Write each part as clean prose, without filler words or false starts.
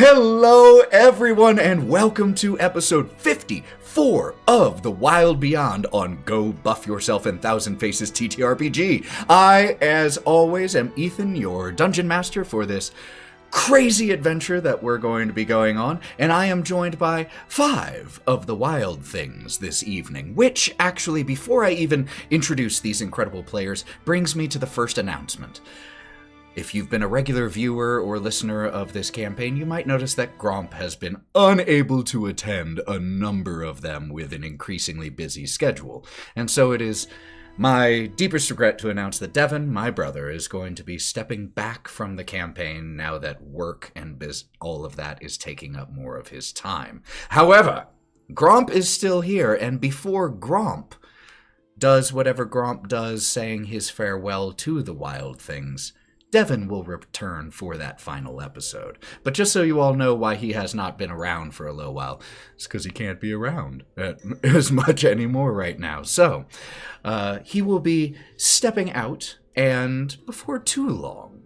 Hello, everyone, and welcome to episode 54 of The Wylde Beyond on Go Buff Yourself and Thousand Faces TTRPG. I, as always, am Ethan, your dungeon master for this crazy adventure that we're going to be going on, and I am joined by 5 of the Wylde things this evening, which actually, before I even introduce these incredible players, brings me to the first announcement. If you've been a regular viewer or listener of this campaign, you might notice that Gromp has been unable to attend a number of them with an increasingly busy schedule. And so it is my deepest regret to announce that Devon, my brother, is going to be stepping back from the campaign now that work and all of that is taking up more of his time. However, Gromp is still here, and before Gromp does whatever Gromp does, saying his farewell to the Wylde things, Devon will return for that final episode. But just so you all know why he has not been around for a little while, it's because he can't be around as much anymore right now. So, he will be stepping out, and before too long,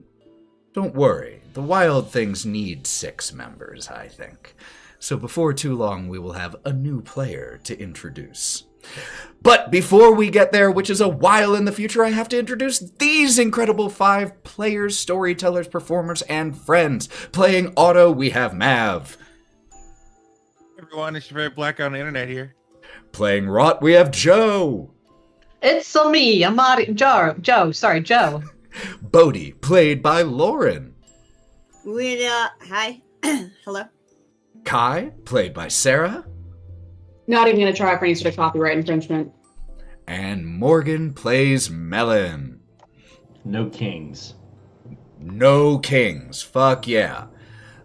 don't worry, the Wylde things need 6 members, I think. So before too long, we will have a new player to introduce. But before we get there, which is a while in the future, I have to introduce these incredible 5 players, storytellers, performers, and friends. Playing Otto, we have Mav. Hey everyone, it's your very black on the internet here. Playing Wraught, we have Joe. It's me, Joe. Bodhi, played by Lauren. Hi. Hello. Kai, played by Sarah. Not even going to try for any sort of copyright infringement. And Morgan plays Melon. No kings. No kings. Fuck yeah.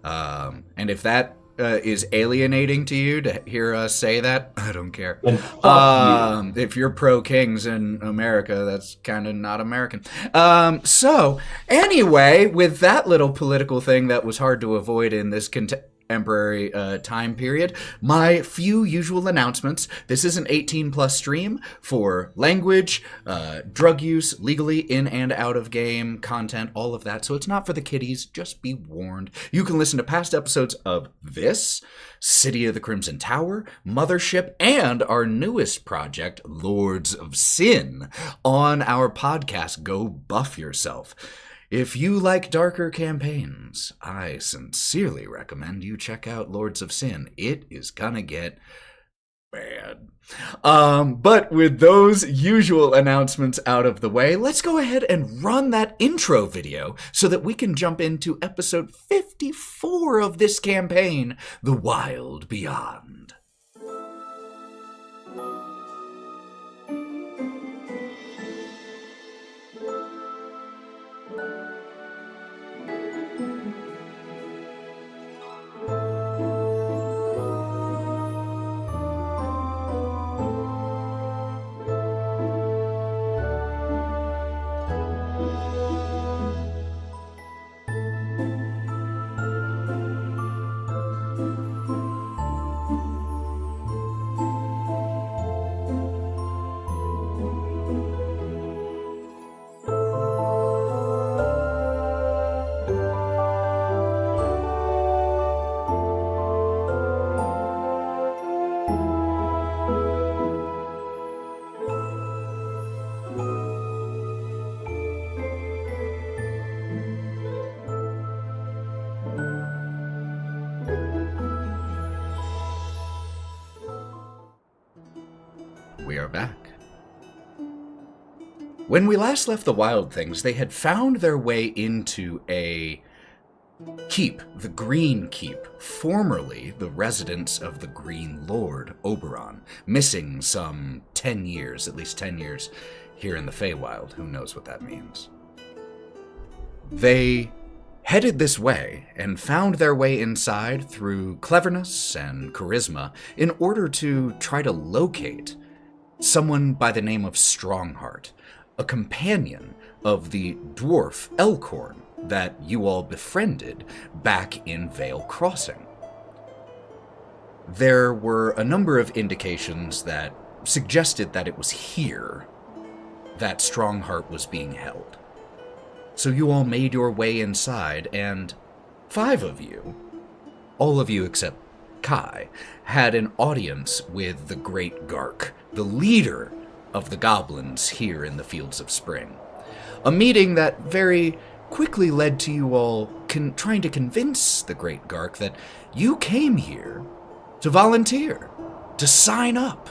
And if that is alienating to you to hear us say that, I don't care. If you're pro-kings in America, that's kind of not American. So, anyway, with that little political thing that was hard to avoid in this contemporary time period, my few usual announcements. This is an 18+ stream for language, drug use, legally in and out of game content, all of that. So it's not for the kiddies, just be warned. You can listen to past episodes of this, City of the Crimson Tower, Mothership, and our newest project, Lords of Sin, on our podcast, Go Buff Yourself. If you like darker campaigns, I sincerely recommend you check out Lords of Sin. It is gonna get bad. But with those usual announcements out of the way, let's go ahead and run that intro video so that we can jump into episode 54 of this campaign, The Wylde Beyond. We are back. When we last left the Wylde things, they had found their way into a keep, the Green Keep, formerly the residence of the Green Lord, Oberon, missing some 10 years, at least 10 years, here in the Feywild. Who knows what that means? They headed this way and found their way inside through cleverness and charisma in order to try to locate someone by the name of Strongheart, a companion of the dwarf Elkhorn that you all befriended back in Vale Crossing. There were a number of indications that suggested that it was here that Strongheart was being held. So you all made your way inside, and 5 of you all of you except Kai, had an audience with the Great Gark, the leader of the goblins here in the Fields of Spring. A meeting that very quickly led to you all trying to convince the Great Gark that you came here to volunteer, to sign up.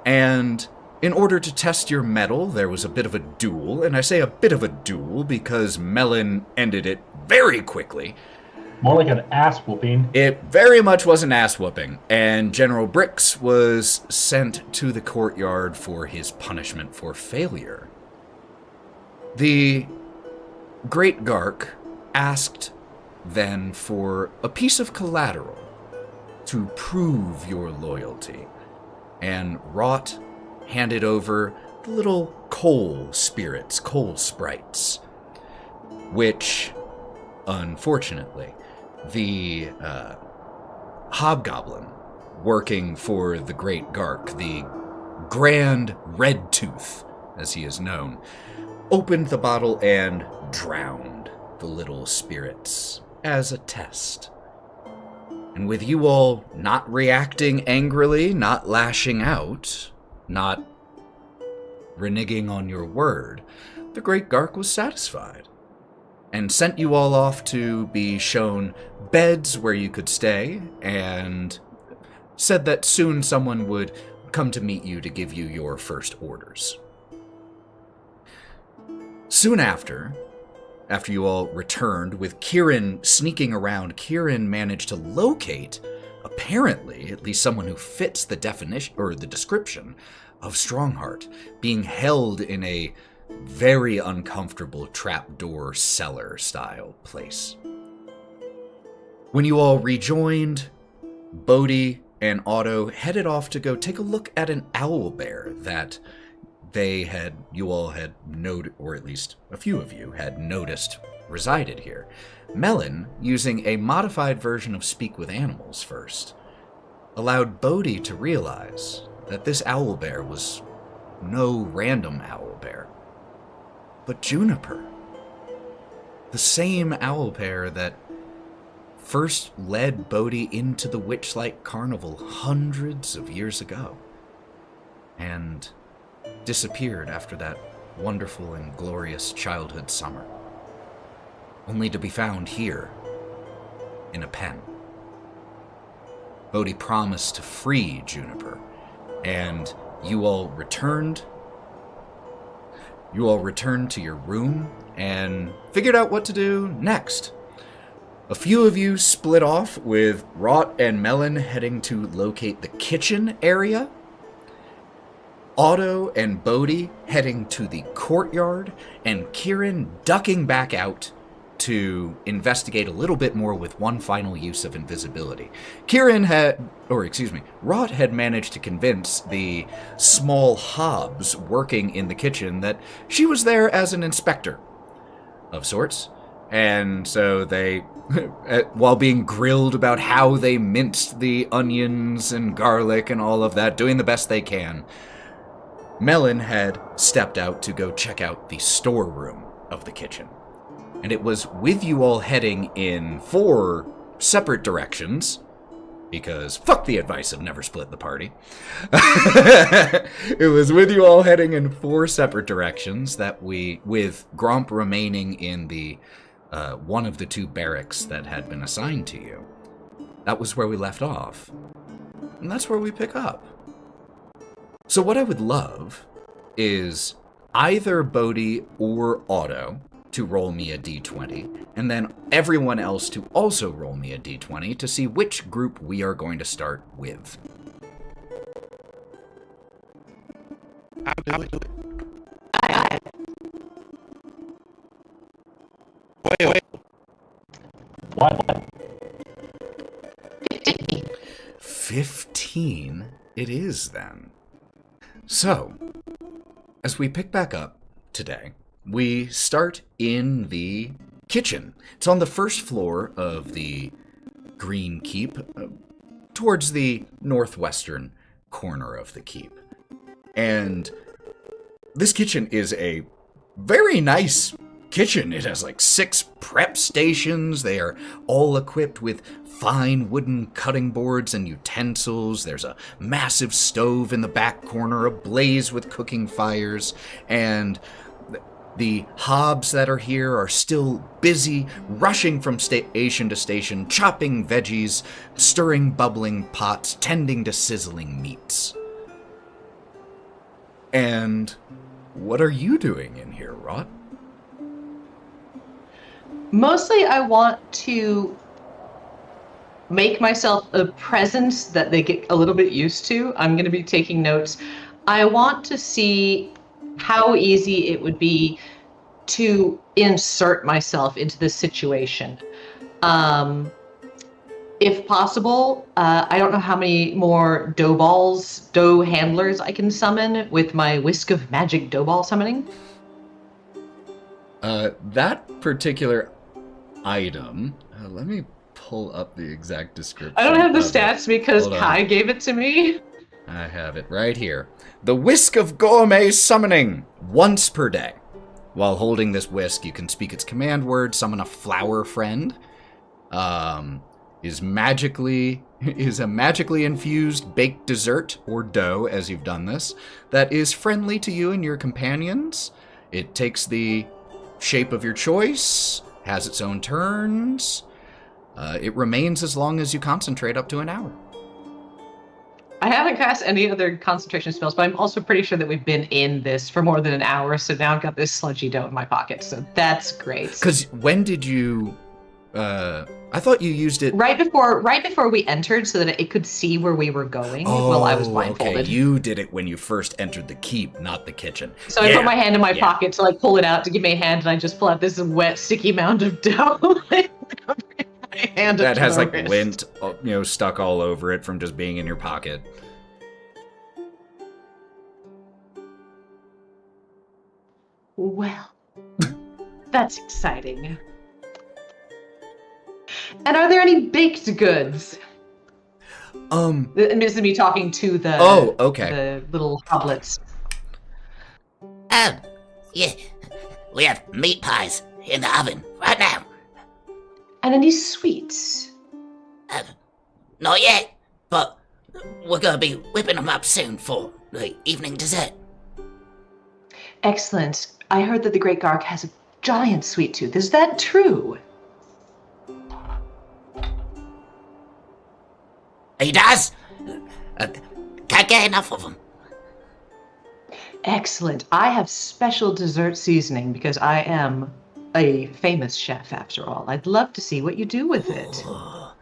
And in order to test your mettle, there was a bit of a duel, and I say a bit of a duel because Melon ended it very quickly. More like an ass whooping. It very much was an ass whooping, and General Brix was sent to the courtyard for his punishment for failure. The Great Gark asked then for a piece of collateral to prove your loyalty, and Wraught handed over the little coal spirits, coal sprites, which, unfortunately, the hobgoblin working for the Great Gark, the Grand Red Tooth, as he is known, opened the bottle and drowned the little spirits as a test. And with you all not reacting angrily, not lashing out, not reneging on your word, the Great Gark was satisfied and sent you all off to be shown beds where you could stay, and said that soon someone would come to meet you to give you your first orders. Soon after you all returned, with Kieren sneaking around, Kieren managed to locate, apparently, at least someone who fits the definition or the description of Strongheart, being held in a very uncomfortable trapdoor cellar style place. When you all rejoined, Bodhi and Otto headed off to go take a look at an owlbear that you all had noted, or at least a few of you had noticed resided here. Melon, using a modified version of Speak with Animals first, allowed Bodhi to realize that this owlbear was no random owlbear, but Juniper, the same owlbear that first led Bodhi into the Witchlight Carnival hundreds of years ago, and disappeared after that wonderful and glorious childhood summer, only to be found here in a pen. Bodhi promised to free Juniper, and you all returned to your room and figured out what to do next. A few of you split off, with Wraught and Melon heading to locate the kitchen area, Otto and Bodhi heading to the courtyard, and Kieren ducking back out to investigate a little bit more with one final use of invisibility. Wraught had managed to convince the small Hobbs working in the kitchen that she was there as an inspector of sorts. And so they, while being grilled about how they minced the onions and garlic and all of that, doing the best they can, Melon had stepped out to go check out the storeroom of the kitchen. And it was with you all heading in 4 separate directions, because fuck the advice of never split the party. It was with you all heading in 4 separate directions that with Gromp remaining in the one of the 2 barracks that had been assigned to you. That was where we left off. And that's where we pick up. So what I would love is either Bodhi or Otto to roll me a d20, and then everyone else to also roll me a d20 to see which group we are going to start with. I'll do it. Aye. Wait. What? 15 it is then. So, as we pick back up today, we start in the kitchen. It's on the first floor of the Green Keep, towards the northwestern corner of the keep. And this kitchen is a very nice kitchen. It has like 6 prep stations. They are all equipped with fine wooden cutting boards and utensils. There's a massive stove in the back corner, ablaze with cooking fires, and the hobs that are here are still busy, rushing from station to station, chopping veggies, stirring bubbling pots, tending to sizzling meats. And what are you doing in here, Wraught? Mostly I want to make myself a presence that they get a little bit used to. I'm going to be taking notes. I want to see how easy it would be to insert myself into this situation. If possible, I don't know how many more dough handlers I can summon with my Whisk of Magic dough ball summoning. That particular item, let me pull up the exact description. I don't have the stats because Kai gave it to me. I have it right here. The Whisk of Gourmet Summoning, once per day. While holding this whisk, you can speak its command word, summon a flower friend. Is a magically infused baked dessert, or dough, as you've done this, that is friendly to you and your companions. It takes the shape of your choice, has its own turns. It remains as long as you concentrate, up to an hour. I haven't cast any other concentration spells, but I'm also pretty sure that we've been in this for more than an hour, so now I've got this sludgy dough in my pocket, so that's great. Because when did you... I thought you used it... Right before we entered, so that it could see where we were going while I was blindfolded. Okay. You did it when you first entered the keep, not the kitchen. So I put my hand in my pocket to pull it out to give me a hand, and I just pull out this wet, sticky mound of dough. That has lint, stuck all over it from just being in your pocket. Well, that's exciting. And are there any baked goods? This is me talking to the the little hoblets. Yeah, we have meat pies in the oven right now. And any sweets? Not yet, but we're going to be whipping them up soon for the evening dessert. Excellent. I heard that the Great Garg has a giant sweet tooth. Is that true? He does? Can't get enough of them. Excellent. I have special dessert seasoning because I am a famous chef, after all. I'd love to see what you do with it. Oh,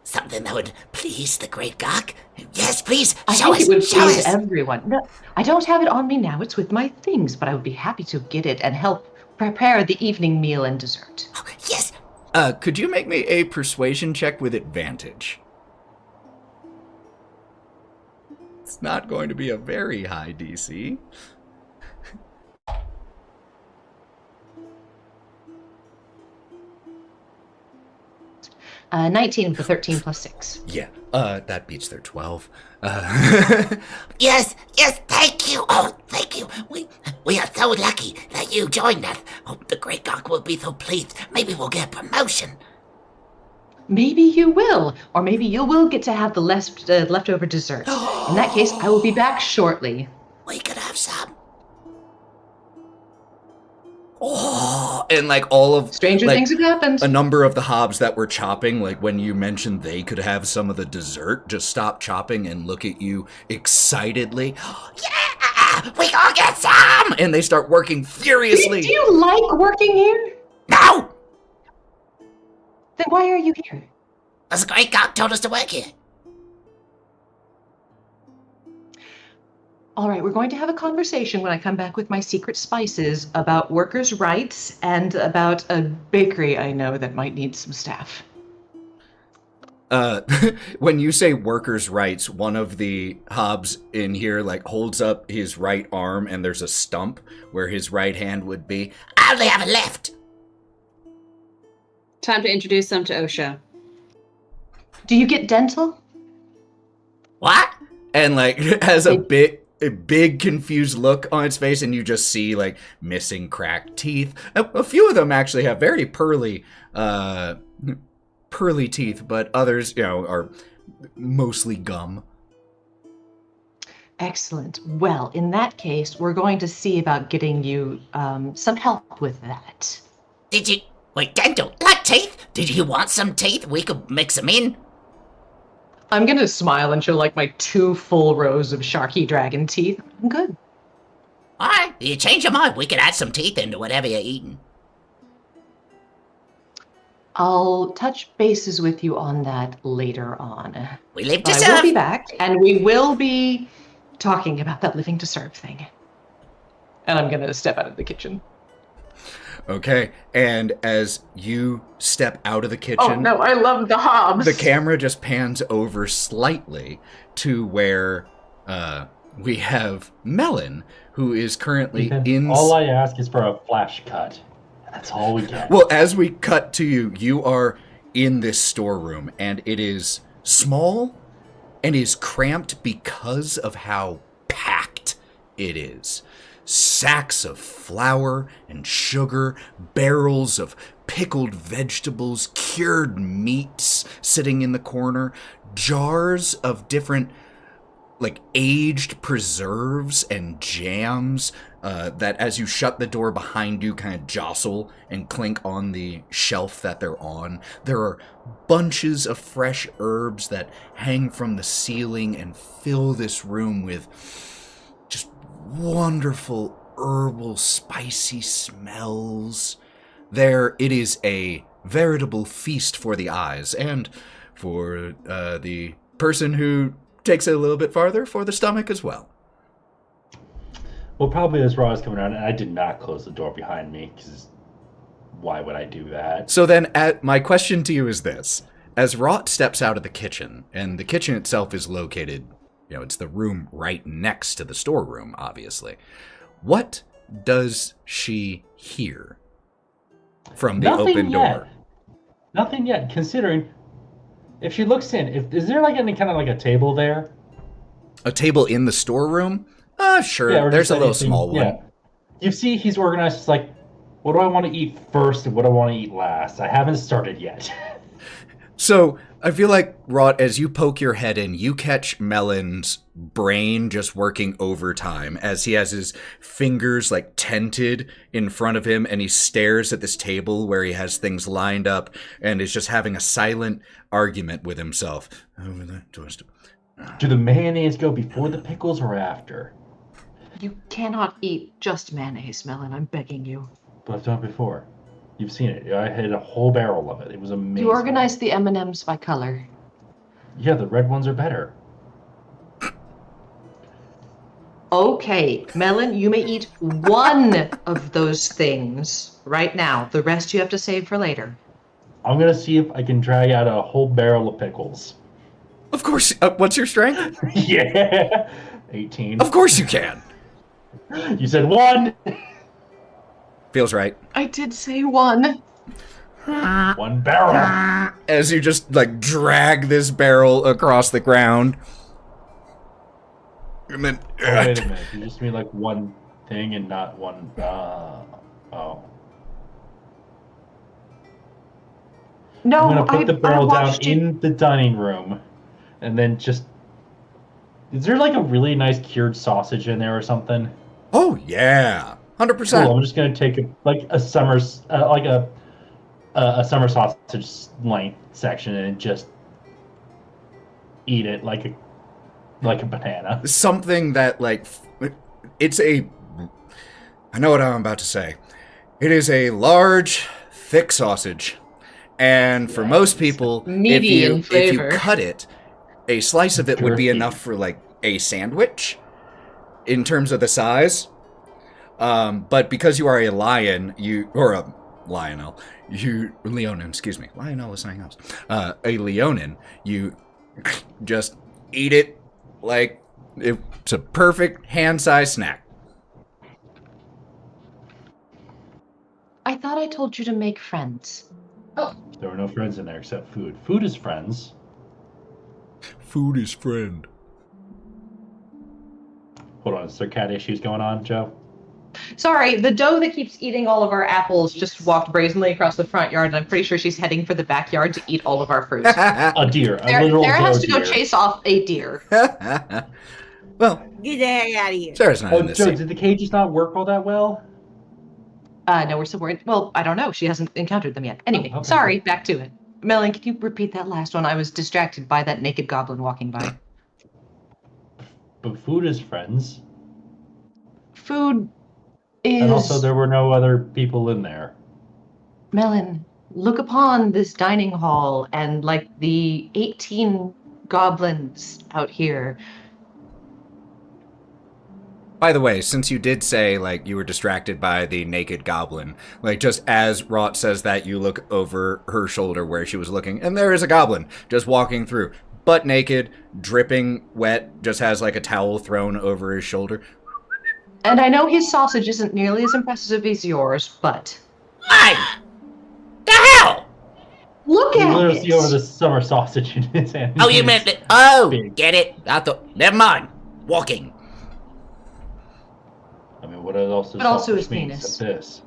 something that would please the Great Garg? Yes, please, I show think us, it would show please us. everyone. No, I don't have it on me now. It's with my things, but I would be happy to get it and help prepare the evening meal and dessert. Oh, yes. Could you make me a persuasion check with advantage? It's not going to be a very high DC. 19 with the 13 plus 6. Yeah, that beats their 12. Yes, thank you. Oh, thank you. We are so lucky that you joined us. Oh, the Great Garg will be so pleased. Maybe we'll get a promotion. Maybe you will, or maybe you will get to have the leftover dessert. In that case, I will be back shortly. We could have some. Oh, and all of... Stranger things have happened. A number of the hobs that were chopping, when you mentioned they could have some of the dessert, just stop chopping and look at you excitedly. Yeah, we gonna get some! And they start working furiously. Do you like working here? No! Then why are you here? The Great Garg told us to work here. All right, we're going to have a conversation when I come back with my secret spices about workers' rights and about a bakery I know that might need some staff. When you say workers' rights, one of the hobs in here holds up his right arm and there's a stump where his right hand would be. I only have a left. Time to introduce them to OSHA. Do you get dental? What? And has a bit... a big confused look on its face, and you just see like missing cracked teeth. A few of them actually have very pearly teeth, but others, are mostly gum. Excellent. Well, in that case, we're going to see about getting you some help with that. Did you... Wait, dental, like teeth? Did you want some teeth? We could mix them in. I'm going to smile and show like my 2 full rows of Sharky Dragon teeth. I'm good. Alright, you change your mind. We could add some teeth into whatever you're eating. I'll touch bases with you on that later on. We live to I serve. will be back, and we will be talking about that living to serve thing. And I'm going to step out of the kitchen. Okay, and as you step out of the kitchen... Oh, no, I love the hobs! The camera just pans over slightly to where we have Melon, who is currently in... All I ask is for a flash cut. That's all we get. Well, as we cut to you, you are in this storeroom, and it is small and is cramped because of how packed it is. Sacks of flour and sugar, barrels of pickled vegetables, cured meats sitting in the corner, jars of different, like, aged preserves and jams that, as you shut the door behind you, kind of jostle and clink on the shelf that they're on. There are bunches of fresh herbs that hang from the ceiling and fill this room with just wonderful herbal spicy smells. It is a veritable feast for the eyes, and for the person who takes it a little bit farther, for the stomach as well. Well, probably as Raw is coming around, and I did not close the door behind me, because why would I do that? So then, my question to you is this. As Wraught steps out of the kitchen, and the kitchen itself is located, it's the room right next to the storeroom, obviously. What does she hear from the open door? Nothing yet, considering if she looks in, is there like any kind of like a table there? A table in the storeroom? Sure. Yeah, There's a little small one. Yeah. You see, he's organized. It's like, what do I want to eat first and what do I want to eat last? I haven't started yet. So, I feel like, Wraught, as you poke your head in, you catch Melon's brain just working overtime as he has his fingers, like, tented in front of him, and he stares at this table where he has things lined up and is just having a silent argument with himself. Do the mayonnaise go before the pickles or after? You cannot eat just mayonnaise, Melon. I'm begging you. But I've done it before. You've seen it. I had a whole barrel of it. It was amazing. You organize the M&Ms by color. Yeah, the red ones are better. Okay, Melon, you may eat one of those things right now. The rest you have to save for later. I'm going to see if I can drag out a whole barrel of pickles. Of course. What's your strength? Yeah. 18. Of course you can. You said 1. Feels right. I did say 1. 1 barrel. As you just, like, drag this barrel across the ground. And then... Oh, wait a minute. You just mean like one thing and not one... oh. No, I'm going to put the barrel down watched in the dining room. And then just... Is there like a really nice cured sausage in there or something? Oh, yeah. 100%. Cool, I'm just going to take a summer sausage length section and just eat it like a banana. Something that, like, I know what I'm about to say. It is a large, thick sausage. And for most people, if you cut it, a slice of it would be enough for, like, a sandwich in terms of the size. But because you are a lion, Leonin, excuse me. Lionel is something else. A Leonin, you just eat it like it's a perfect hand-sized snack. I thought I told you to make friends. Oh. There were no friends in there except food. Food is friends. Food is friend. Hold on, is there cat issues going on, Joe? Sorry, the doe that keeps eating all of our apples just walked brazenly across the front yard, and I'm pretty sure she's heading for the backyard to eat all of our fruit. A deer, a literal Sarah has to deer. go chase off a deer. Well, Get the heck out of here. Sarah's not Oh, in this Joe, scene. did the cages not work all that well? No, we're still worried. Well, I don't know. She hasn't encountered them yet. Anyway, Oh, okay. sorry, back to it. Melon, can you repeat that last one? I was distracted by that naked goblin walking by. But food is friends. Food is... And also there were no other people in there. Melon, look upon this dining hall and like the 18 goblins out here. By the way, since you did say, like, you were distracted by the naked goblin, like, just as Wraught says that, you look over her shoulder where she was looking, and there is a goblin just walking through, butt naked, dripping wet, just has, like, a towel thrown over his shoulder. And I know his sausage isn't nearly as impressive as yours, but Hey! The hell? look You at literally it. see over the summer sausage in his hand. Oh, you meant it. Oh, Big. get it? I thought. Never mind. Walking. I mean, what else does But also sausage his mean penis. except this?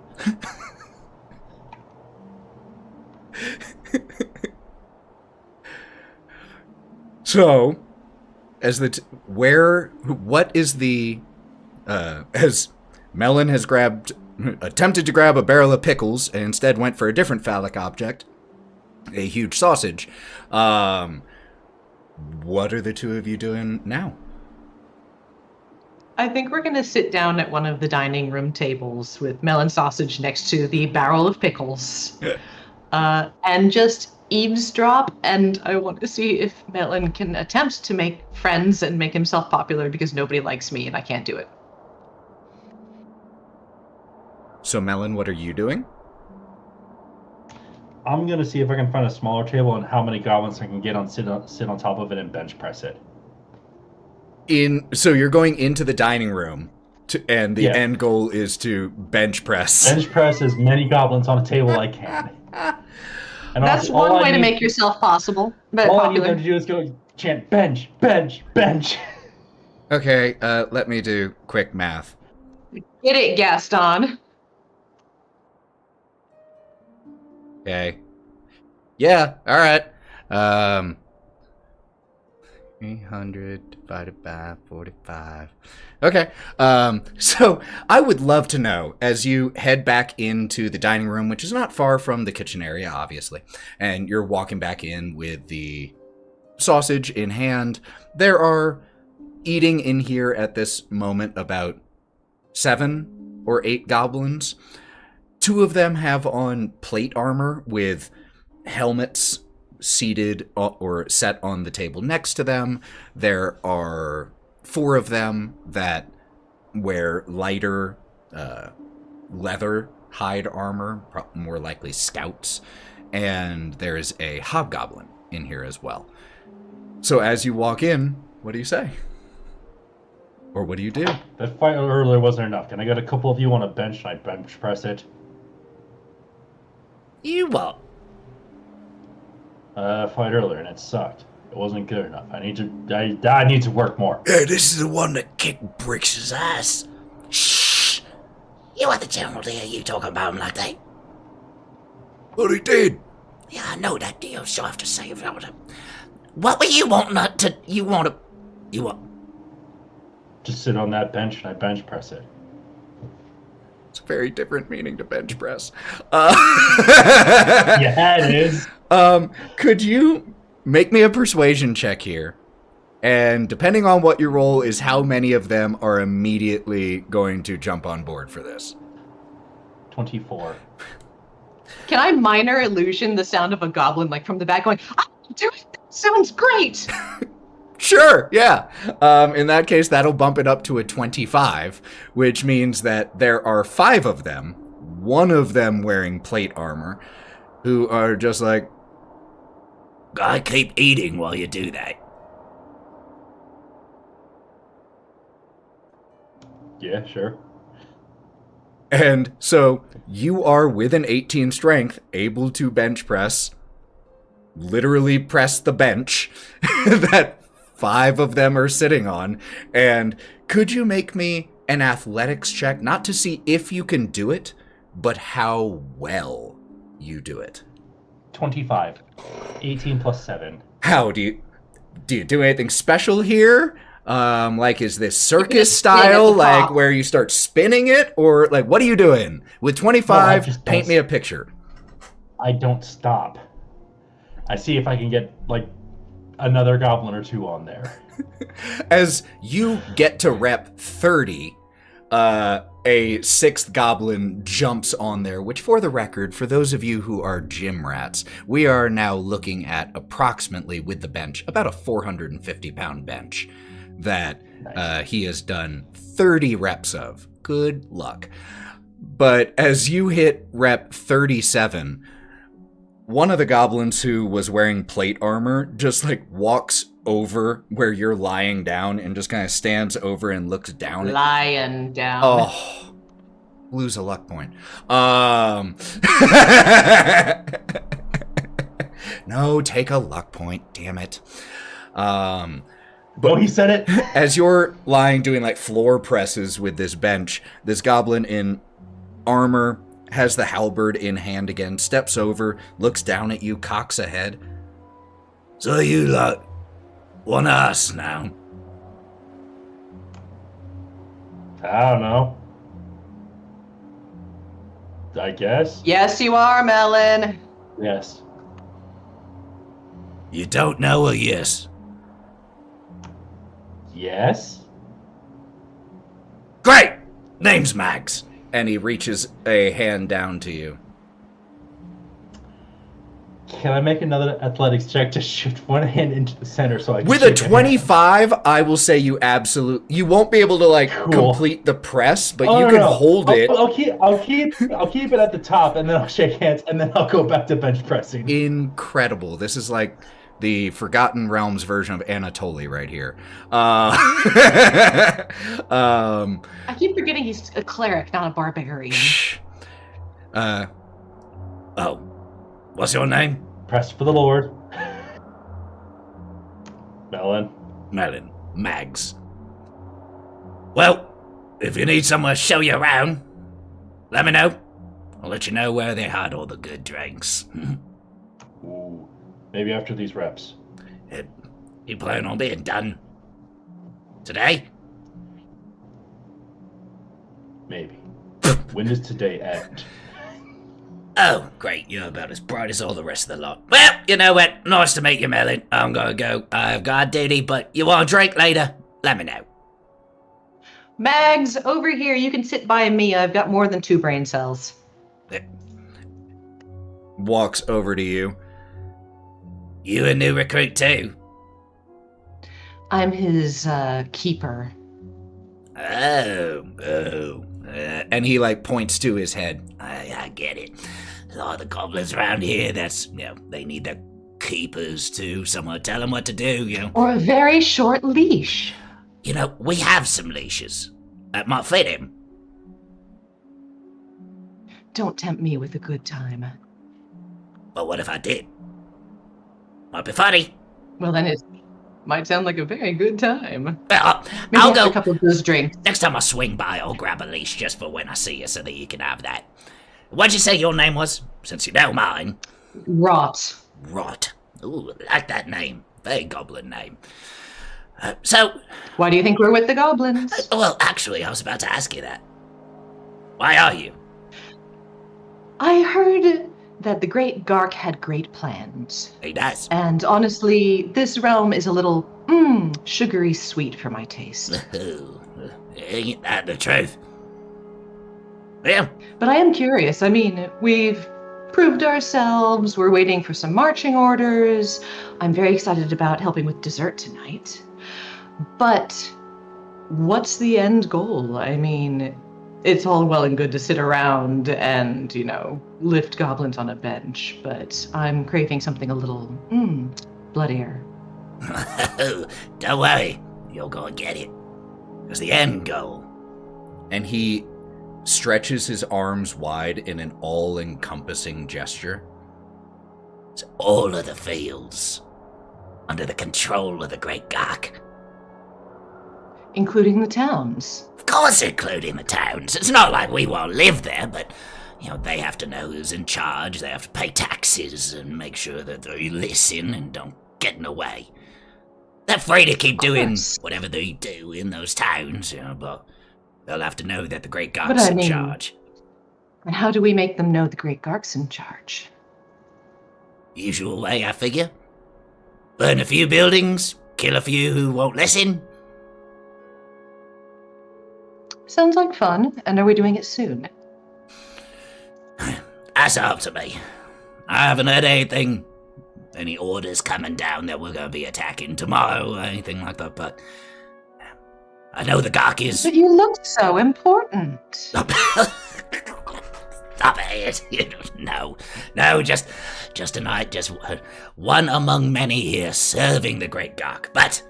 So, as what is the, as Melon has attempted to grab a barrel of pickles and instead went for a different phallic object, a huge sausage, what are the two of you doing now? I think we're going to sit down at one of the dining room tables with melon sausage next to the barrel of pickles and just eavesdrop. And I want to see if Melon can attempt to make friends and make himself popular because nobody likes me and I can't do it. So, Melon, what are you doing? I'm gonna see if I can find a smaller table and how many goblins I can get on sit on top of it and bench press it. So you're going into the dining room, and the Yeah. end goal is to bench press. Bench press as many goblins on a table I can. And That's also, all one I way to need- make yourself possible, but All I need popular. them to do is go chant bench, bench, bench. Okay, let me do quick math. Get it, Gaston. Okay. Yeah, alright. 300 divided by 45. Okay. So I would love to know, as you head back into the dining room, which is not far from the kitchen area, obviously, and you're walking back in with the sausage in hand, there are eating in here at this moment about 7 or 8 goblins. 2 of them have on plate armor with helmets seated or set on the table next to them. There are 4 of them that wear lighter leather hide armor, more likely scouts, and there's a hobgoblin in here as well. So as you walk in, what do you say? Or what do you do? That fight earlier wasn't enough. Can I get a couple of you on a bench and I bench press it? You what? Fight earlier and it sucked. It wasn't good enough. I need to work more. Yeah, this is the one that kicked Brix's ass. Shh! You are the general there. You talking about him like that? But he did. Yeah, I know that deal. So I have to say about him. What were you wanting to? You want? Just sit on that bench and I bench press it. It's a very different meaning to bench press. Yeah, it is. Could you make me a persuasion check here? And depending on what you roll is how many of them are immediately going to jump on board for this. 24. Can I minor illusion the sound of a goblin like from the back going, "Ah, dude, that sounds great!" Sure, yeah. In that case, that'll bump it up to a 25, which means that there are 5 of them, one of them wearing plate armor, who are just like, I keep eating while you do that. Yeah, sure. and so you are with an 18 strength, able to bench press, literally press the bench that 5 of them are sitting on. And could you make me an athletics check, not to see if you can do it, but how well you do it? 25. 18 plus 7. How do you do anything special here? Like, is this circus spin at style, the like top. where you start spinning it, or like what are you doing with 25? Paint me a picture. I don't stop. I see if I can get like another goblin or 2 on there. As you get to rep 30, a 6th goblin jumps on there, which, for the record, for those of you who are gym rats, we are now looking at approximately, with the bench, about a 450-pound bench that he has done 30 reps of. Good luck. But as you hit rep 37, one of the goblins who was wearing plate armor just like walks over where you're lying down and just kind of stands over and looks down Lying down. Oh, lose a luck point. No, take a luck point. Damn it. But he said it. As you're lying doing like floor presses with this bench, this goblin in armor has the halberd in hand again, steps over, looks down at you, cocks a head. So you lot want us now? I don't know. I guess. Yes, you are, Melon. Yes. You don't know or yes? Yes. Great! Name's Max. And he reaches a hand down to you. Can I make another athletics check to shift one hand into the center so I can With a shake hand? 25, I will say you won't be able to like Cool. complete the press, but Oh, you no, can no. hold it. I'll keep it at the top, and then I'll shake hands, and then I'll go back to bench pressing. Incredible. This is like the Forgotten Realms version of Anatoly right here. I keep forgetting he's a cleric, not a barbarian. Oh, what's your name? Press for the Lord. Melon. Melon. Mags. Well, if you need someone to show you around, let me know. I'll let you know where they hide all the good drinks. Ooh. Maybe after these reps. You plan on being done today? Maybe. When does today end? Oh, great. You're about as bright as all the rest of the lot. Well, you know what? Nice to meet you, Melon. I'm gonna go. I've got a duty, but you want a drink later? Let me know. Mags, over here. You can sit by me. I've got more than 2 brain cells. Walks over to you. You a new recruit too? I'm his keeper. And he like points to his head. I get it. A lot of the goblins around here, they need their keepers too. Someone to tell them what to do, Or a very short leash. We have some leashes. That might fit him. Don't tempt me with a good time. Well, what if I did? Might be funny. Well, then it might sound like a very good time. Well, Maybe I'll after go. a couple of those drinks. Next time I swing by, I'll grab a leash just for when I see you so that you can have that. What'd you say your name was? Since you know mine. Wraught. Wraught. Ooh, I like that name. Very goblin name. So, Why do you think we're with the goblins? well, actually, I was about to ask you that. Why are you? I heard that the great Gark had great plans. He does. And honestly, this realm is a little, sugary sweet for my taste. Ain't that the truth? Yeah. But I am curious. I mean, we've proved ourselves. We're waiting for some marching orders. I'm very excited about helping with dessert tonight. But what's the end goal? I mean, it's all well and good to sit around and, lift goblins on a bench, but I'm craving something a little, bloodier. Don't worry. You're gonna get it. It's the end goal. And he stretches his arms wide in an all-encompassing gesture. It's all of the fields. under the control of the Great Gok. Including the towns. Of course, including the towns. It's not like we won't live there, but, they have to know who's in charge. They have to pay taxes and make sure that they listen and don't get in the way. They're free to keep doing whatever they do in those towns, but they'll have to know that the Great Gok's in charge. And how do we make them know the Great Gok's in charge? Usual way, I figure. Burn a few buildings, kill a few who won't listen. Sounds like fun. And are we doing it soon? That's up to me. I haven't heard anything, any orders coming down that we're going to be attacking tomorrow or anything like that, but I know the Gok is... But you look so important. Stop it. No, just tonight, just one among many here serving the Great Gok. But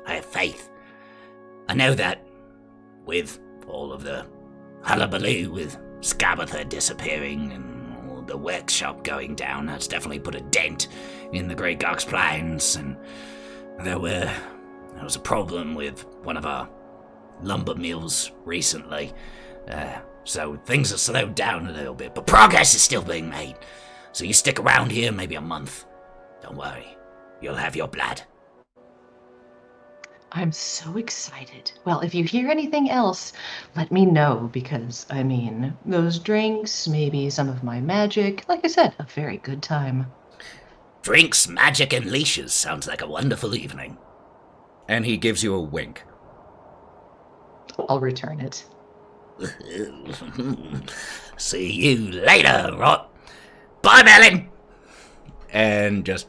I have faith. I know that with all of the hullabaloo with Scabatha disappearing and all the workshop going down, that's definitely put a dent in the Great Gok's plans. And there was a problem with one of our lumber mills recently. So things have slowed down a little bit, but progress is still being made. So you stick around here maybe a month. Don't worry, you'll have your blood. I'm so excited. Well, if you hear anything else, let me know, because, those drinks, maybe some of my magic, like I said, a very good time. Drinks, magic, and leashes sounds like a wonderful evening. And he gives you a wink. I'll return it. See you later, Wraught. Bye, Melon. And just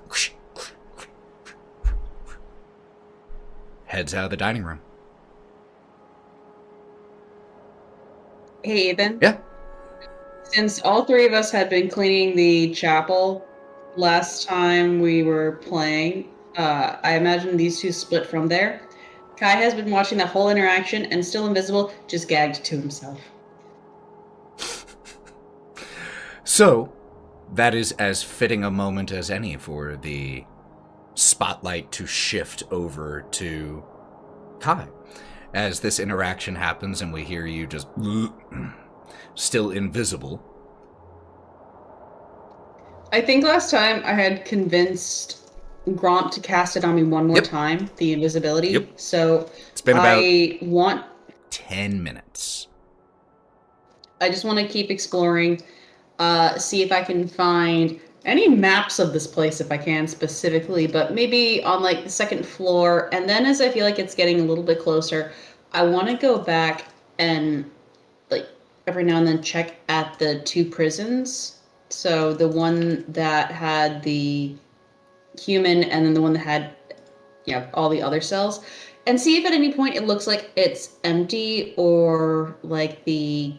heads out of the dining room. Hey, Ethan. Yeah. Since all three of us had been cleaning the chapel last time we were playing, I imagine these two split from there. Kai has been watching that whole interaction and still invisible, just gagged to himself. So, that is as fitting a moment as any for the spotlight to shift over to Kai. As this interaction happens and we hear you just still invisible. I think last time I had convinced Gromp to cast it on me one more time, the invisibility. Yep. So It's been about I want 10 minutes. I just want to keep exploring, see if I can find any maps of this place if I can specifically, but maybe on like the second floor. And then as I feel like it's getting a little bit closer, I want to go back and like every now and then check at the two prisons. So the one that had the human and then the one that had all the other cells, and see if at any point it looks like it's empty or like the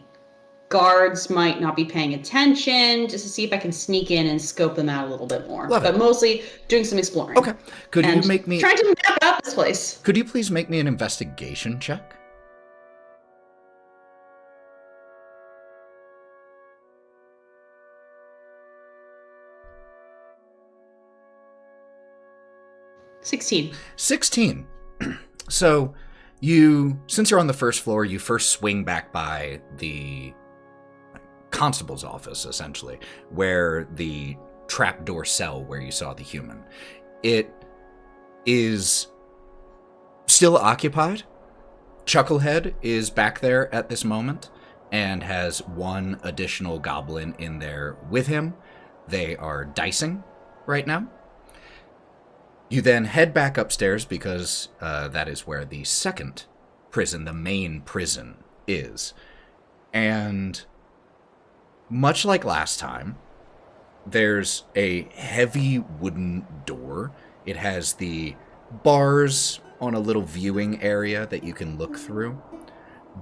guards might not be paying attention, just to see if I can sneak in and scope them out a little bit more. Love it. But mostly doing some exploring. Okay. Could and you make me... trying to map out this place. Could you please make me an investigation check? $16. 16. So, since you're on the first floor, you first swing back by the constable's office, essentially, where the trapdoor cell where you saw the human. It is still occupied. Chucklehead is back there at this moment and has one additional goblin in there with him. They are dicing right now. You then head back upstairs because that is where the second prison, the main prison, is. And much like last time, there's a heavy wooden door. It has the bars on a little viewing area that you can look through.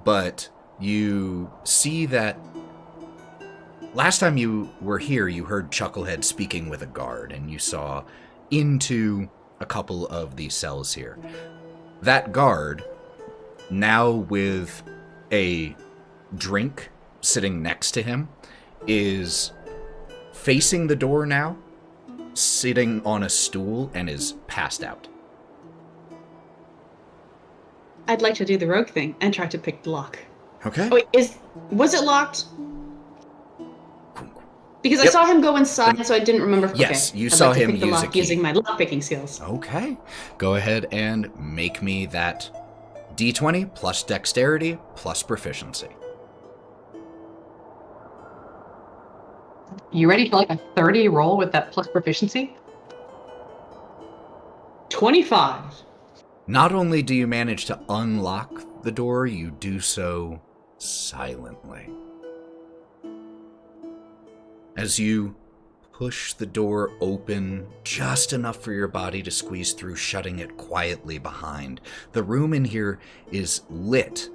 But you see that last time you were here, you heard Chucklehead speaking with a guard, and you saw into a couple of these cells here. That guard, now with a drink sitting next to him, is facing the door now sitting on a stool and is passed out. I'd like to do the rogue thing and try to pick the lock. Okay. Oh, wait, was it locked? Because I Yep. saw him go inside, so I didn't remember. Yes, okay. you I'd saw like to him pick the use a lock key. using my lock-picking skills. Okay. Go ahead and make me that D20 plus dexterity plus proficiency. You ready for like a 30 roll with that plus proficiency? 25. Not only do you manage to unlock the door, you do so silently. As you push the door open just enough for your body to squeeze through, shutting it quietly behind, the room in here is lit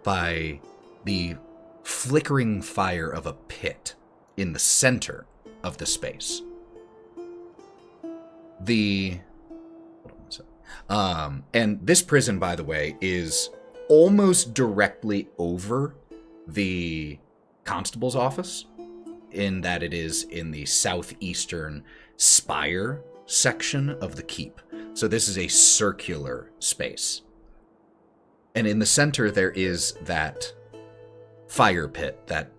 by the flickering fire of a pit in the center of the space. And this prison, by the way, is almost directly over the constable's office, in that it is in the southeastern spire section of the keep. So this is a circular space. And in the center, there is that fire pit that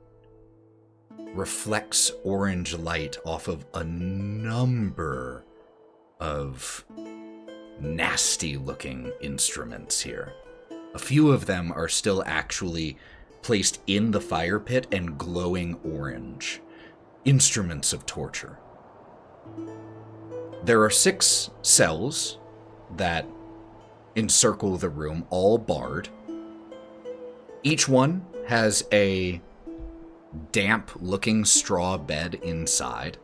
reflects orange light off of a number of nasty-looking instruments here. A few of them are still actually placed in the fire pit and glowing orange. Instruments of torture. There are 6 cells that encircle the room, all barred. Each one has a damp-looking straw bed inside.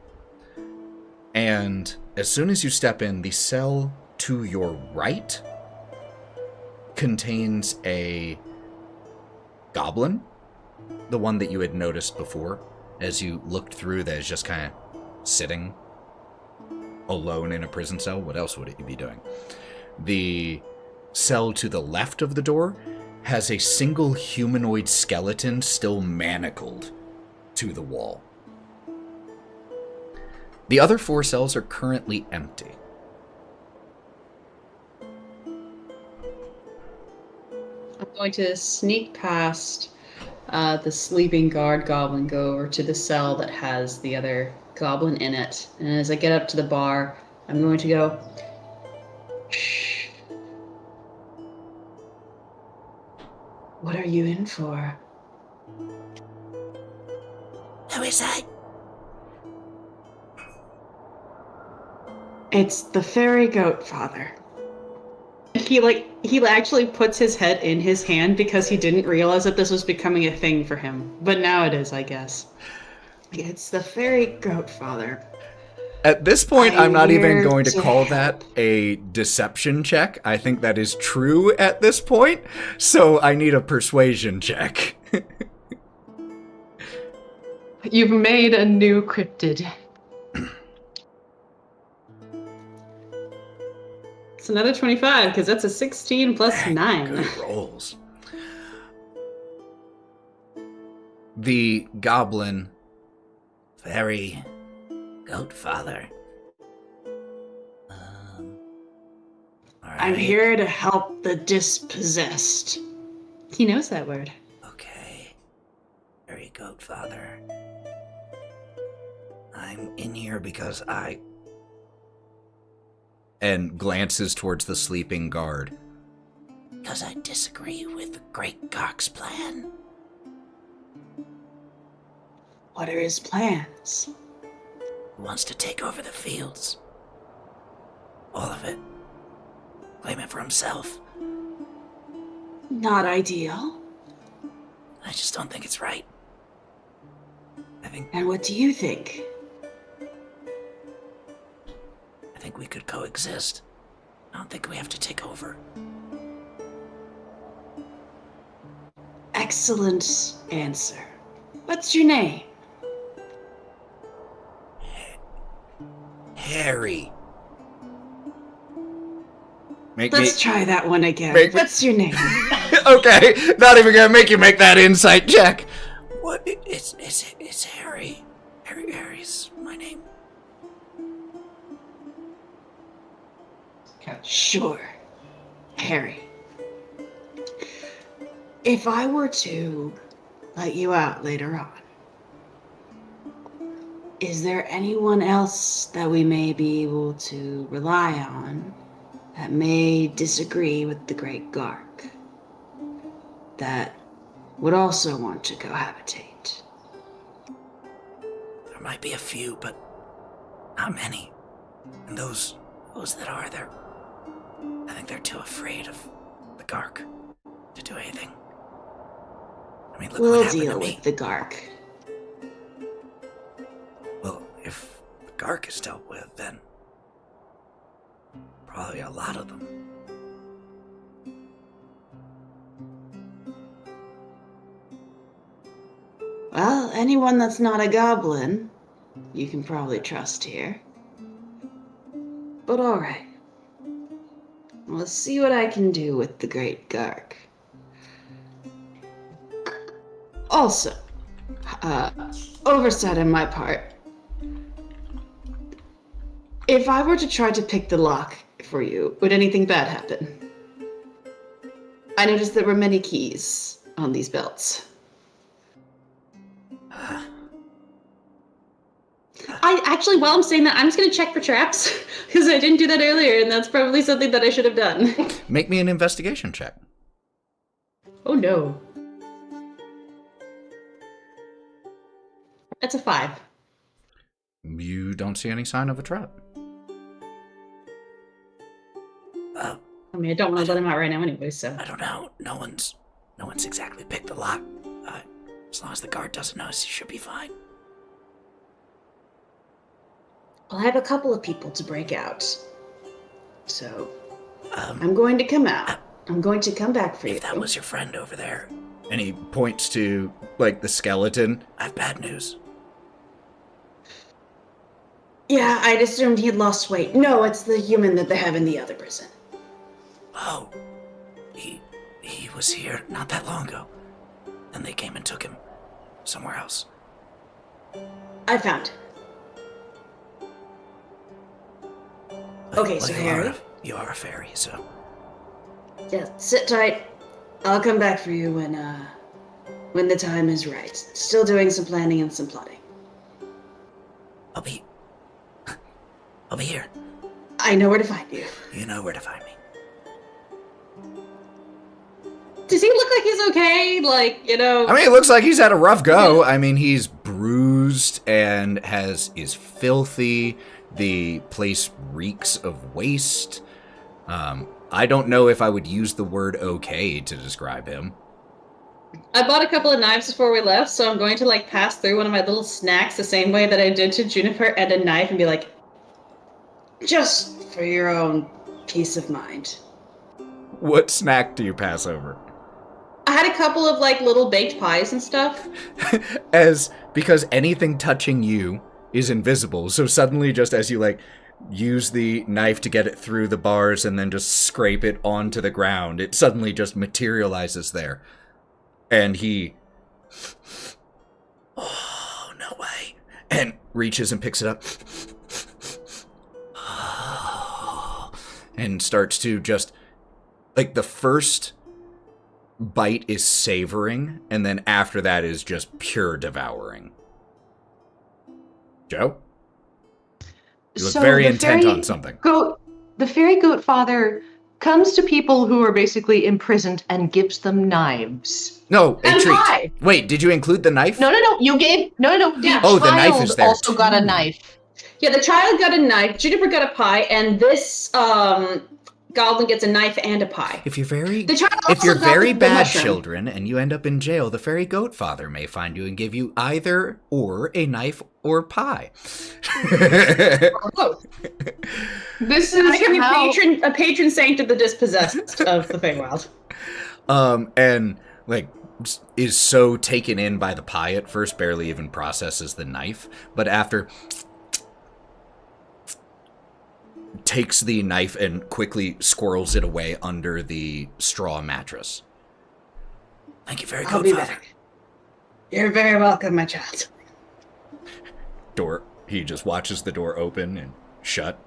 And as soon as you step in, the cell to your right contains a goblin, the one that you had noticed before as you looked through, that is just kind of sitting alone in a prison cell. What else would it be doing? The cell to the left of the door has a single humanoid skeleton still manacled to the wall. The other 4 cells are currently empty. I'm going to sneak past the sleeping guard goblin, go over to the cell that has the other goblin in it. And as I get up to the bar, I'm going to go, shh. What are you in for? Who is that? It's the fairy goat father. He actually puts his head in his hand because he didn't realize that this was becoming a thing for him. But now it is, I guess. It's the fairy goat father. At this point, I'm not even going to call to that a deception check. I think that is true at this point, so I need a persuasion check. You've made a new cryptid. It's another 25, because that's a 16 plus 9. Good rolls. The goblin, Fairy goat father. Alright. I'm here to help the dispossessed. He knows that word. Okay. Fairy goat father. I'm in here because and glances towards the sleeping guard. Because I disagree with the Great Gawk's plan. What are his plans? He wants to take over the fields. All of it. Claim it for himself. Not ideal. I just don't think it's right. I think And what do you think? we could coexist. I don't think we have to take over. Excellent answer. What's your name? Harry. Let's try that one again. What's your name? Okay, not even gonna make you make that insight check. What? It's Harry. Harry's my name. Sure. Harry. If I were to let you out later on, is there anyone else that we may be able to rely on that may disagree with the Great Gark, that would also want to cohabitate? There might be a few, but not many. And those that are there, I think they're too afraid of the Gark to do anything. I mean, look what We'll happened deal to me. with the Gark. Well, if the Gark is dealt with, then probably a lot of them. Well, anyone that's not a goblin, you can probably trust here. But alright. Let's see what I can do with the Great Gark. Also, oversight on my part. If I were to try to pick the lock for you, would anything bad happen? I noticed there were many keys on these belts. While I'm saying that, I'm just going to check for traps, because I didn't do that earlier, and that's probably something that I should have done. Make me an investigation check. Oh no. That's a 5. You don't see any sign of a trap. I mean, I don't want to let him out right now anyway, so. I don't know. No one's exactly picked the lock. As long as the guard doesn't notice, he should be fine. Well, I have a couple of people to break out. So, I'm going to come out. I'm going to come back for you. If that was your friend over there, And he points to, like, the skeleton. I have bad news. Yeah, I'd assumed he'd lost weight. No, it's the human that they have in the other prison. Oh, he was here not that long ago. Then they came and took him somewhere else. I found him. Okay, so Harry? You are a fairy, so... Yeah, sit tight. I'll come back for you when the time is right. Still doing some planning and some plotting. I'll be here. I know where to find you. You know where to find me. Does he look like he's okay? Like, you know... I mean, it looks like he's had a rough go. I mean, he's bruised and is filthy. The place reeks of waste. I don't know if I would use the word okay to describe him. I bought a couple of knives before we left, so I'm going to, like, pass through one of my little snacks the same way that I did to Juniper and a knife and be like, just for your own peace of mind. What snack do you pass over? I had a couple of, like, little baked pies and stuff. Because anything touching you is invisible, so suddenly just as you, like, use the knife to get it through the bars and then just scrape it onto the ground, it suddenly just materializes there. And he... Oh, no way. And reaches and picks it up. And starts to just... Like, the first bite is savoring, and then after that is just pure devouring. Joe? You look very intent on something. The fairy goat father comes to people who are basically imprisoned and gives them knives. No, a And treat. pie. Wait, did you include the knife? No. You gave... No. Yeah. Oh, the knife is there, also got a knife. Yeah, the child got a knife, Juniper got a pie, and this goblin gets a knife and a pie. If you're very also got the bad mushroom. children and you end up in jail, the fairy goat father may find you and give you either or a knife or pie. Both. This is I am how... a patron saint of the dispossessed of the Feywild. And like is so taken in by the pie at first, barely even processes the knife, but after takes the knife and quickly squirrels it away under the straw mattress. Thank you, very I'll good, be Father. back. You're very welcome, my child. He just watches the door open and shut.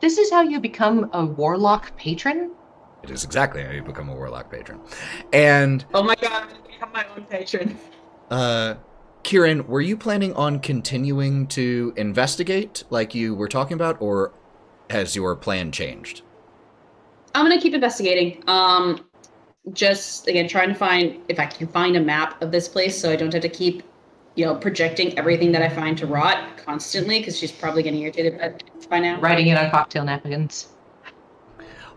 This is how you become a warlock patron? It is exactly how you become a warlock patron. And Oh my god, I'm gonna become my own patron. Kieren, were you planning on continuing to investigate like you were talking about, or has your plan changed? I'm gonna keep investigating. Just again trying to find if I can find a map of this place, so I don't have to keep, projecting everything that I find to Wraught constantly, because she's probably getting irritated by now. Writing it on cocktail napkins.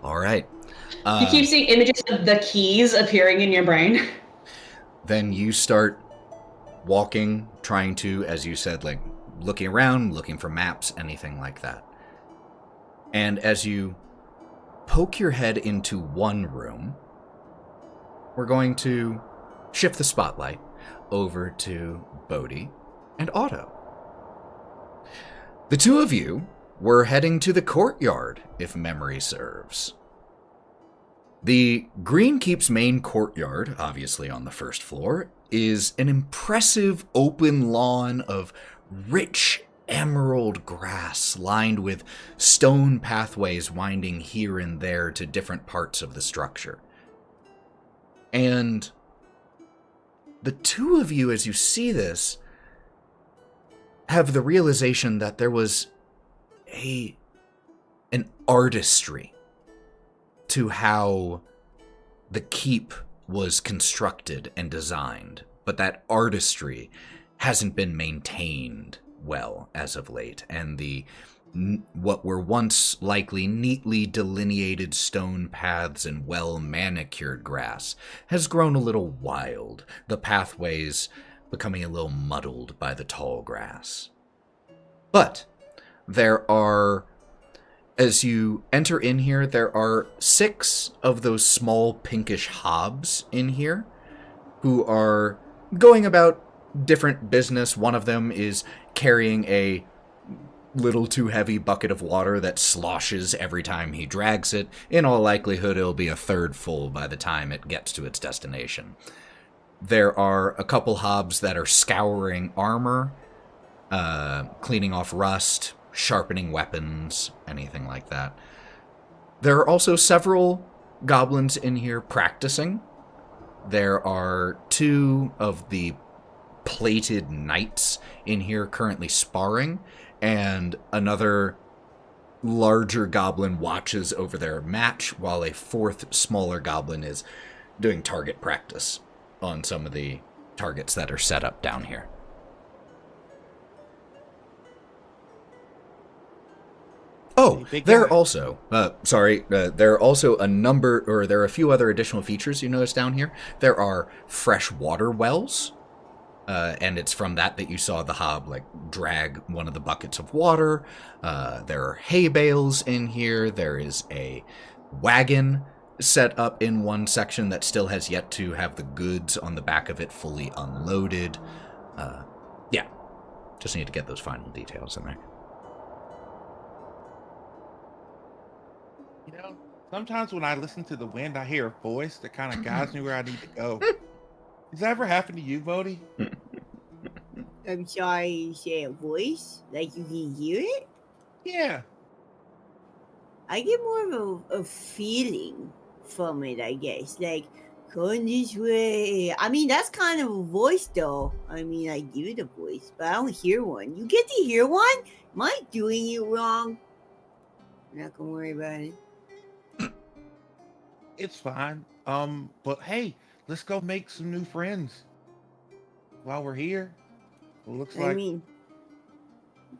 All right. You keep seeing images of the keys appearing in your brain. Then you start walking, trying to, as you said, like looking around, looking for maps, anything like that. And as you poke your head into one room, we're going to shift the spotlight over to Bodhi and Otto. The two of you were heading to the courtyard, if memory serves. The Greenkeep's main courtyard, obviously on the first floor, is an impressive open lawn of rich emerald grass lined with stone pathways winding here and there to different parts of the structure. And the two of you, as you see this, have the realization that there was an artistry to how the keep was constructed and designed, but that artistry hasn't been maintained well as of late, and what were once likely neatly delineated stone paths and well-manicured grass has grown a little wild, the pathways becoming a little muddled by the tall grass. But there are, as you enter in here, there are 6 of those small pinkish hobs in here who are going about different business. One of them is carrying a little too heavy bucket of water that sloshes every time he drags it. In all likelihood, it'll be a third full by the time it gets to its destination. There are a couple hobs that are scouring armor, cleaning off rust, sharpening weapons, anything like that. There are also several goblins in here practicing. There are 2 of the plated knights in here currently sparring, and another larger goblin watches over their match, while a 4th smaller goblin is doing target practice on some of the targets that are set up down here. Oh, there are also, there are also there are a few other additional features you notice down here. There are fresh water wells, and it's from that you saw the hob drag one of the buckets of water. There are hay bales in here. There is a wagon set up in one section that still has yet to have the goods on the back of it fully unloaded. Yeah, just need to get those final details in there. Sometimes when I listen to the wind, I hear a voice that kind of guides me where I need to go. Does that ever happen to you, Bodhi? I'm sorry, you say a voice? Like you can hear it? Yeah. I get more of a feeling from it, I guess. Like, come this way. I mean, that's kind of a voice, though. I mean, I give it a voice, but I don't hear one. You get to hear one? Am I doing it wrong? I'm not gonna worry about it. It's fine. But hey, let's go make some new friends while we're here. It looks like. I mean,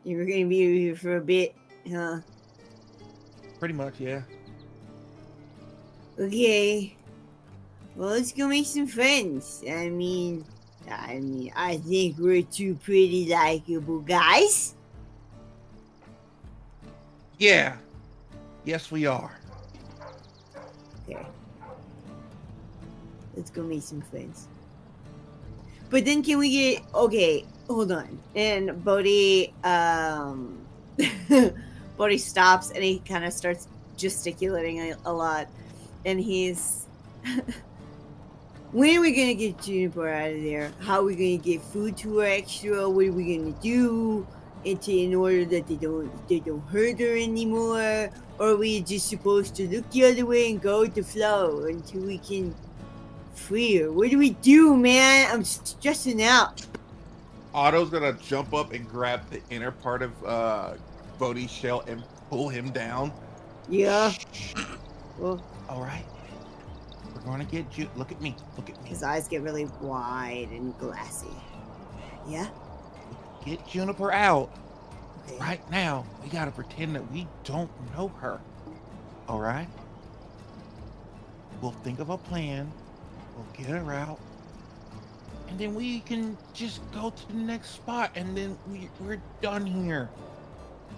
you're gonna be here for a bit, huh? Pretty much, yeah. Okay. Well, let's go make some friends. I mean, I think we're 2 pretty likable guys. Yeah. Yes, we are. Okay. Let's go make some friends. But then can we get... Okay, hold on. And Bodhi, Bodhi stops and he kind of starts gesticulating a lot. And he's... When are we going to get Juniper out of there? How are we going to get food to her extra? What are we going to do? in order that they don't hurt her anymore, or are we just supposed to look the other way and go with the flow until we can free her? What do we do, man? I'm stressing out. Otto's gonna jump up and grab the inner part of Bodhi's shell and pull him down. Yeah. Well, All right. We're gonna get you. Look at me. Look at me. his eyes get really wide and glassy. Yeah? Get Juniper out. Okay. Right now, we gotta pretend that we don't know her. All right? We'll think of a plan. We'll get her out. And then we can just go to the next spot. And then we're done here.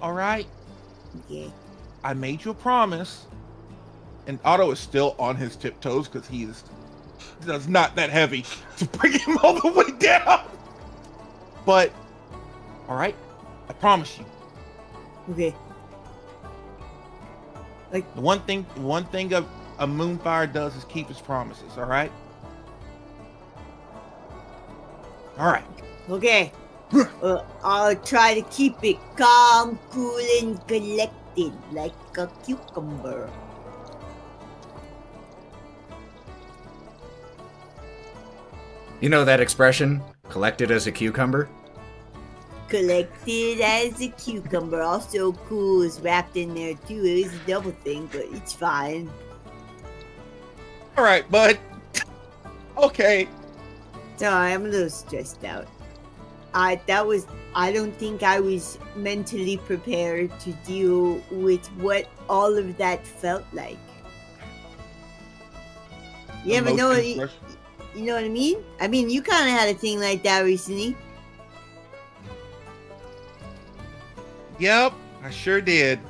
All right? Okay. I made you a promise. And Otto is still on his tiptoes because that's not that heavy to bring him all the way down. But, all right? I promise you. Okay. The one thing a Moonfire does is keep his promises, all right? All right. Okay. I'll try to keep it calm, cool, and collected like a cucumber. You know that expression? Collected as a cucumber? Collected as a cucumber. Also cool is wrapped in there too. It is a double thing, but it's fine. All right, bud. Okay. Sorry, I'm a little stressed out. I don't think I was mentally prepared to deal with what all of that felt like. You ever know what you know what I mean? I mean, you kind of had a thing like that recently. Yep, I sure did.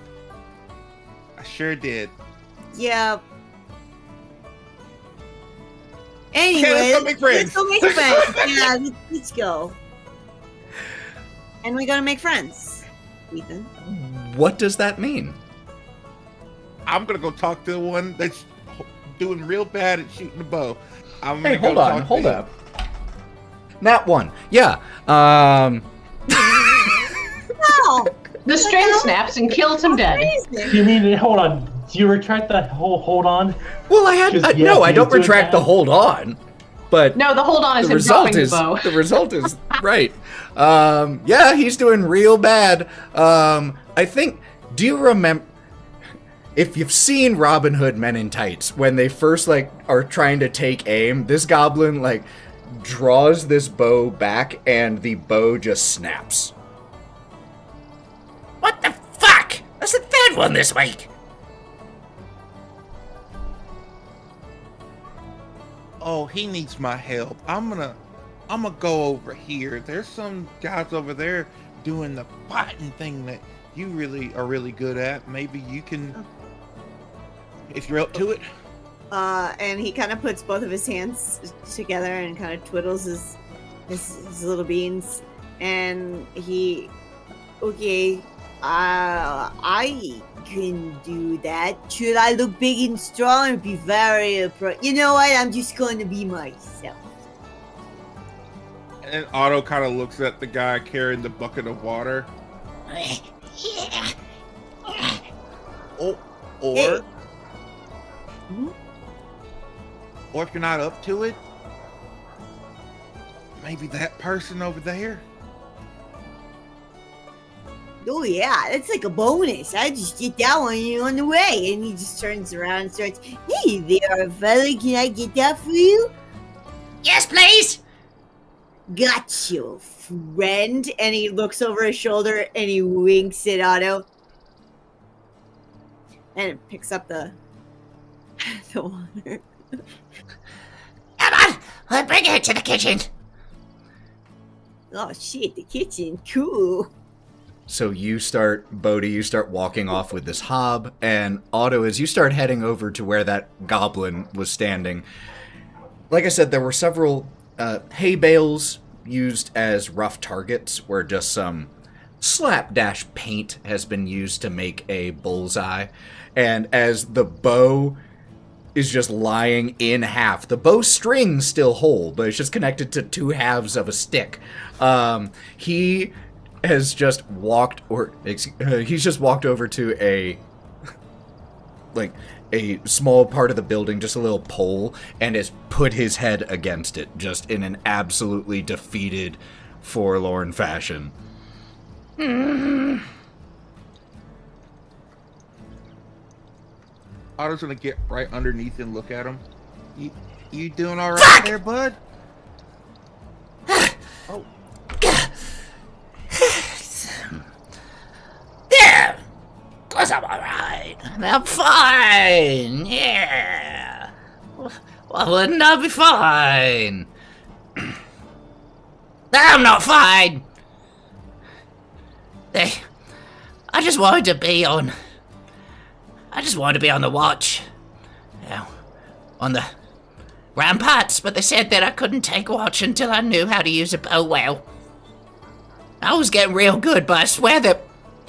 Yeah. Anyway, let's go make friends. Let's go make friends. Yeah, let's go. And we gotta make friends, Ethan. What does that mean? I'm gonna go talk to the one that's doing real bad at shooting the bow. Hey, hold up. Nat 1. Yeah. No! The string snaps and kills him dead. You mean, hold on. Do you retract that whole hold on? Well, no, I don't do it retract now? the hold on. But No, the hold on is the him result dropping is the bow. the result is right. Yeah, he's doing real bad. I think. Do you remember? If you've seen Robin Hood Men in Tights, when they first are trying to take aim, this goblin draws this bow back and the bow just snaps. What the fuck? That's the third one this week. Oh, he needs my help. I'm gonna go over here. There's some guys over there doing the fighting thing that you are really good at. Maybe you can, if you're up to it. And he kind of puts both of his hands together and kind of twiddles his little beans. And okay, I can do that. Should I look big and strong and be very you know what? I'm just going to be myself. And Otto kind of looks at the guy carrying the bucket of water. Yeah. Or Hey. Hmm? or if you're not up to it, maybe that person over there. Oh yeah, that's like a bonus. I just get that one on the way. And he just turns around and starts, hey there, fella, can I get that for you? Yes, please. Got you, friend. And he looks over his shoulder and he winks at Otto. And picks up the water. Come on, I'll bring her to the kitchen. Oh shit, the kitchen, cool. So Bodhi, you start walking off with this hob, and Otto, as you start heading over to where that goblin was standing, like I said, there were several hay bales used as rough targets, where just some slapdash paint has been used to make a bullseye. And as the bow is just lying in half, the bow string's still whole, but it's just connected to two halves of a stick. He has just walked, he's just walked over to a small part of the building, just a little pole, and has put his head against it, just in an absolutely defeated, forlorn fashion. Otto's gonna get right underneath and look at him. You doing all right there, bud? Oh. Yeah, of course I'm alright. I'm fine, yeah. Why wouldn't I be fine? I'm not fine. I just wanted to be on the watch. You know, on the ramparts, but they said that I couldn't take watch until I knew how to use a bow well. I was getting real good, but I swear they're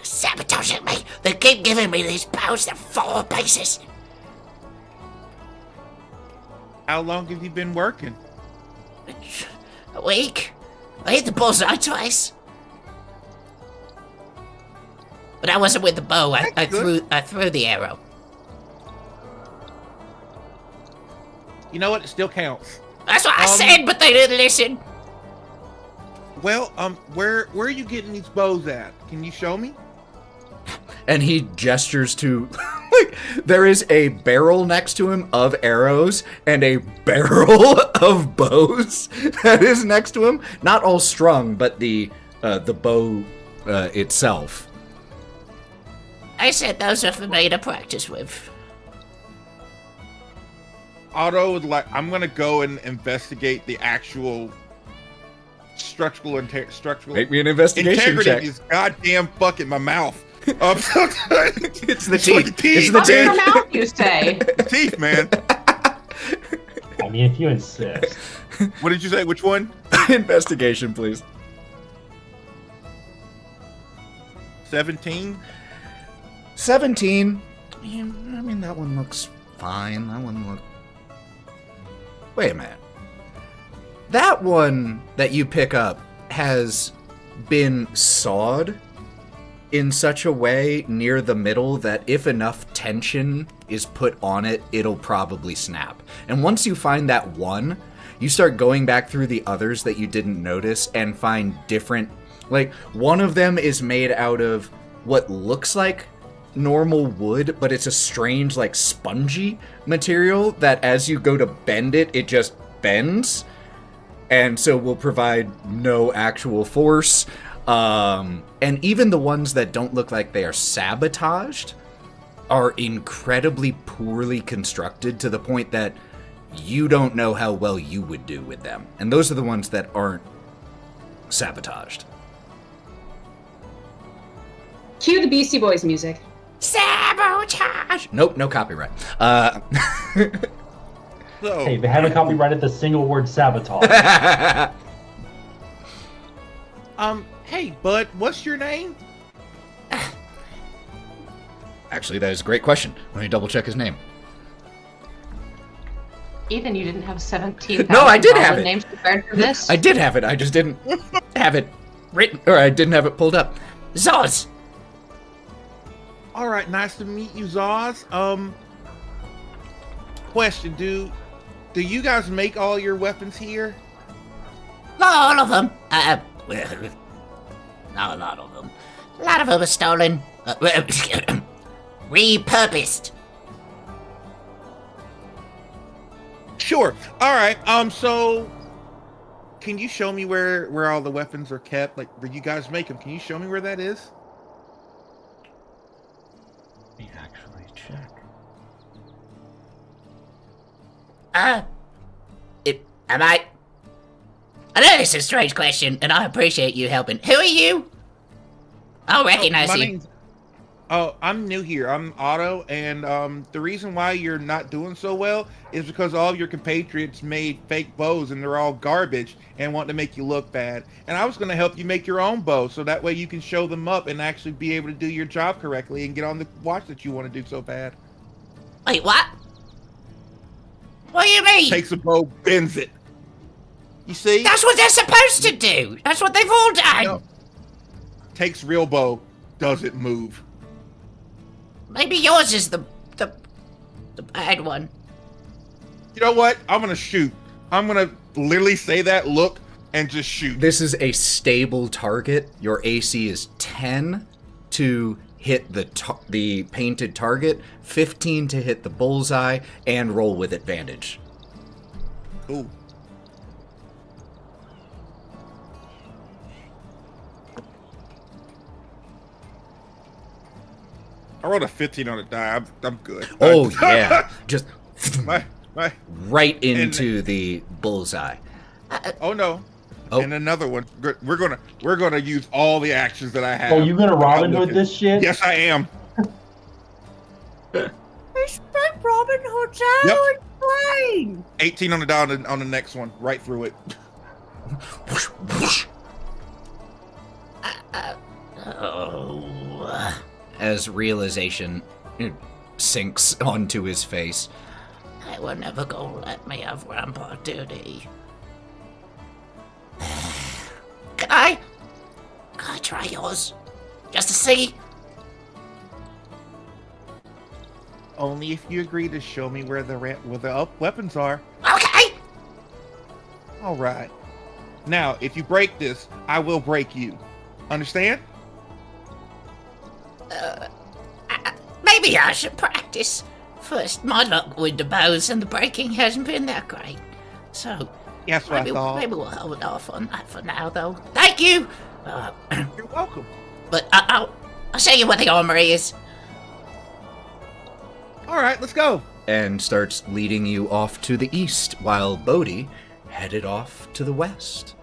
sabotaging me. They keep giving me these bows that fall to pieces. How long have you been working? A week. I hit the bullseye twice. But I wasn't with the bow. I threw the arrow. You know what? It still counts. That's what I said, but they didn't listen. Well, where are you getting these bows at? Can you show me? And he gestures to, like, there is a barrel next to him of arrows and a barrel of bows that is next to him. Not all strung, but the bow itself. I said those are for me to practice with. Otto would I'm gonna go and investigate the actual structural Make me an investigation integrity check. of his goddamn fucking my mouth. It's the teeth. It's the What's your teeth. mouth, you say? Teeth, man. I mean, if you insist. What did you say? Which one? Investigation, please. 17. 17. Yeah, I mean, that one looks fine. That one look. Wait a minute. That one that you pick up has been sawed in such a way near the middle that if enough tension is put on it, it'll probably snap. And once you find that one, you start going back through the others that you didn't notice and find different, like, one of them is made out of what looks like normal wood, but it's a strange, like, spongy material that as you go to bend it, it just bends. And so will provide no actual force. And even the ones that don't look like they are sabotaged are incredibly poorly constructed to the point that you don't know how well you would do with them. And those are the ones that aren't sabotaged. Cue the Beastie Boys music. Sabotage! Nope, no copyright. So, Hey, they haven't copyrighted the single word sabotage. hey, bud, what's your name? Actually, that is a great question. Let me double check his name. Ethan, you didn't have 17,000 No, I did have it. names prepared for this? I did have it, I just didn't have it written, or I didn't have it pulled up. Zoz! All right, nice to meet you, Zoz. Question: Do you guys make all your weapons here? Not all of them. Well, not a lot of them. A lot of them are stolen. Repurposed. Sure. All right. So, can you show me where all the weapons are kept? Like, where you guys make them? Can you show me where that is? Let me actually check. I know this is a strange question, and I appreciate you helping. Who are you? I'll recognize my you. name's- I'm new here. I'm Otto, and the reason why you're not doing so well is because all of your compatriots made fake bows, and they're all garbage and want to make you look bad. And I was going to help you make your own bow, so that way you can show them up and actually be able to do your job correctly and get on the watch that you want to do so bad. Wait, what? What do you mean? Takes a bow, bends it. You see? That's what they're supposed to do. That's what they've all done. No. takes real bow, doesn't move. Maybe yours is the bad one. You know what? I'm gonna shoot. I'm gonna literally say that, look, and just shoot. This is a stable target. Your AC is 10 to hit the painted target, 15 to hit the bullseye, and roll with advantage. Ooh. I rolled a 15 on a die. I'm good. Oh yeah, just my. right into the bullseye. Oh no. Oh. And another one. We're gonna use all the actions that I have. Oh, you gonna Robin Hood this shit? Yes, I am. I spent Robin Hood Yep. playing. 18 on the die on the next one, right through it. Oh. As realization sinks onto his face. They were never gonna let me have Grandpa duty. Can I try yours? Just to see? Only if you agree to show me where the weapons are. Okay! All right. Now, if you break this, I will break you. Understand? Maybe I should practice. First, my luck with the bows and the breaking hasn't been that great. So, Yes, what I thought. maybe we'll hold off on that for now, though. Thank you! You're welcome. But I'll show you what the armory is. All right, let's go. And starts leading you off to the east, while Bodhi headed off to the west.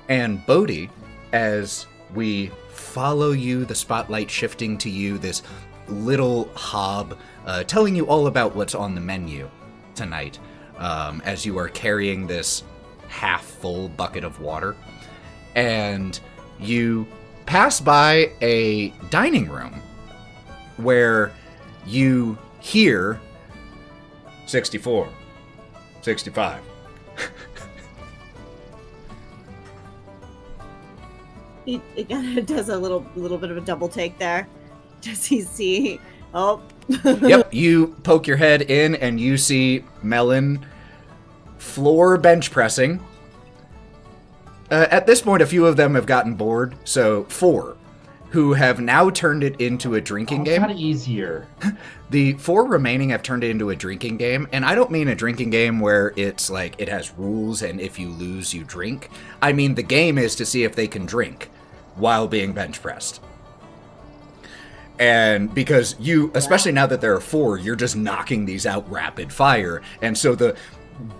And Bodhi, as we follow you, the spotlight shifting to you, this little hob, telling you all about what's on the menu tonight, as you are carrying this half-full bucket of water. And you pass by a dining room where you hear 64, 65. It kind of does a little bit of a double take there. Does he see? Oh. Yep, you poke your head in and you see Melon floor bench pressing. At this point, a few of them have gotten bored, so 4, who have now turned it into a drinking game. Kind of easier. The 4 remaining have turned it into a drinking game, and I don't mean a drinking game where it's like it has rules and if you lose, you drink. I mean the game is to see if they can drink while being bench pressed. And because you, especially now that there are 4, you're just knocking these out rapid fire, and so the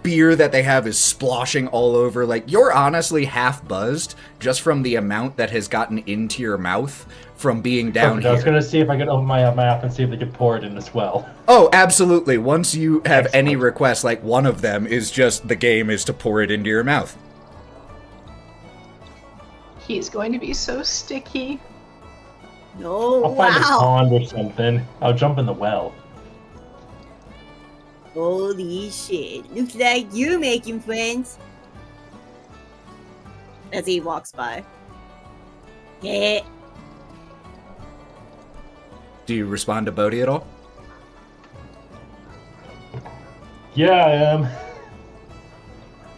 beer that they have is sploshing all over. Like, you're honestly half buzzed just from the amount that has gotten into your mouth from being down here. I was going to see if I could open my app and see if they could pour it in as well. Oh, absolutely. Once you have any requests, like one of them is just the game is to pour it into your mouth. He's going to be so sticky. No, I'll find a wow. pond or something. I'll jump in the well. Holy shit. Looks like you're making friends. As he walks by. Yeah. Do you respond to Bodhi at all? Yeah, I am.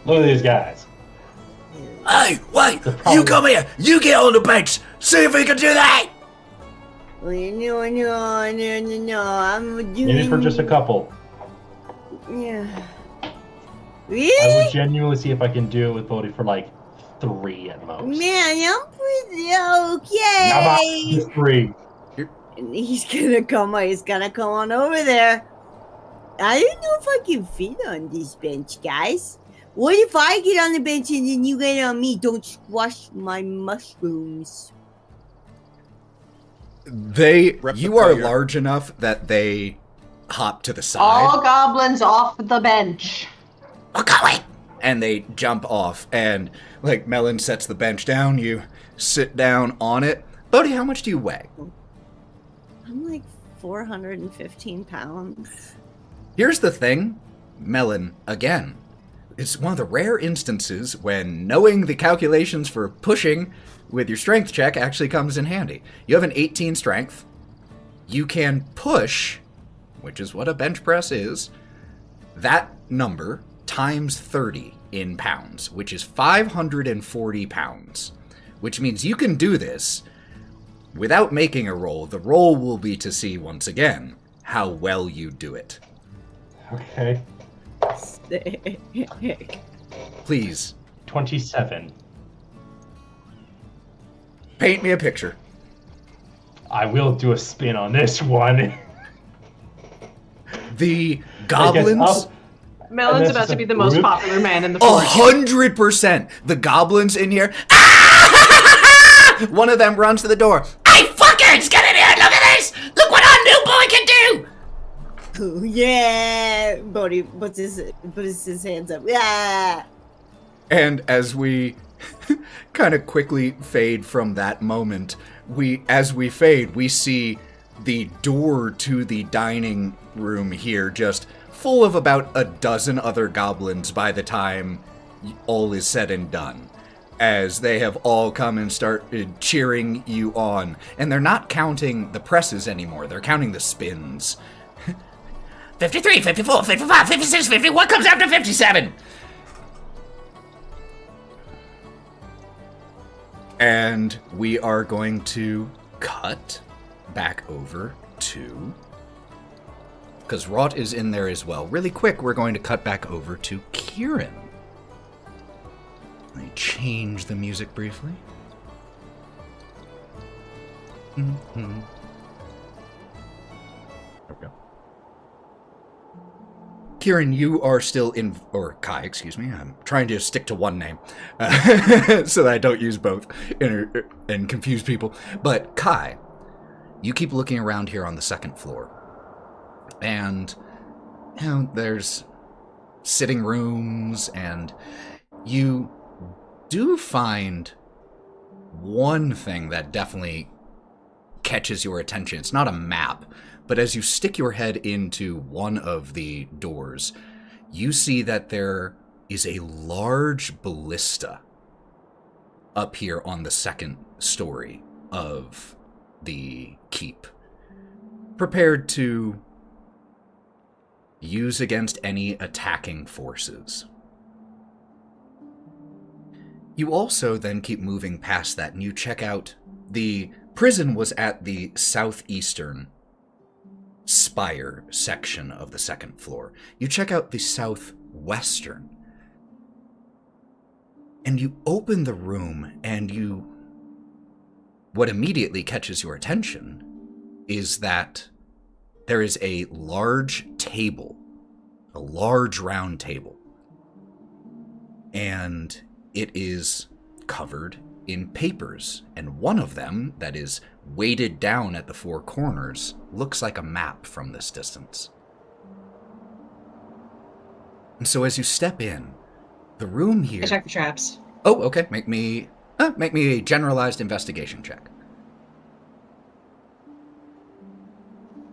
Look at these guys. Hey, wait! The problem- You come here! You get on the bench! See if we can do that! Oh, no. I'm doing... Maybe for just a couple. Yeah. I Really? would genuinely see if I can do it with Bodhi for like 3 at most. Man, I'm pretty How about okay. just 3? And he's gonna come on over there. I don't know if I can fit on this bench, guys. What if I get on the bench and then you get on me? Don't squash my mushrooms. You are large enough that they hop to the side. All goblins off the bench. We're going! And they jump off, and like Melon sets the bench down, you sit down on it. Bodhi, how much do you weigh? I'm like 415 pounds. Here's the thing, Melon, again, it's one of the rare instances when knowing the calculations for pushing with your strength check actually comes in handy. You have an 18 strength. You can push, which is what a bench press is, that number times 30 in pounds, which is 540 pounds, which means you can do this without making a roll. The roll will be to see, once again, how well you do it. Okay. Sick. Please, 27. paint me a picture. I will do a spin on this one. The goblins... Melon's this about is to a be the most group? popular man in the forest. 100%. The goblins in here... One of them runs to the door. Hey, fuckers, get in here! Look at this! Look what our new boy can do! Yeah, Bodhi puts his hands up. Yeah. And as we kind of quickly fade from that moment, as we fade, we see the door to the dining room here just full of about a dozen other goblins by the time all is said and done, as they have all come and started cheering you on. And they're not counting the presses anymore, they're counting the spins. 53, 54, 55, 56, 50. What comes after 57? And we are going to cut back over to... because Wraught is in there as well. Really quick, we're going to cut back over to Kieren. Let me change the music briefly. Mm-hmm. There we go. Kieren, you are still in... or Kai, excuse me. I'm trying to stick to one name so that I don't use both and confuse people. But Kai, you keep looking around here on the second floor. And, you know, there's sitting rooms, and you do find one thing that definitely catches your attention. It's not a map, but as you stick your head into one of the doors, you see that there is a large ballista up here on the second story of the keep, prepared to use against any attacking forces. You also then keep moving past that, and you check out the prison was at the southeastern spire section of the second floor. You check out the southwestern, and you open the room, and what immediately catches your attention is that there is a large table, a large round table, and it is covered in papers, and one of them, that is weighted down at the four corners, looks like a map from this distance. And so as you step in, the room here... I check for traps. Oh, okay. Make me a generalized investigation check.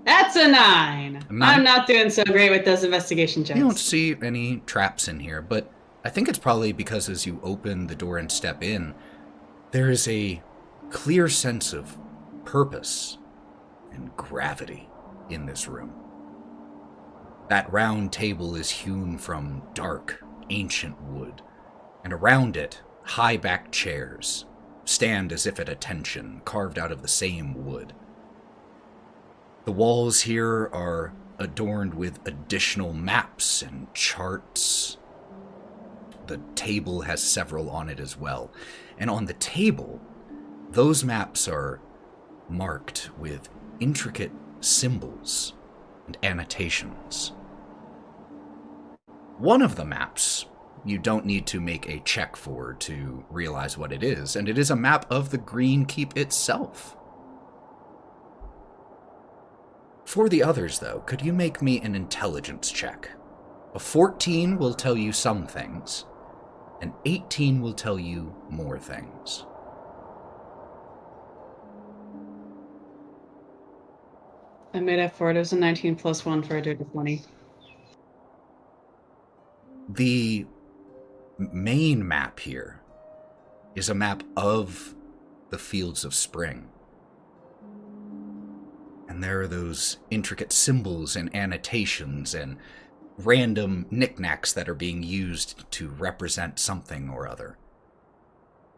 That's a 9. I'm not doing so great with those investigation checks. You don't see any traps in here, but I think it's probably because as you open the door and step in, there is a clear sense of purpose and gravity in this room. That round table is hewn from dark, ancient wood, and around it, high-backed chairs stand as if at attention, carved out of the same wood. The walls here are adorned with additional maps and charts. The table has several on it as well. And on the table, those maps are marked with intricate symbols and annotations. One of the maps you don't need to make a check for to realize what it is, and it is a map of the Green Keep itself. For the others, though, could you make me an intelligence check? A 14 will tell you some things, and 18 will tell you more things. I made up for it. It was a 19 plus 1 for a dirty 20. The main map here is a map of the Fields of Spring. And there are those intricate symbols and annotations and random knickknacks that are being used to represent something or other.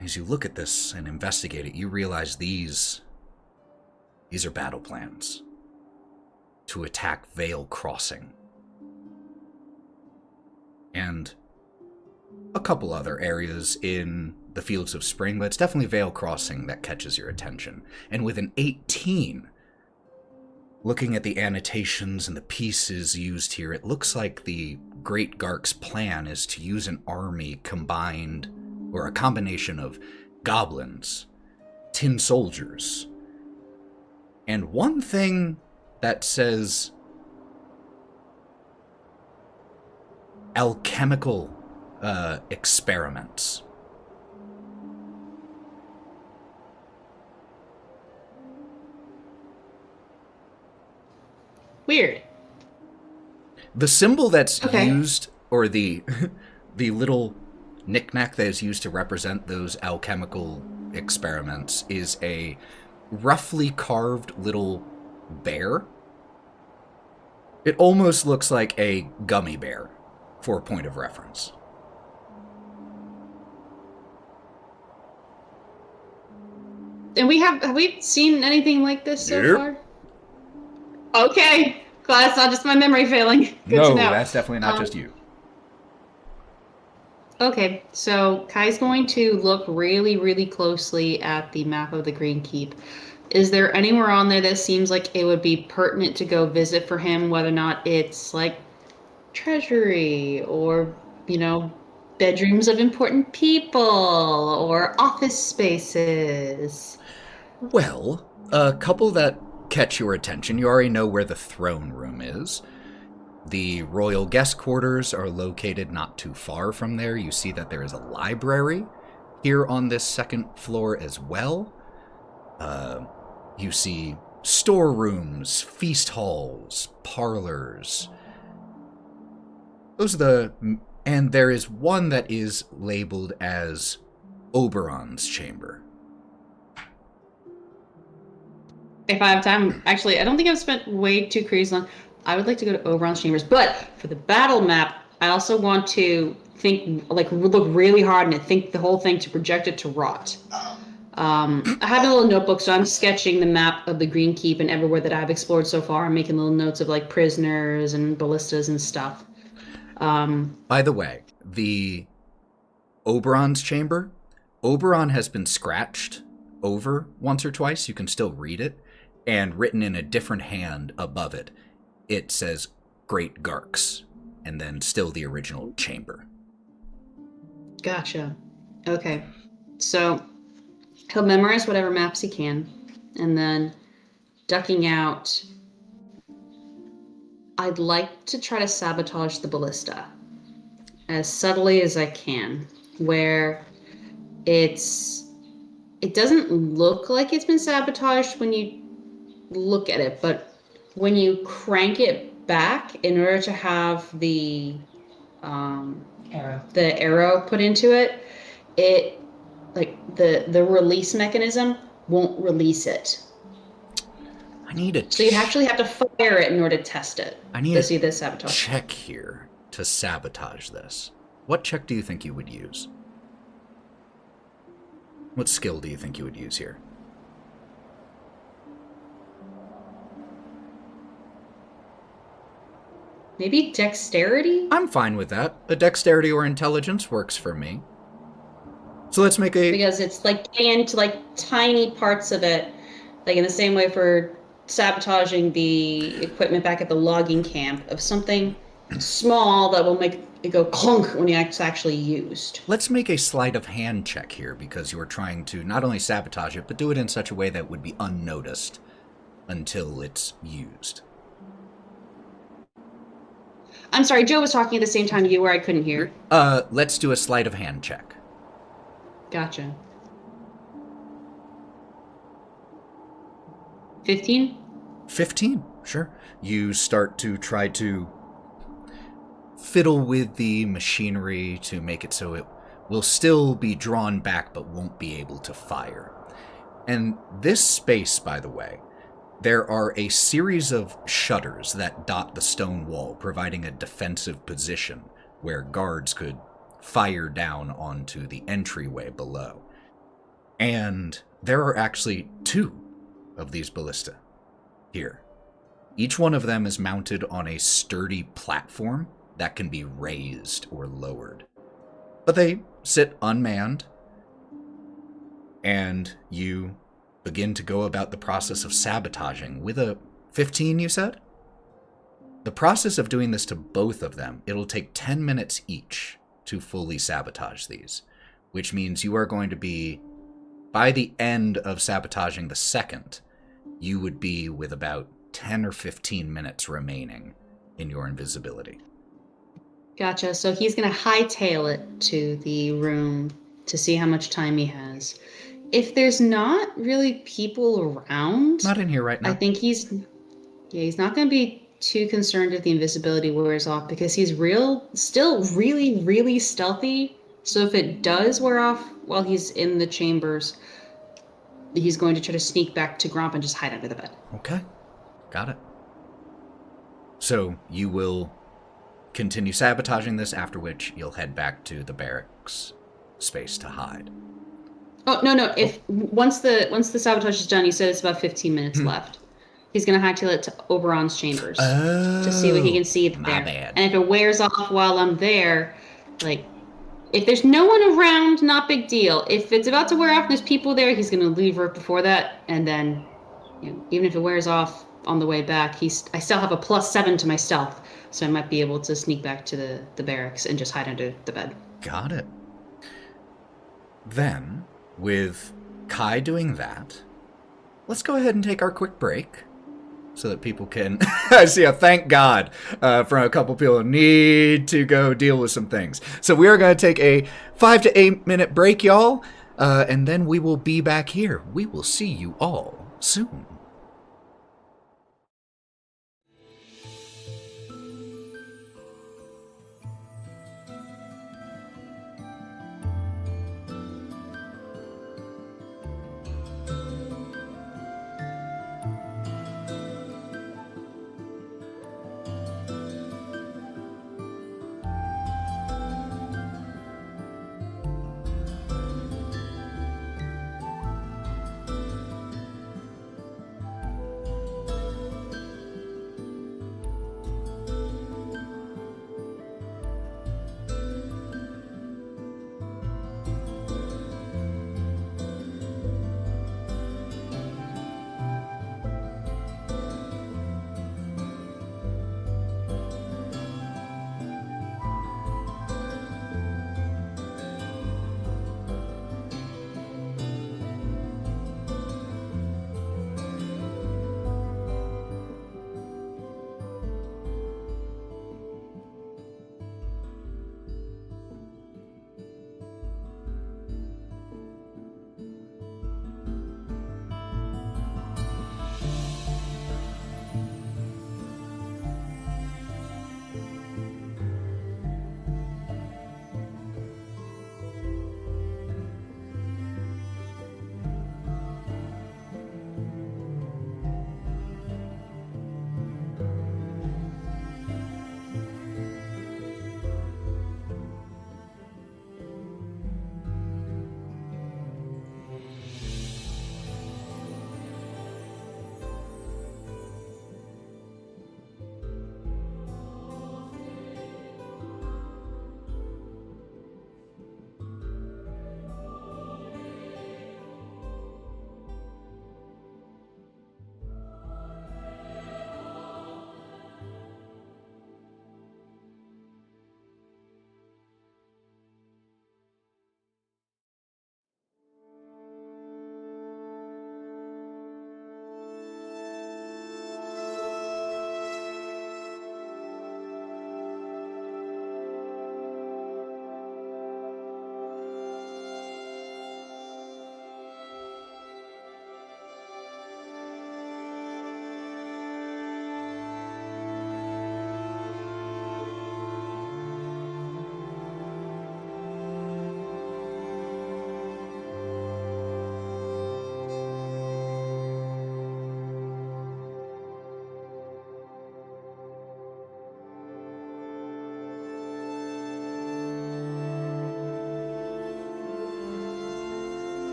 As you look at this and investigate it, you realize these are battle plans to attack Vale Crossing. And a couple other areas in the Fields of Spring, but it's definitely Vale Crossing that catches your attention. And with an 18, looking at the annotations and the pieces used here, it looks like the Great Gark's plan is to use an army combined, or a combination of goblins, tin soldiers, and one thing that says alchemical experiments. Weird. The symbol that's Okay. used, or the the little knickknack that is used to represent those alchemical experiments, is a roughly carved little bear. It almost looks like a gummy bear, for a point of reference. And have we seen anything like this so Nope. far? Okay. Glad it's not just my memory failing. Good to know. That's definitely not just you. Okay, so Kai's going to look really, really closely at the map of the Green Keep. Is there anywhere on there that seems like it would be pertinent to go visit for him, whether or not it's like treasury or, bedrooms of important people or office spaces? Well, a couple that catch your attention. You already know where the throne room is. The royal guest quarters are located not too far from there. You see that there is a library here on this second floor as well. You see storerooms, feast halls, parlors. And there is one that is labeled as Oberon's chamber. If I have time, actually, I don't think I've spent way too crazy long. I would like to go to Oberon's chambers, but for the battle map, I also want to look really hard and think the whole thing to project it to Wraught. I have a little notebook, so I'm sketching the map of the Green Keep and everywhere that I've explored so far. I'm making little notes of like prisoners and ballistas and stuff. By the way, the Oberon's chamber, Oberon has been scratched over once or twice. You can still read it, and written in a different hand above it, it says Great Garks, and then still the original chamber. Gotcha. Okay. So he'll memorize whatever maps he can, and then ducking out, I'd like to try to sabotage the ballista as subtly as I can, where it doesn't look like it's been sabotaged when you look at it, but when you crank it back in order to have the arrow put into it, the release mechanism won't release it. So you actually have to fire it in order to test it. I need to see this sabotage. Check here to sabotage this. What check do you think you would use? What skill do you think you would use here? Maybe dexterity? I'm fine with that. A dexterity or intelligence works for me. So let's make a... Because it's like getting into like tiny parts of it, like in the same way for sabotaging the equipment back at the logging camp, of something small that will make it go clunk when it's actually used. Let's make a sleight of hand check here, because you're trying to not only sabotage it, but do it in such a way that would be unnoticed until it's used. I'm sorry, Joe was talking at the same time you were. I couldn't hear. Let's do a sleight of hand check. Gotcha. 15? 15, sure. You start to try to fiddle with the machinery to make it so it will still be drawn back but won't be able to fire. And this space, by the way, there are a series of shutters that dot the stone wall, providing a defensive position where guards could fire down onto the entryway below. And there are actually 2 of these ballista here. Each one of them is mounted on a sturdy platform that can be raised or lowered. But they sit unmanned, and you begin to go about the process of sabotaging with a 15, you said? The process of doing this to both of them, it'll take 10 minutes each to fully sabotage these, which means you are going to be, by the end of sabotaging the second, you would be with about 10 or 15 minutes remaining in your invisibility. Gotcha. So he's going to hightail it to the room to see how much time he has. If there's not really people around, Not in here right now. I think he's not going to be too concerned if the invisibility wears off because he's still really, really stealthy. So if it does wear off while he's in the chambers, he's going to try to sneak back to Gromp and just hide under the bed. Okay. Got it. So you will continue sabotaging this, after which you'll head back to the barracks space to hide. Oh, no. If once the sabotage is done, he said it's about 15 minutes left. He's going to hightail it to Oberon's chambers to see what he can see there. My bad. And if it wears off while I'm there, like, if there's no one around, not big deal. If it's about to wear off and there's people there, he's going to leave right before that. And then, even if it wears off on the way back, I still have a +7 to my stealth. So I might be able to sneak back to the barracks and just hide under the bed. Got it. Then, with Kai doing that, let's go ahead and take our quick break so that people can... I see a thank God from a couple people who need to go deal with some things. So we are going to take a 5 to 8 minute break, y'all, and then we will be back here. We will see you all soon.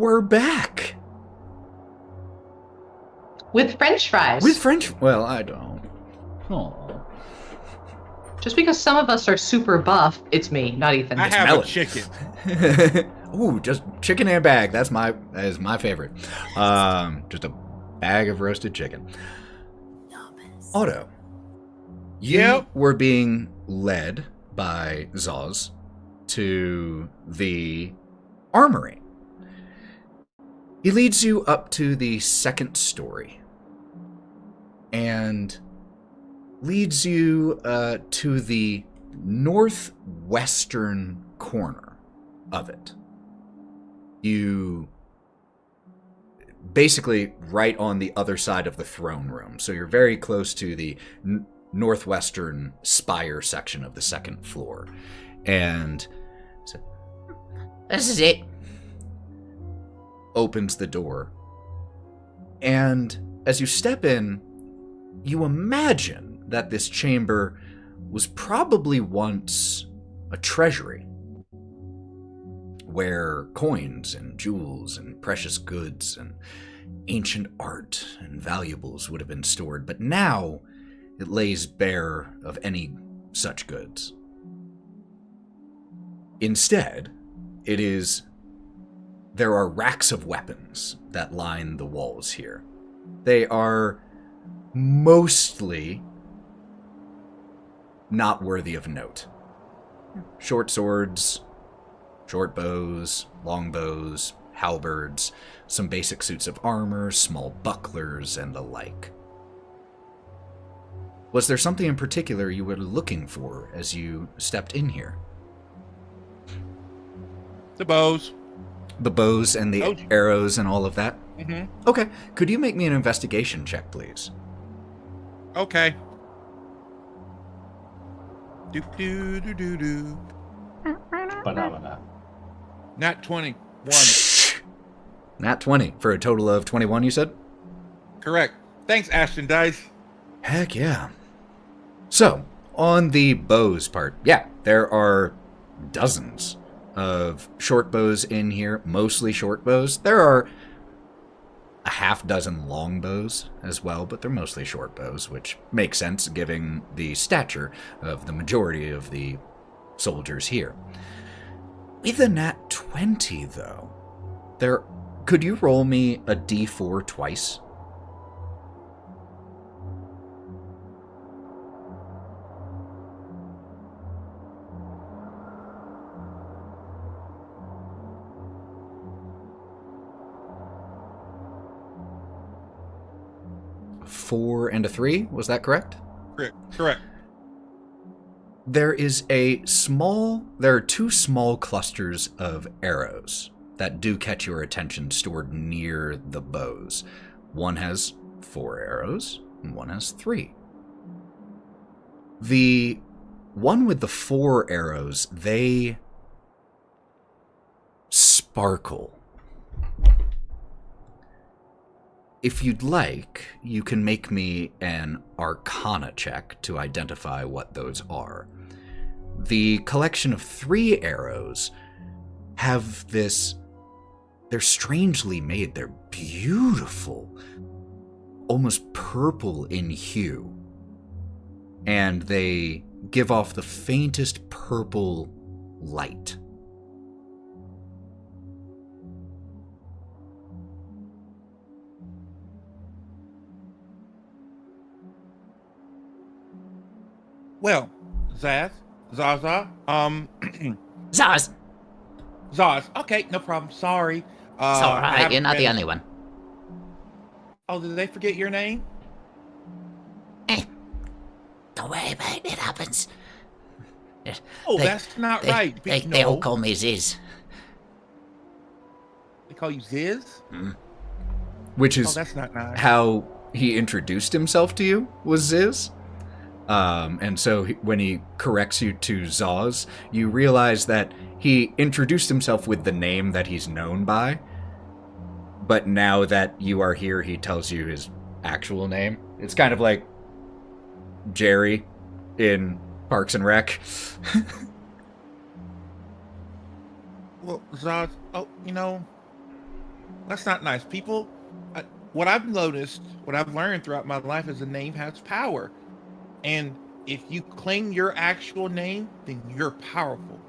we're back. With French fries. With French... Well, I don't. Oh. Just because some of us are super buff, it's me, not Ethan. I It's have Melon. a chicken. Ooh, just chicken in a bag. That is my favorite. Just a bag of roasted chicken. Otto, you were being led by Zoz to the armory. He leads you up to the second story and leads you to the northwestern corner of it. You basically right on the other side of the throne room, so you're very close to the northwestern spire section of the second floor. And so, This is it. opens the door, and as you step in, you imagine that this chamber was probably once a treasury where coins and jewels and precious goods and ancient art and valuables would have been stored, but now it lays bare of any such goods. Instead, there are racks of weapons that line the walls here. They are mostly not worthy of note. Short swords, short bows, long bows, halberds, some basic suits of armor, small bucklers, and the like. Was there something in particular you were looking for as you stepped in here? The bows. The bows and the arrows and all of that? Mm-hmm. Okay. Could you make me an investigation check, please? Okay. Do do do do do. Phenomena. Nat 21. Nat 20 for a total of 21, you said? Correct. Thanks, Ashton Dice. Heck yeah. So, on the bows part, yeah, there are dozens of short bows in here, mostly short bows. There are a half dozen long bows as well, but they're mostly short bows, which makes sense given the stature of the majority of the soldiers here. With a nat 20, though, could you roll me a d4 twice? A 4 and a 3, was that correct? Correct. There are two small clusters of arrows that do catch your attention stored near the bows. One has 4 arrows, and one has 3. The one with the 4 arrows, they sparkle. If you'd like, you can make me an Arcana check to identify what those are. The collection of 3 arrows have this... They're strangely made. They're beautiful. Almost purple in hue. And they give off the faintest purple light. Well, Zaza, Zaz, Zaz. Okay, no problem. Sorry. it's alright, you're not the been- only one. Oh, did they forget your name? Don't worry about it, it happens. Oh, They- that's not right. They all call me Ziz. They call you Ziz? Which Oh, is that's not nice. how he introduced himself to you, was Ziz. And so when he corrects you to Zoz, you realize that he introduced himself with the name that he's known by, but now that you are here, he tells you his actual name. It's kind of like Jerry in Parks and Rec. Well, Zaz, That's not nice. People, what I've noticed, what I've learned throughout my life is a name has power. And if you claim your actual name, then you're powerful.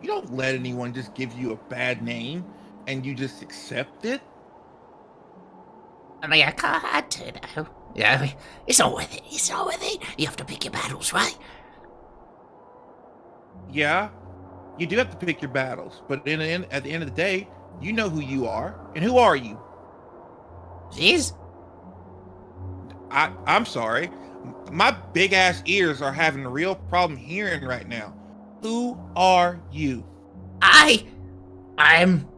You don't let anyone just give you a bad name and you just accept it. I mean, I can't do though. Yeah, it's not worth it. It's not worth it. You have to pick your battles, right? Yeah, you do have to pick your battles, but at the end of the day, you know who you are. And who are you? Jeez. I'm sorry. My big ass ears are having a real problem hearing right now. Who are you? I'm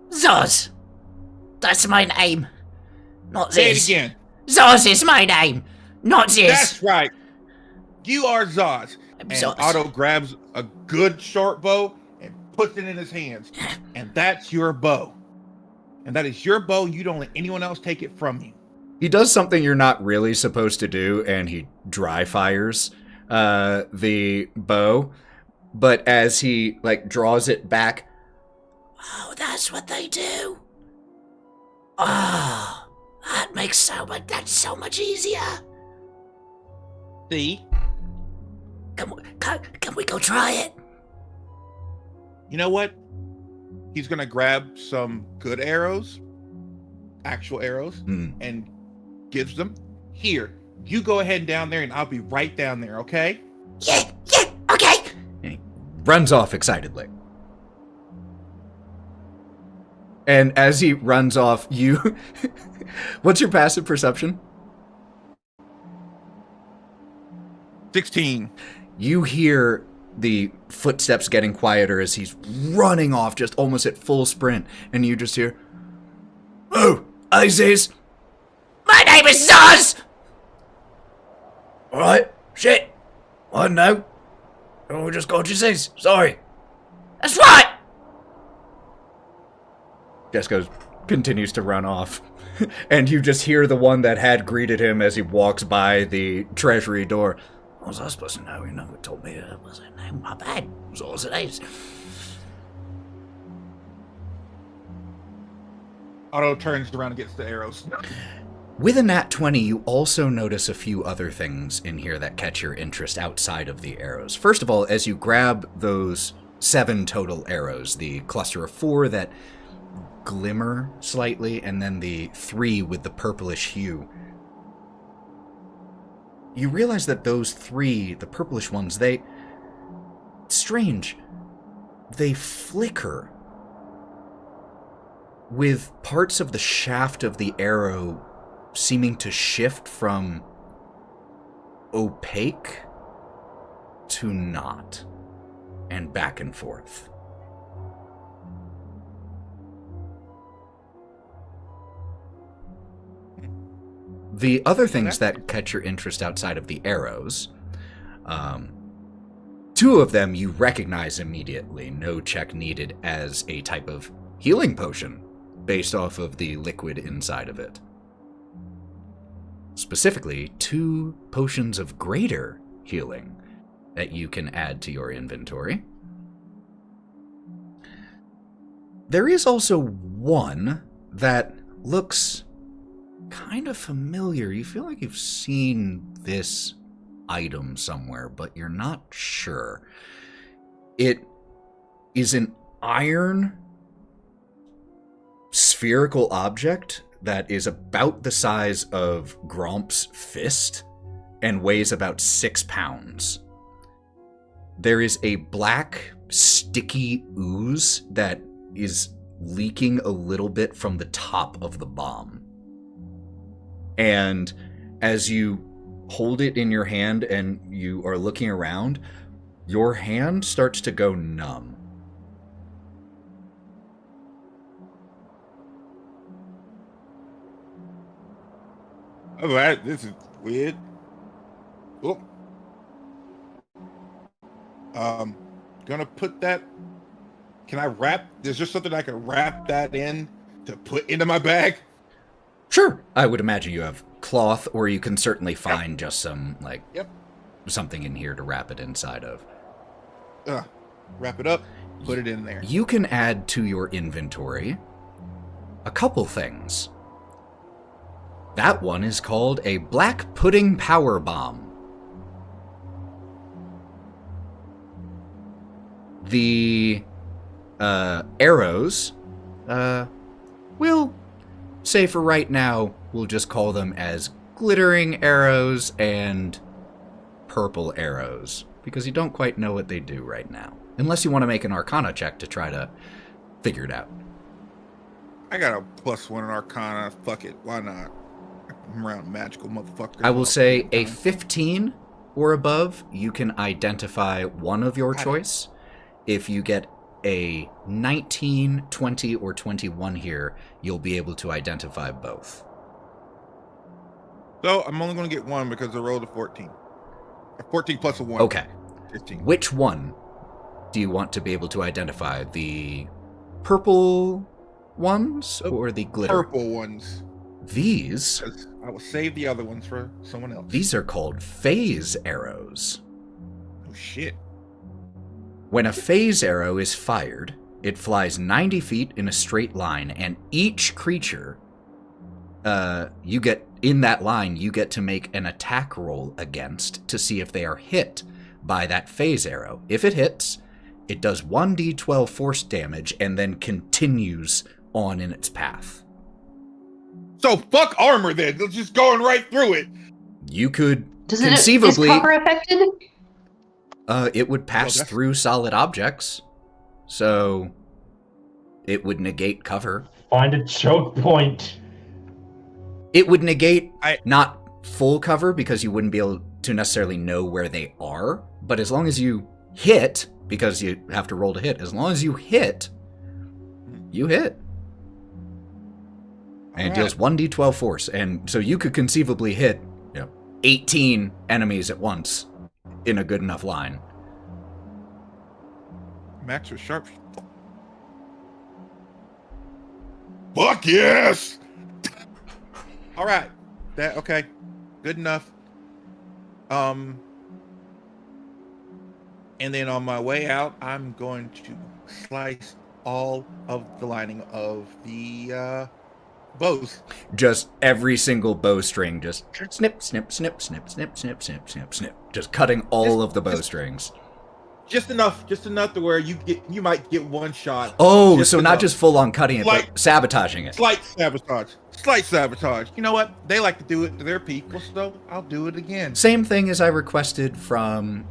Zoz. That's my name. Not Say this. it again. Zoz is my name. Not this. That's right. You are Zoz. I'm And Zoz. Otto grabs a good short bow and puts it in his hands. And that's your bow. And that is your bow. You don't let anyone else take it from you. He does something you're not really supposed to do, and he dry fires the bow. But as he draws it back, Oh, that's what they do. Oh, that makes that's so much easier. See? Can we go try it? You know what? He's going to grab some good arrows, actual arrows, and gives them. Here, you go ahead down there and I'll be right down there, okay? Yeah, okay. and he runs off excitedly. And as he runs off, you... What's your passive perception? 16. You hear the footsteps getting quieter as he's running off just almost at full sprint, and you just hear, "Oh, Isis! My name is Zoz! Alright, shit. I don't know. Oh, just got your says. Sorry." That's right! Jesco continues to run off. And you just hear the one that had greeted him as he walks by the treasury door. What was I supposed to know? You never told me it was a name. My bad. It was all it is. Otto turns around and gets the arrows. With a nat 20, you also notice a few other things in here that catch your interest outside of the arrows. First of all, as you grab those 7 total arrows, the cluster of 4 that glimmer slightly, and then the 3 with the purplish hue, you realize that those 3, the purplish ones, strange, they flicker, with parts of the shaft of the arrow seeming to shift from opaque to not, and back and forth. The other things that catch your interest outside of the arrows, 2 of them you recognize immediately, no check needed, as a type of healing potion based off of the liquid inside of it. Specifically, 2 potions of greater healing that you can add to your inventory. There is also one that looks kind of familiar. You feel like you've seen this item somewhere, but you're not sure. It is an iron spherical object that is about the size of Gromp's fist and weighs about 6 pounds. There is a black, sticky ooze that is leaking a little bit from the top of the bomb. And as you hold it in your hand and you are looking around, your hand starts to go numb. All right, this is weird. Oh. Gonna put that. Can I wrap? Is there something I can wrap that in to put into my bag? Sure. I would imagine you have cloth, or you can certainly find just some, something in here to wrap it inside of. Wrap it up, put it in there. You can add to your inventory a couple things. That one is called a Black Pudding Power Bomb. The arrows, we'll say for right now, we'll just call them as glittering arrows and purple arrows, because you don't quite know what they do right now. Unless you want to make an Arcana check to try to figure it out. I got a +1 in Arcana. Fuck it. Why not? I'm around magical motherfuckers. I will say a 15 or above, you can identify one of your choice. If you get a 19, 20, or 21 here, you'll be able to identify both. So I'm only going to get one because I rolled a 14. A 14 plus a 1. Okay. 15. Which one do you want to be able to identify? The purple ones or the glitter? Purple ones. These... I will save the other ones for someone else. These are called phase arrows. Oh, shit. When a phase arrow is fired, it flies 90 feet in a straight line, and each creature you get in that line, you get to make an attack roll against to see if they are hit by that phase arrow. If it hits, it does 1d12 force damage and then continues on in its path. So fuck armor then. It's just going right through it. You could Is conceivably... cover affected? It would pass through solid objects, so it would negate cover. Find a choke point. It would negate not full cover because you wouldn't be able to necessarily know where they are, but as long as you hit, because you have to roll to hit, as long as you hit, you hit. And it deals 1d12 force, and so you could conceivably hit 18 enemies at once in a good enough line. Max or sharp. Fuck yes! All right. Okay. Good enough. And then on my way out, I'm going to slice all of the lining of the bows. Just every single bowstring, just snip, snip, snip, snip, snip, snip, snip, snip, snip. Just cutting all of the bowstrings. Just enough to where you might get one shot. Oh, so not just full on cutting it, but sabotaging it. Slight sabotage. You know what? They like to do it to their people, so I'll do it again. Same thing as I requested from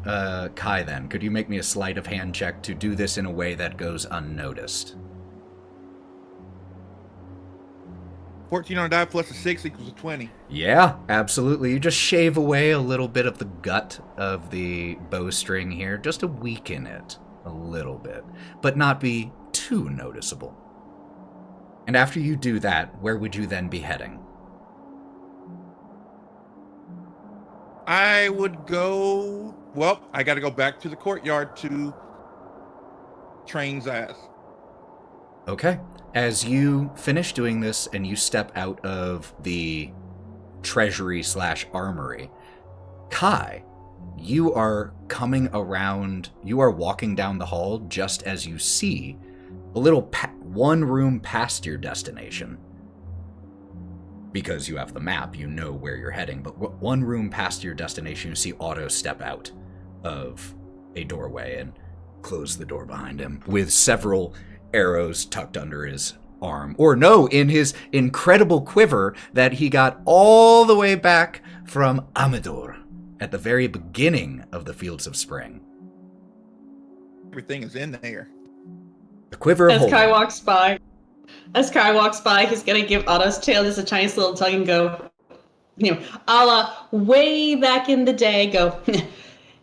Kai then. Could you make me a sleight of hand check to do this in a way that goes unnoticed? 14 on a die plus a 6 equals a 20. Yeah, absolutely. You just shave away a little bit of the gut of the bowstring here, just to weaken it a little bit, but not be too noticeable. And after you do that, where would you then be heading? I would go... Well, I got to go back to the courtyard to Train's ass. Okay. As you finish doing this and you step out of the treasury/armory, Kai, you are coming around, you are walking down the hall just as you see a little one room past your destination. Because you have the map, you know where you're heading, but one room past your destination, you see Otto step out of a doorway and close the door behind him with several arrows tucked under his arm. Or no, in his incredible quiver that he got all the way back from Amador at the very beginning of the Fields of Spring. Everything is in there. The quiver of As holding. Kai walks by, he's gonna give Otto's tail just a Chinese little tug and go, a la way back in the day, go,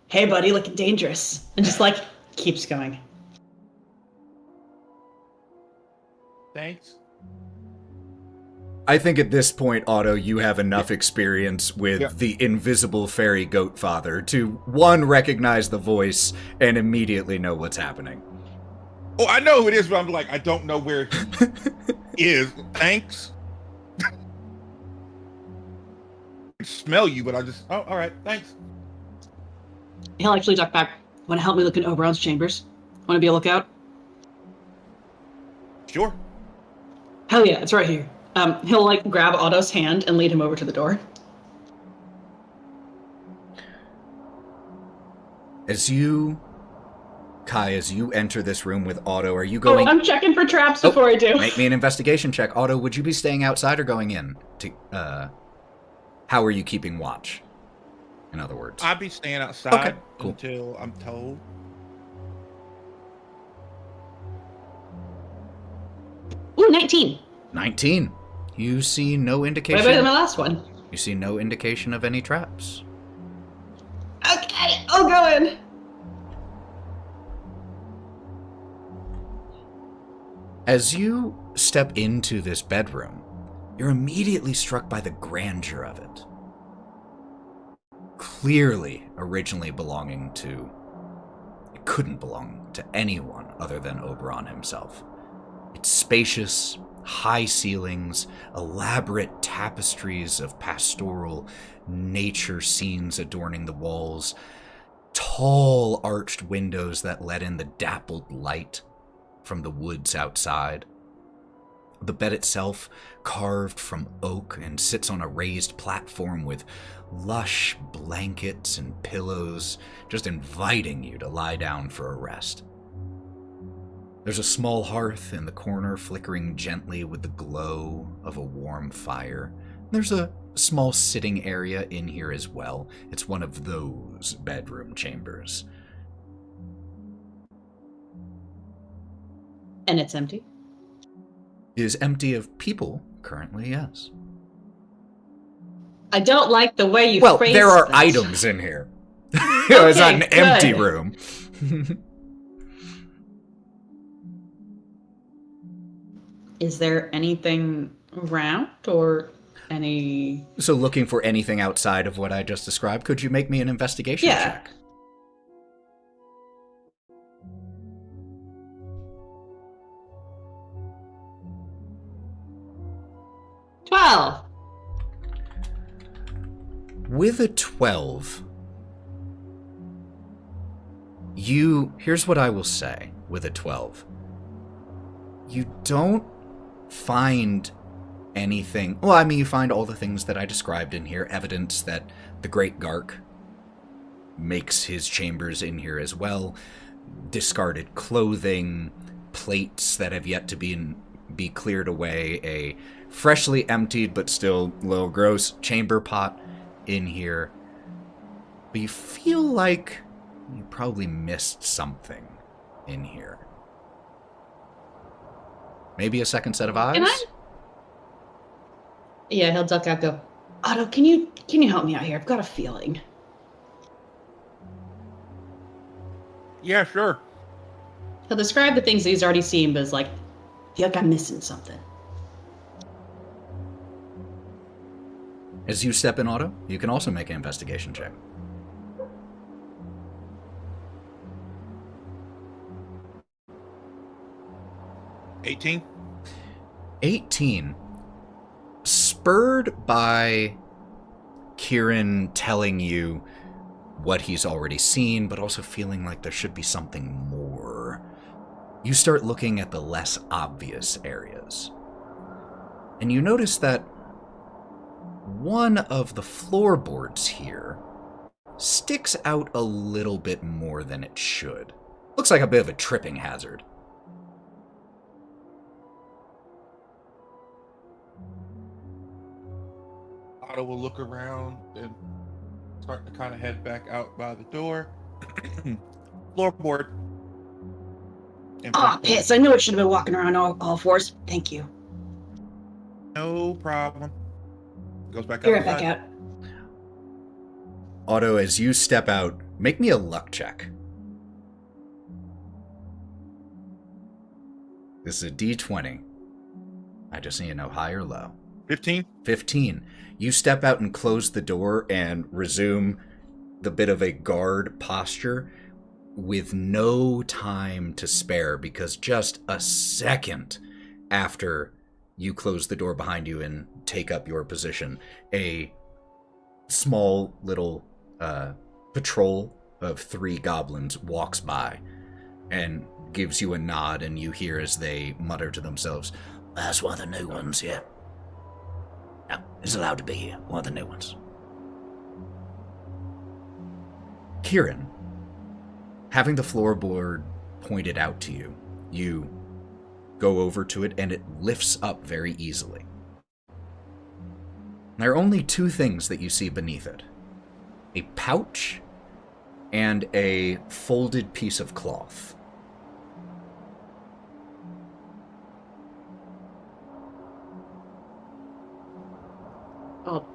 hey buddy, looking dangerous. And just keeps going. Thanks. I think at this point, Otto, you have enough experience with the invisible fairy goat father to, one, recognize the voice and immediately know what's happening. Oh, I know who it is, but I'm like, I don't know where he is. Thanks. I can smell you, but I just... Oh, all right. Thanks. He'll actually duck back. Want to help me look in Oberon's chambers? Want to be a lookout? Sure. Hell yeah, it's right here. He'll like grab Otto's hand and lead him over to the door. As you enter this room with Otto, are you going... I'm checking for traps before I do. Make me an investigation check. Otto, would you be staying outside or going in? How are you keeping watch? In other words. I'd be staying outside cool. until I'm told. Ooh, 19. 19. You see no indication... Way better than my last one. You see no indication of any traps. Okay, I'll go in. As you step into this bedroom, you're immediately struck by the grandeur of it. Clearly originally belonging to... It couldn't belong to anyone other than Oberon himself. It's spacious, high ceilings, elaborate tapestries of pastoral nature scenes adorning the walls, tall arched windows that let in the dappled light from the woods outside. The bed itself, carved from oak and sits on a raised platform with lush blankets and pillows, just inviting you to lie down for a rest. There's a small hearth in the corner flickering gently with the glow of a warm fire. There's a small sitting area in here as well. It's one of those bedroom chambers. And it's empty? It is empty of people currently, yes. I don't like the way you Well, phrased there are that. items in here. It's not an empty room. Is there anything around or any... So looking for anything outside of what I just described, could you make me an investigation check? 12. With a 12, here's what I will say with a 12. You don't find anything. Well, I mean, you find all the things that I described in here, evidence that the Great Gark makes his chambers in here as well, discarded clothing, plates that have yet to be cleared away, a freshly emptied but still a little gross chamber pot in here. But you feel like you probably missed something in here. Maybe a second set of eyes? Can I? Yeah, he'll duck out, go, Otto, can you help me out here? I've got a feeling. Yeah, sure. He'll describe the things that he's already seen, but it's like, I feel like I'm missing something. As you step in, Otto, you can also make an investigation check. $18. 18. Spurred by Kieren telling you what he's already seen, but also feeling like there should be something more, you start looking at the less obvious areas. And you notice that one of the floorboards here sticks out a little bit more than it should. Looks like a bit of a tripping hazard. Otto will look around and start to kind of head back out by the door. Floorboard. Oh, piss. I knew it should have been walking around all fours. Thank you. No problem. Goes back You're out. right back out. Otto, as you step out, make me a luck check. This is a D20. I just need to know high or low. 15. 15. You step out and close the door and resume the bit of a guard posture with no time to spare, because just a second after you close the door behind you and take up your position, a small little patrol of 3 goblins walks by and gives you a nod, and you hear as they mutter to themselves, That's one of the new ones, yeah. No, it's allowed to be here. One of the new ones. Kieren, having the floorboard pointed out to you, you go over to it and it lifts up very easily. There are only two things that you see beneath it. A pouch and a folded piece of cloth. I'll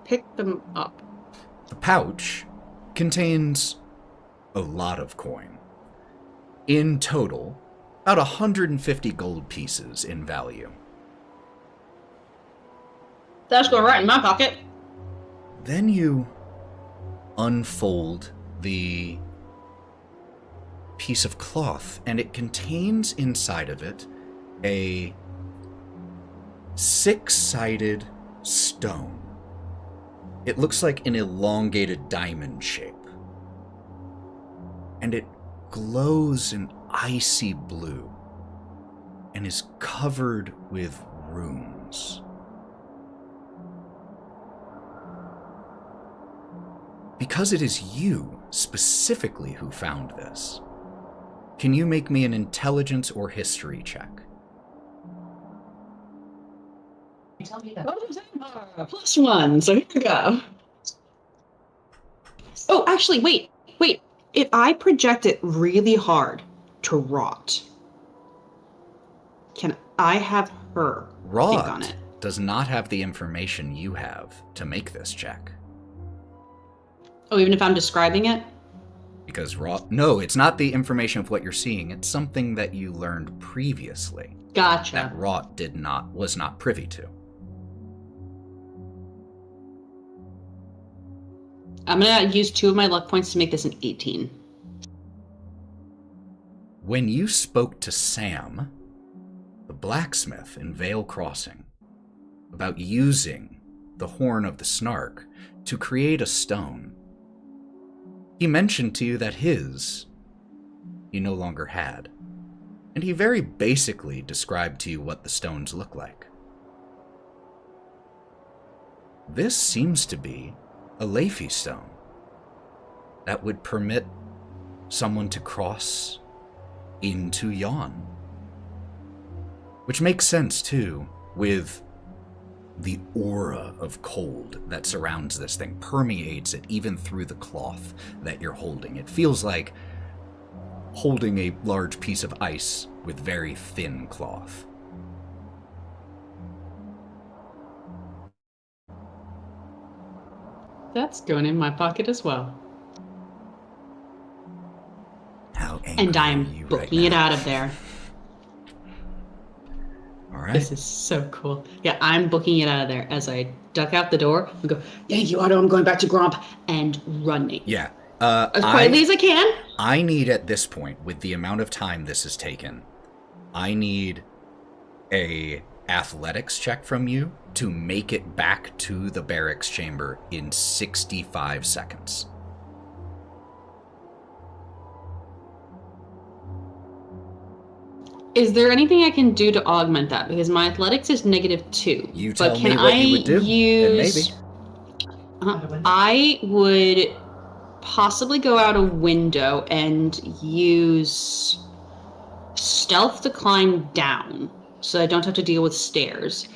pick them up. The pouch contains a lot of coin. In total, about 150 gold pieces in value. That's going right in my pocket. Then you unfold the piece of cloth, and it contains inside of it a 6-sided stone. It looks like an elongated diamond shape. And it glows an icy blue and is covered with runes. Because it is you specifically who found this, can you make me an intelligence or history check? Tell me that. +1, so here we go. Oh, actually, wait. If I project it really hard to Wraught, can I have her think on it? Wraught does not have the information you have to make this check. Oh, even if I'm describing it? Because Wraught... No, it's not the information of what you're seeing. It's something that you learned previously. Gotcha. That Wraught was not privy to. I'm going to use 2 of my luck points to make this an 18. When you spoke to Sam, the blacksmith in Vale Crossing, about using the horn of the Snark to create a stone, he mentioned to you that his you no longer had. And he very basically described to you what the stones look like. This seems to be a Leafy stone that would permit someone to cross into Yon. Which makes sense, too, with the aura of cold that surrounds this thing, permeates it even through the cloth that you're holding. It feels like holding a large piece of ice with very thin cloth. That's going in my pocket as well. How angry And I'm are you booking right it now? out of there. All right. This is so cool. Yeah, I'm booking it out of there as I duck out the door and go, thank you, Otto, I'm going back to Gromp, and running. Yeah. As quietly as I can. I need at this point, with the amount of time this has taken, I need a athletics check from you to make it back to the barracks chamber in 65 seconds. Is there anything I can do to augment that? Because my athletics is -2. You tell but can me what I you would do, and use... maybe. I would possibly go out a window and use stealth to climb down so I don't have to deal with stairs.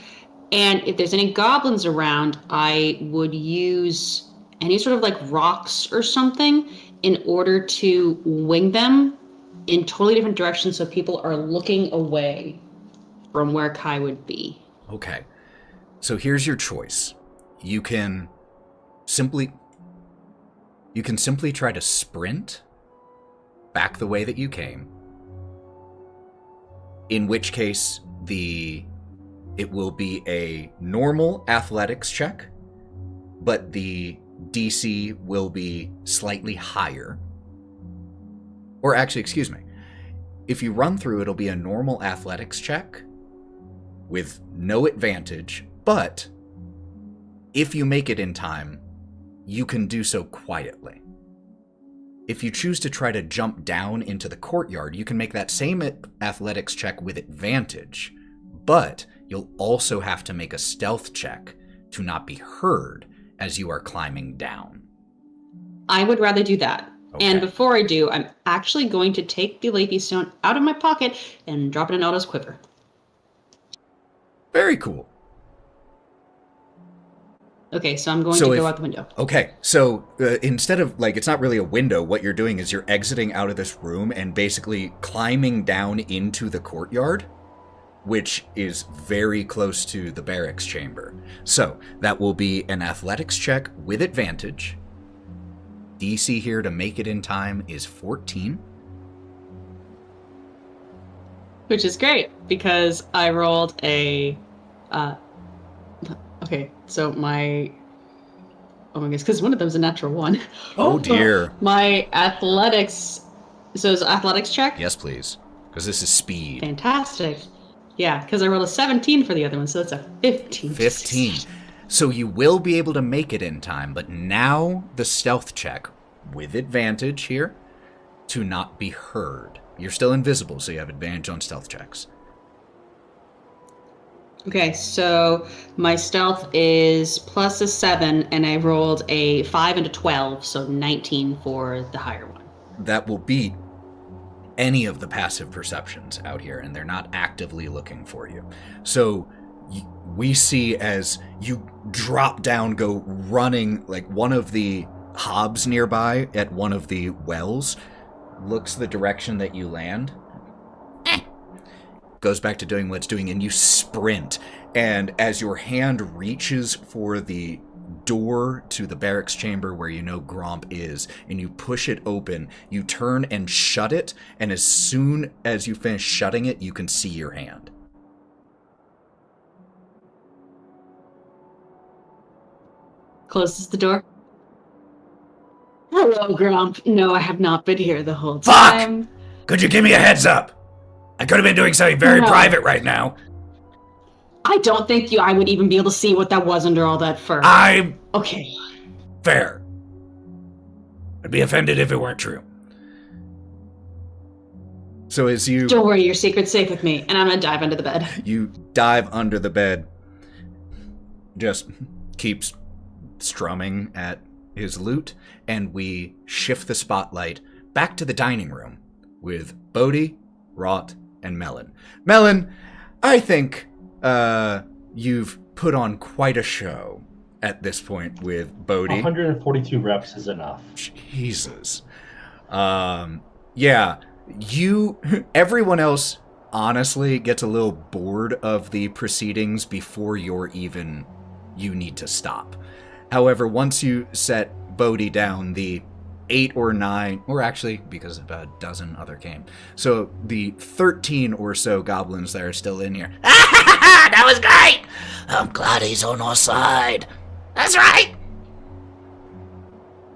And if there's any goblins around, I would use any sort of like rocks or something in order to wing them in totally different directions so people are looking away from where Kai would be. Okay. So here's your choice. You can simply try to sprint back the way that you came. In which case, it will be a normal athletics check, but the DC will be slightly higher. Or actually, excuse me. If you run through, it'll be a normal athletics check with no advantage, but if you make it in time, you can do so quietly. If you choose to try to jump down into the courtyard, you can make that same athletics check with advantage, but you'll also have to make a stealth check to not be heard as you are climbing down. I would rather do that. Okay. And before I do, I'm actually going to take the Leafy Stone out of my pocket and drop it in Otto's quiver. Very cool. Okay, so I'm going to go out the window. Okay, so instead of, it's not really a window, what you're doing is you're exiting out of this room and basically climbing down into the courtyard, which is very close to the barracks chamber. So that will be an athletics check with advantage. DC here to make it in time is 14. Which is great, because I rolled a... okay, so my... Oh my gosh, because one of them's a natural 1. Oh dear. My athletics... So it's an athletics check? Yes, please. Because this is speed. Fantastic. Yeah, because I rolled a 17 for the other one, so that's a 15. 15. So you will be able to make it in time, but now the stealth check with advantage here to not be heard. You're still invisible, so you have advantage on stealth checks. Okay, so my stealth is plus a 7, and I rolled a 5 and a 12, so 19 for the higher one. That will beat any of the passive perceptions out here, and they're not actively looking for you. So we see as you drop down, go running, like one of the hobs nearby at one of the wells looks the direction that you land, goes back to doing what it's doing, and you sprint. And as your hand reaches for the door to the barracks chamber where you know Gromp is, and you push it open, you turn and shut it, and as soon as you finish shutting it, you can see your hand. Closes the door. Hello, Gromp. No, I have not been here the whole Fuck! time. Could you give me a heads up? I could have been doing something very No. private right now. I don't think I would even be able to see what that was under all that fur. I'm Okay. fair. I'd be offended if it weren't true. So as you Don't worry, your secret's safe with me, and I'm gonna dive under the bed. you dive under the bed, just keeps strumming at his lute, and we shift the spotlight back to the dining room with Bodhi, Wraught, and Melon. Melon, I think you've put on quite a show at this point with Bodhi. 142 reps is enough. Jesus. Yeah, everyone else honestly gets a little bored of the proceedings before you need to stop. However, once you set Bodhi down, the 8 or 9, or actually, because about a dozen other came, so the 13 or so goblins that are still in here. That was great! I'm glad he's on our side. That's right!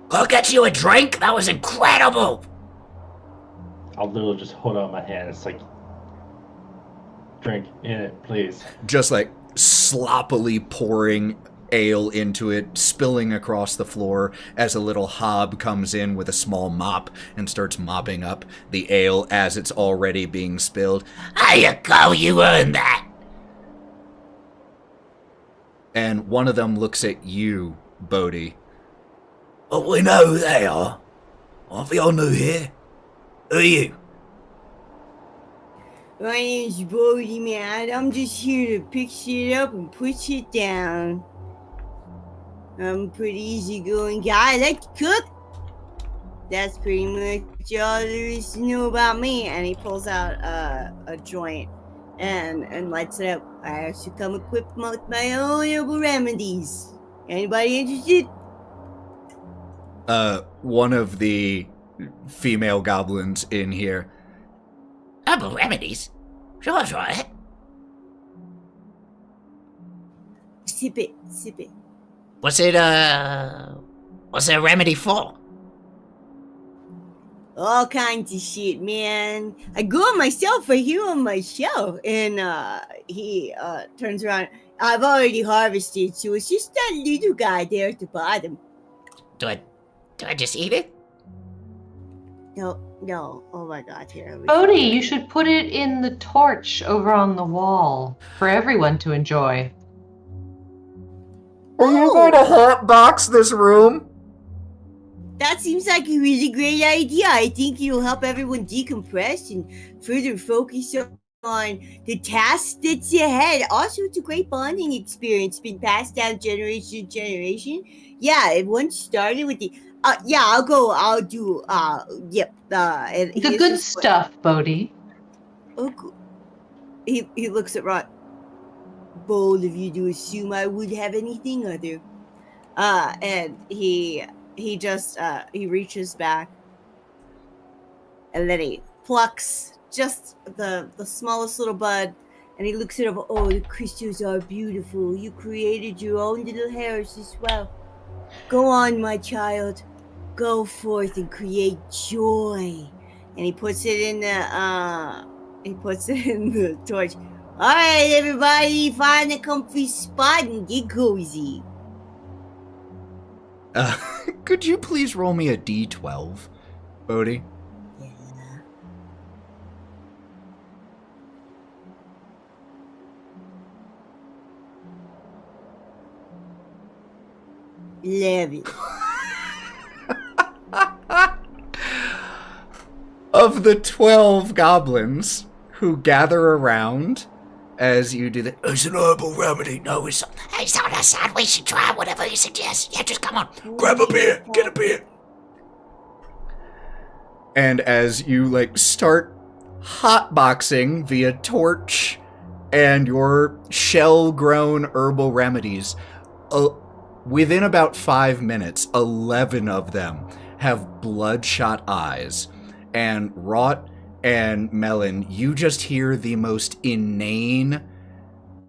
Go get you a drink? That was incredible! I'll literally just hold out my hand. It's like, drink in it, please. Just like sloppily pouring ale into it, spilling across the floor as a little hob comes in with a small mop and starts mopping up the ale as it's already being spilled. There you go, you earned that! And one of them looks at you, Bodhi. Oh, we know who they are. Aren't we all new here? Who are you? My name's Bodhi, man. I'm just here to pick shit up and put shit down. I'm a pretty easygoing guy. I like to cook. That's pretty much all there is to know about me. And he pulls out a joint and lights it up. I also come equipped with my own herbal remedies. Anybody interested? One of the female goblins in here. Herbal remedies? Sure, try it. Sip it, sip it. What's it a remedy for? All kinds of shit, man. I grew it myself right here on my shelf. And he turns around. I've already harvested, so it's just that little guy there at the bottom. Do I just eat it? No. Oh my God, here. Bodhi, you should put it in the torch over on the wall for everyone to enjoy. Are you going to hotbox this room? That seems like a really great idea. I think it'll help everyone decompress and further focus on the task that's ahead. Also, it's a great bonding experience, been passed down generation to generation. Yeah, it once started with the. Yeah, I'll go. I'll do. Yep. And The here's good this- stuff, Bodhi. Oh, cool. He looks at Wraught. Bold of you to assume I would have anything other. And he just he reaches back and then he plucks just the smallest little bud and he looks at him. Oh, the crystals are beautiful. You created your own little hairs as well. Go on, my child. Go forth and create joy. And he puts it in the torch. All right, everybody, find a comfy spot and get cozy. Could you please roll me a d12, Bodhi? Yeah. 11. Of the 12 goblins who gather around as you do that, it's an herbal remedy. No, it's not a sad. We should try whatever you suggest. Yeah, just come on. grab a beer, get a beer. And as you start hotboxing via torch and your shell-grown herbal remedies, within about 5 minutes, 11 of them have bloodshot eyes. And Wraught and Melon, you just hear the most inane,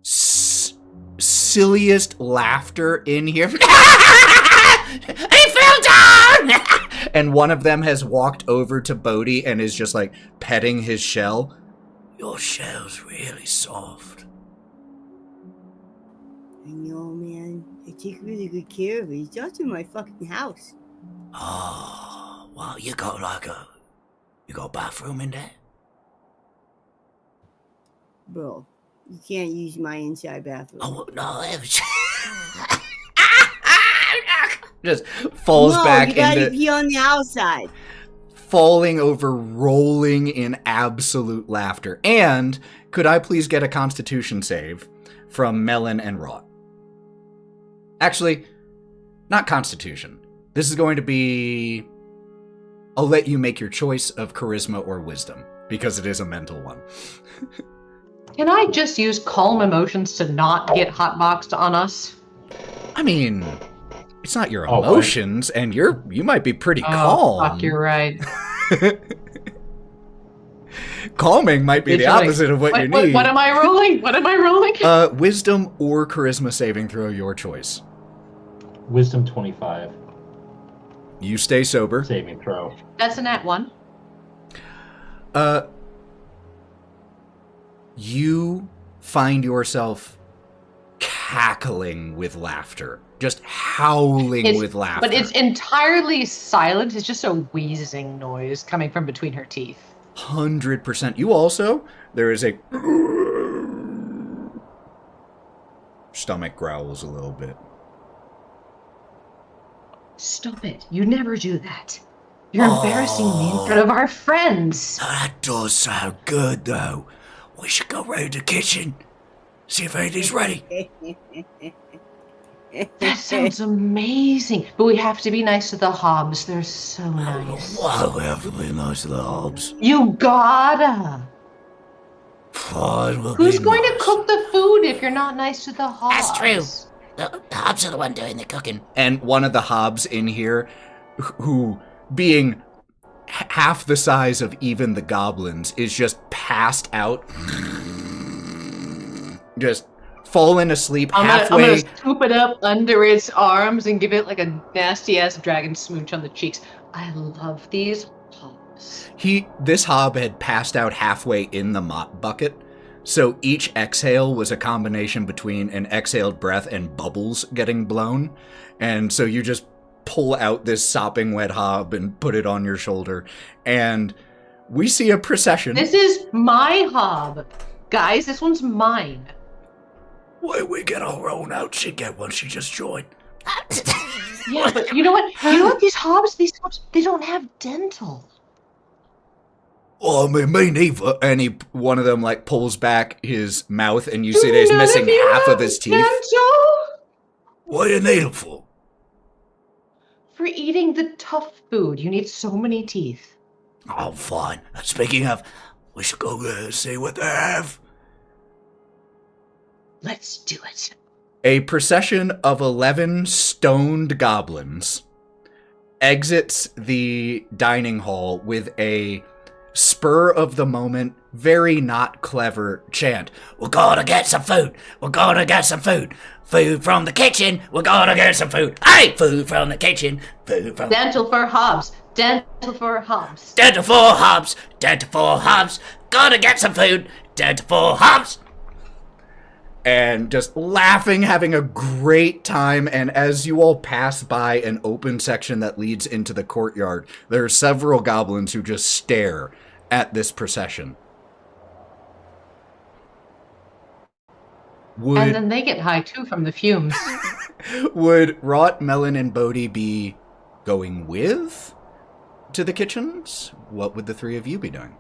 silliest laughter in here. He fell down! And one of them has walked over to Bodhi and is just petting his shell. Your shell's really soft. I know, man. I take really good care of it. It's just in my fucking house. Oh, well, you got you got a bathroom in there? Bro, you can't use my inside bathroom. Oh, no, it was... Just falls back you gotta into... pee on the outside. Falling over, rolling in absolute laughter. And could I please get a Constitution save from Melon and Wraught? Actually, not Constitution. This is going to be... I'll let you make your choice of Charisma or Wisdom, because it is a mental one. Can I just use calm emotions to not get hotboxed on us? I mean, it's not your emotions, and you might be pretty calm. Fuck, you're right. Calming might be the opposite of what you need. What am I rolling? What am I rolling? Wisdom or Charisma saving throw, your choice. Wisdom 25. You stay sober. Saving throw. That's a nat 1. You find yourself cackling with laughter. Just howling with laughter. But it's entirely silent. It's just a wheezing noise coming from between her teeth. 100%. You also, there is a... Stomach growls a little bit. Stop it. You never do that. You're embarrassing me in front of our friends. That does sound good, though. We should go round the kitchen, see if anything's ready. That sounds amazing. But we have to be nice to the hobs. They're so nice. Why do we have to be nice to the hobs? You gotta. Fine, we'll Who's be going nice. to cook the food if you're not nice to the hobs? That's true. The hobs are the one doing the cooking. And one of the hobs in here, who, being half the size of even the goblins, is just passed out. Just fallen asleep halfway. I'm gonna scoop it up under its arms and give it like a nasty-ass dragon smooch on the cheeks. I love these hobs. This hob had passed out halfway in the mop bucket. So each exhale was a combination between an exhaled breath and bubbles getting blown. And so you just pull out this sopping wet hob and put it on your shoulder. And we see a procession. This is my hob. Guys, this one's mine. Why we get our own out? She get one. She just joined. Yeah, but you know what? You know what? These hobs, they don't have dental. Oh, I mean, me neither. And one of them like pulls back his mouth, and you see that he's missing half of his teeth. Dental? What do you need them for? For eating the tough food, you need so many teeth. Oh, fine. Speaking of, we should go see what they have. Let's do it. A procession of 11 stoned goblins exits the dining hall with a spur-of-the-moment, very not clever chant. We're gonna get some food. We're gonna get some food. Food from the kitchen. We're gonna get some food. Hey! Food from the kitchen. Food from... Dental for hobs. Dental for hobs. Dental for hobs. Dental for hobs. Gotta get some food. Dental for hobs. And just laughing, having a great time. And as you all pass by an open section that leads into the courtyard, there are several goblins who just stare at this procession. And then they get high too from the fumes. Would Wraught, Melon, and Bodhi be going with to the kitchens? What would the three of you be doing?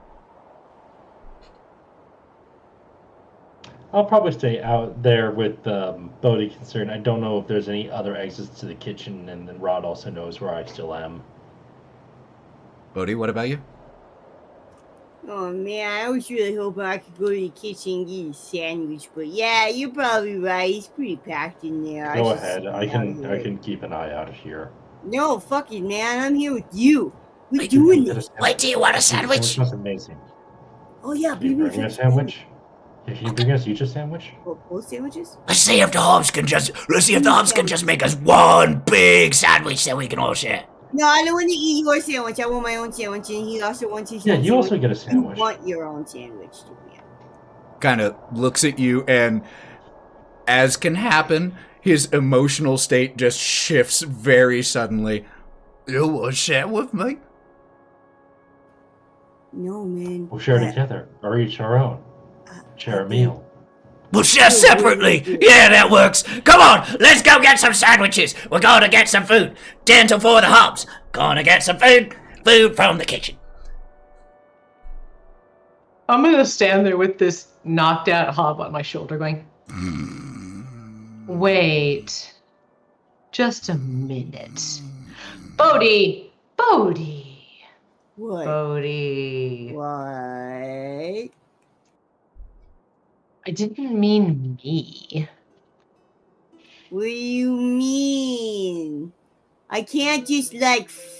I'll probably stay out there with Bodhi concerned. I don't know if there's any other exits to the kitchen, and then Rod also knows where I still am. Bodhi, what about you? Oh man, I was really hoping I could go to the kitchen and get a sandwich, but yeah, you're probably right. It's pretty packed in there. Go ahead. I can keep an eye out here. No, fuck it, man. I'm here with you. We're doing this. Wait, do you want a sandwich? That's amazing. Oh yeah, Can you bring me a sandwich? Can you bring us each a sandwich? Both sandwiches? Let's see if the hobs can just make us one big sandwich that we can all share. No, I don't want to eat your sandwich. I want my own sandwich, and he also wants his own Yeah, you sandwich. also get a sandwich. You want your own sandwich, Julia. Kind of looks at you, and as can happen, his emotional state just shifts very suddenly. You want to share with me? No, man. We'll share together, or each our own. Share a meal. We'll share separately. Yeah, that works. Come on, let's go get some sandwiches. We're gonna get some food. Dental for the hobs. Gonna get some food. Food from the kitchen. I'm gonna stand there with this knocked out hob on my shoulder going, wait, just a minute. Bodhi! What? Bodhi. What? I didn't mean me. What do you mean? I can't just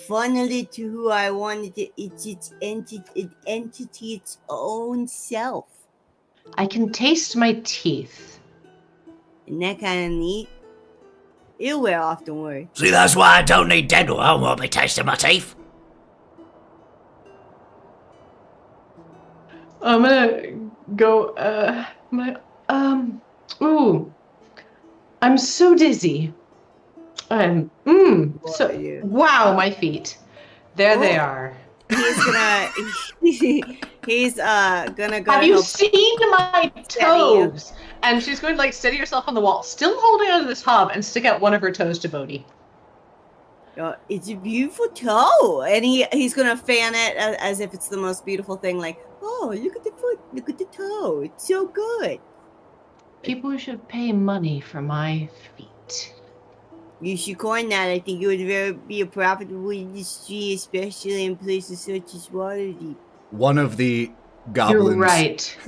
funnel it to who I want it. It's its entity, its own self. I can taste my teeth. Isn't that kind of neat? It'll wear off, don't worry. See, that's why I don't need dental. I won't be tasting my teeth. I'm gonna go, I'm so dizzy. Wow, my feet. There they are. He's gonna go. Have you seen my toes? And she's going to steady herself on the wall, still holding onto this hob, and stick out one of her toes to Bodhi. It's a beautiful toe, and he's gonna fan it as if it's the most beautiful thing. Oh, look at the foot, look at the toe. It's so good. People should pay money for my feet. You should coin that. I think it would be a profitable industry, especially in places such as Waterdeep. One of the goblins... You're right.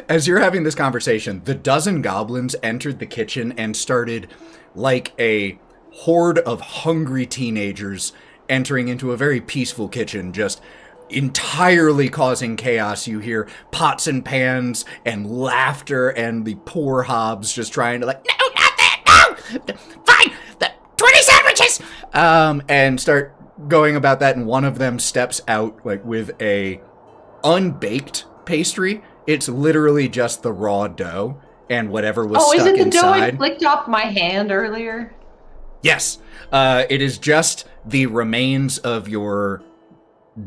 As you're having this conversation, the dozen goblins entered the kitchen and started like a horde of hungry teenagers entering into a very peaceful kitchen, just entirely causing chaos. You hear pots and pans and laughter and the poor hobs just trying to no, not that, no! Fine! 20 sandwiches! And start going about that, and one of them steps out with a unbaked pastry. It's literally just the raw dough and whatever was stuck inside. Oh, is it the dough I flicked off my hand earlier? Yes. It is just the remains of your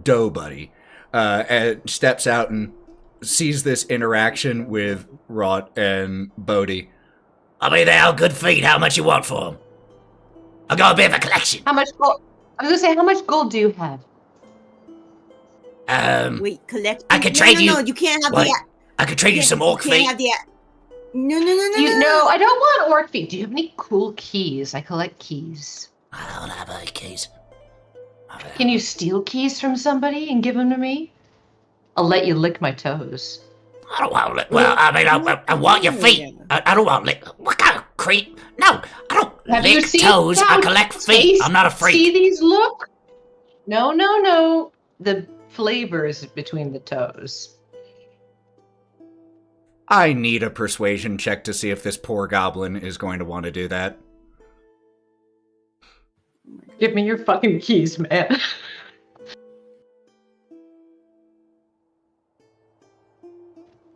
doe buddy. Steps out and sees this interaction with Wraught and Bodhi. I mean, they are good feet. How much you want for them? I got a bit of a collection. How much gold? I was gonna say, how much gold do you have? Wait, collect. I could trade you. No, you can't have what? the. I could trade you some orc feet. Have the, no. No, I don't want orc feet. Do you have any cool keys? I collect keys. I don't have any keys. Can you steal keys from somebody and give them to me? I'll let you lick my toes. I don't want lick. Well, I mean, I want your feet. I don't want lick. What kind of creep? No, I don't Have you lick seen toes. I collect feet. I'm not a freak. See these look? No. The flavors between the toes. I need a persuasion check to see if this poor goblin is going to want to do that. Give me your fucking keys, man.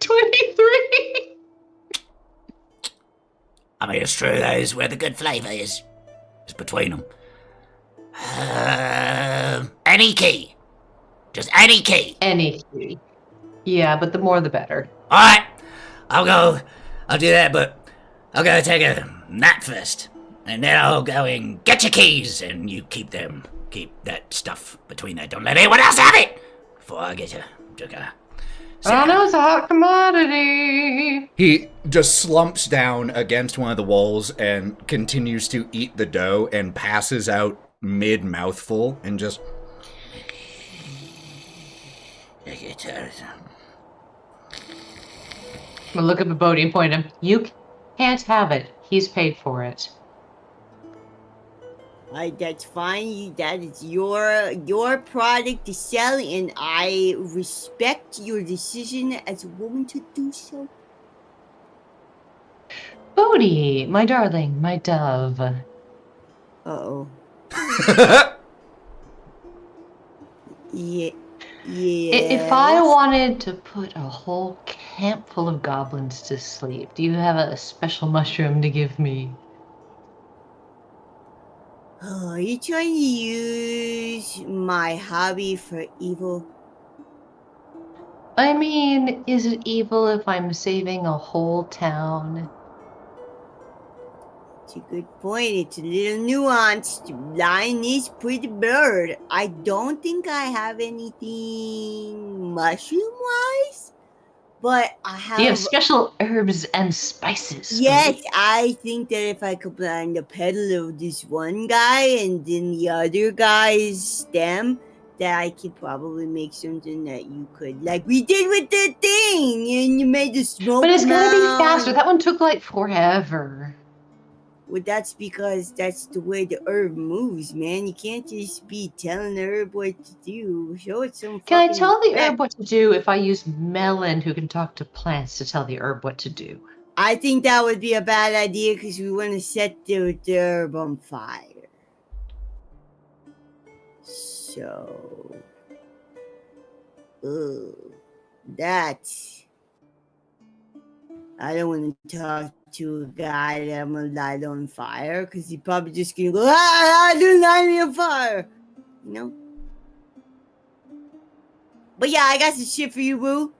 $23. I mean, it's true. That is where the good flavor is. It's between them. Any key. Just any key. Any key. Yeah, but the more the better. All right. I'll do that, but I'll go take a nap first. And then I'll go and get your keys, and you keep them. Keep that stuff between there. Don't let anyone else have it! Before I get you. I know it's a hot commodity. He just slumps down against one of the walls and continues to eat the dough and passes out mid-mouthful and just... I'm gonna look up at Bodhi and point him. You can't have it. He's paid for it. That's fine. That is your product to sell, and I respect your decision as a woman to do so. Bodhi, my darling, my dove. Uh-oh. Yeah. If I wanted to put a whole camp full of goblins to sleep, do you have a special mushroom to give me? Oh, are you trying to use my hobby for evil? I mean, is it evil if I'm saving a whole town? It's a good point. It's a little nuanced. Lion is pretty bird. I don't think I have anything mushroom-wise, but I have... Do you have special herbs and spices? Yes, I think that if I could blind the pedal of this one guy and then the other guy's stem, that I could probably make something that you could, like we did with the thing, and you made the smoke. But it's gonna be faster. That one took like forever. Well, that's because that's the way the herb moves, man. You can't just be telling the herb what to do. Show it some. Can I tell the herb what to do if I use Melon, who can talk to plants, to tell the herb what to do? I think that would be a bad idea because we want to set the herb on fire. So, that's... I don't want to talk to a guy that I'm gonna light on fire because he's probably just gonna go, don't light me on fire, you know? But yeah, I got some shit for you, boo.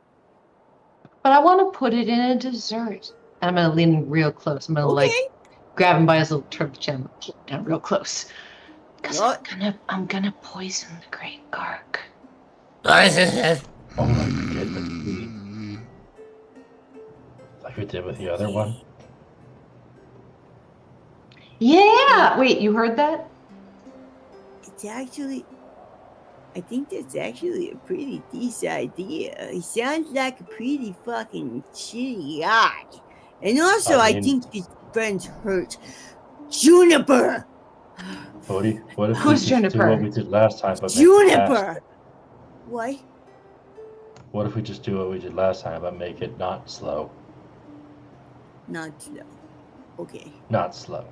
But I want to put it in a dessert. And I'm gonna lean real close. I'm gonna like grab him by his little turtle chin, pull him down real close. Because I'm gonna poison the great Gark. Oh my goodness. Like we did with the other one? Yeah! Wait, you heard that? It's actually... I think that's actually a pretty decent idea. He sounds like a pretty fucking shitty guy. And also, I think his friends hurt Juniper! Bodhi, what if Who's we just Juniper? do what we did last time, but Juniper! What? What if we just do what we did last time, but make it not slow? Not slow. Okay. Not slow.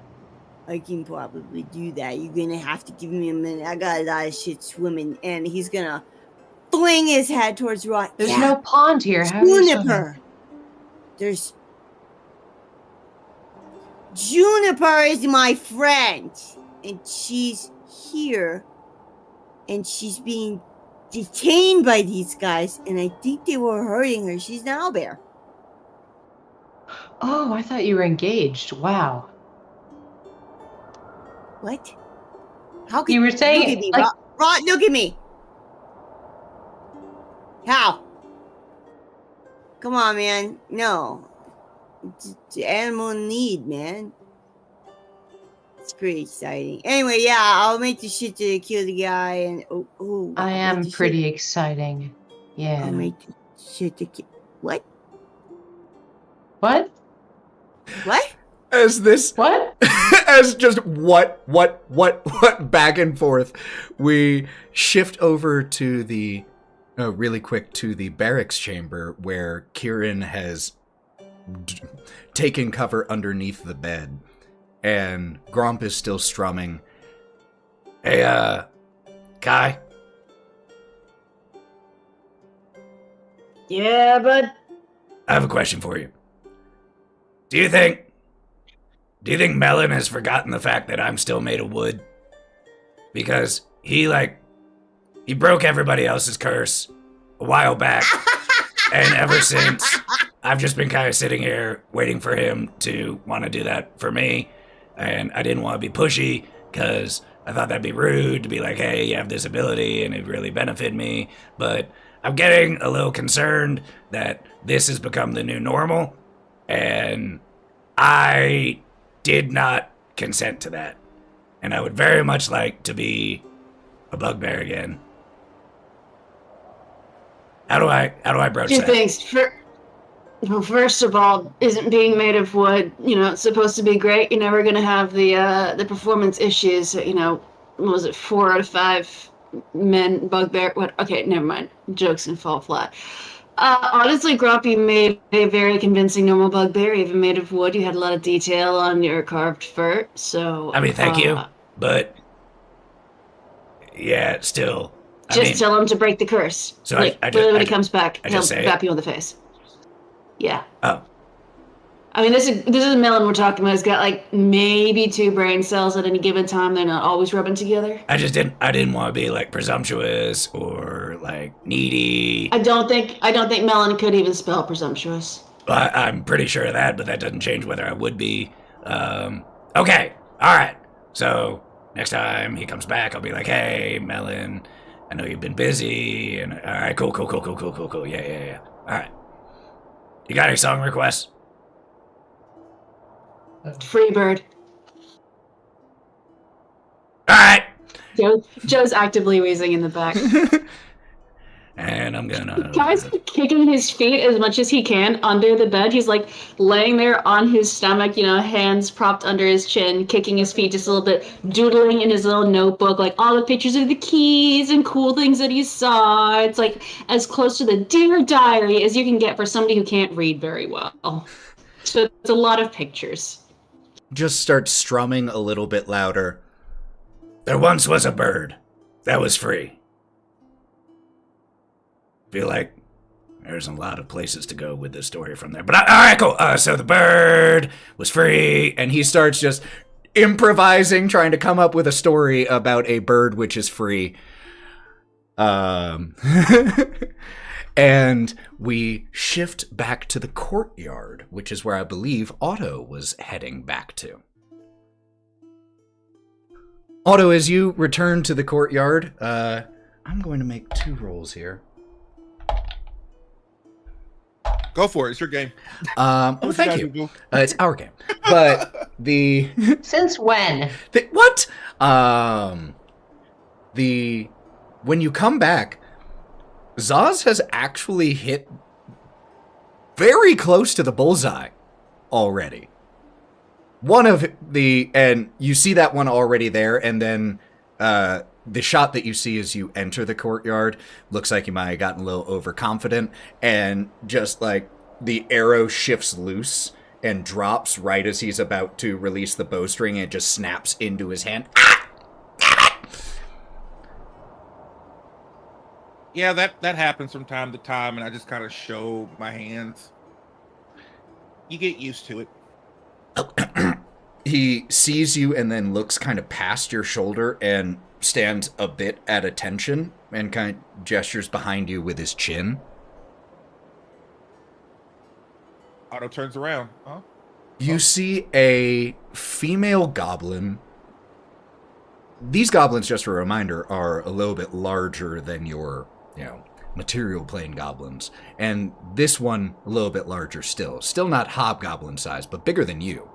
I can probably do that. You're gonna have to give me a minute. I got a lot of shit swimming, and he's gonna fling his head towards Wraught. There's no pond here. How are you swimming? Juniper! There's... Juniper is my friend, and she's here, and she's being detained by these guys, and I think they were hurting her. She's an owlbear. Oh, I thought you were engaged. Wow. What? How could You were saying look at me, like, Wraught, look at me. How? Come on, man. No. It's animal need, man. It's pretty exciting. Anyway, yeah, I'll make the shit to kill the guy, and I am pretty exciting. Yeah. I'll make the shit to kill. What? What? What? As this, What? as just what, back and forth, we shift over to the, really quick, to the barracks chamber where Kieren has taken cover underneath the bed, and Gromp is still strumming. Hey, Kai? Yeah, bud. I have a question for you. Do you think Melon has forgotten the fact that I'm still made of wood? Because he broke everybody else's curse a while back, and ever since, I've just been kind of sitting here waiting for him to want to do that for me, and I didn't want to be pushy, because I thought that'd be rude to be like, hey, you have this ability, and it really benefit me, but I'm getting a little concerned that this has become the new normal, and I did not consent to that. And I would very much like to be a bugbear again. How do I broach Two that? things. Well, first of all, isn't being made of wood, it's supposed to be great. You're never going to have the performance issues. What was it, 4 out of 5 men bugbear? What? Okay, never mind. Jokes and fall flat. Honestly, Gromp, you made a very convincing normal bugbear, even made of wood. You had a lot of detail on your carved fur, so... I mean, thank you, but... Yeah, still... Tell him to break the curse. So when he comes back, he'll bap you on the face. Yeah. Oh. I mean, this is Melon we're talking about. He's got, maybe 2 brain cells at any given time. They're not always rubbing together. I didn't want to be, presumptuous or, needy. I don't think Melon could even spell presumptuous. Well, I'm pretty sure of that, but that doesn't change whether I would be. Okay. All right. So, next time he comes back, I'll be like, hey, Melon, I know you've been busy. And, all right, cool. Yeah. All right. You got any song requests? Freebird. All right. Joe's actively wheezing in the back. And I'm gonna... Guy's kicking his feet as much as he can under the bed. He's laying there on his stomach, hands propped under his chin, kicking his feet just a little bit, doodling in his little notebook, all the pictures of the keys and cool things that he saw. It's as close to the Dear Diary as you can get for somebody who can't read very well. So it's a lot of pictures. Just start strumming a little bit louder. There once was a bird that was free. Feel like there's a lot of places to go with this story from there. But all right, cool. So the bird was free, and he starts just improvising, trying to come up with a story about a bird which is free. And we shift back to the courtyard, which is where I believe Otto was heading back to. Otto, as you return to the courtyard, I'm going to make 2 rolls here. Go for it. It's your game. Thank you. It's our game. But the... Since when? What? When you come back, Zaz has actually hit very close to the bullseye already. And you see that one already there, and then the shot that you see as you enter the courtyard looks like you might have gotten a little overconfident, and just the arrow shifts loose and drops right as he's about to release the bowstring, and it just snaps into his hand. Ah! Damn it! Yeah, that happens from time to time, and I just kind of show my hands. You get used to it. He sees you and then looks kind of past your shoulder and stands a bit at attention and kind of gestures behind you with his chin. Otto turns around. Huh? You see a female goblin. These goblins, just a reminder, are a little bit larger than your, material plane goblins. And this one, a little bit larger still. Still not hobgoblin size, but bigger than you.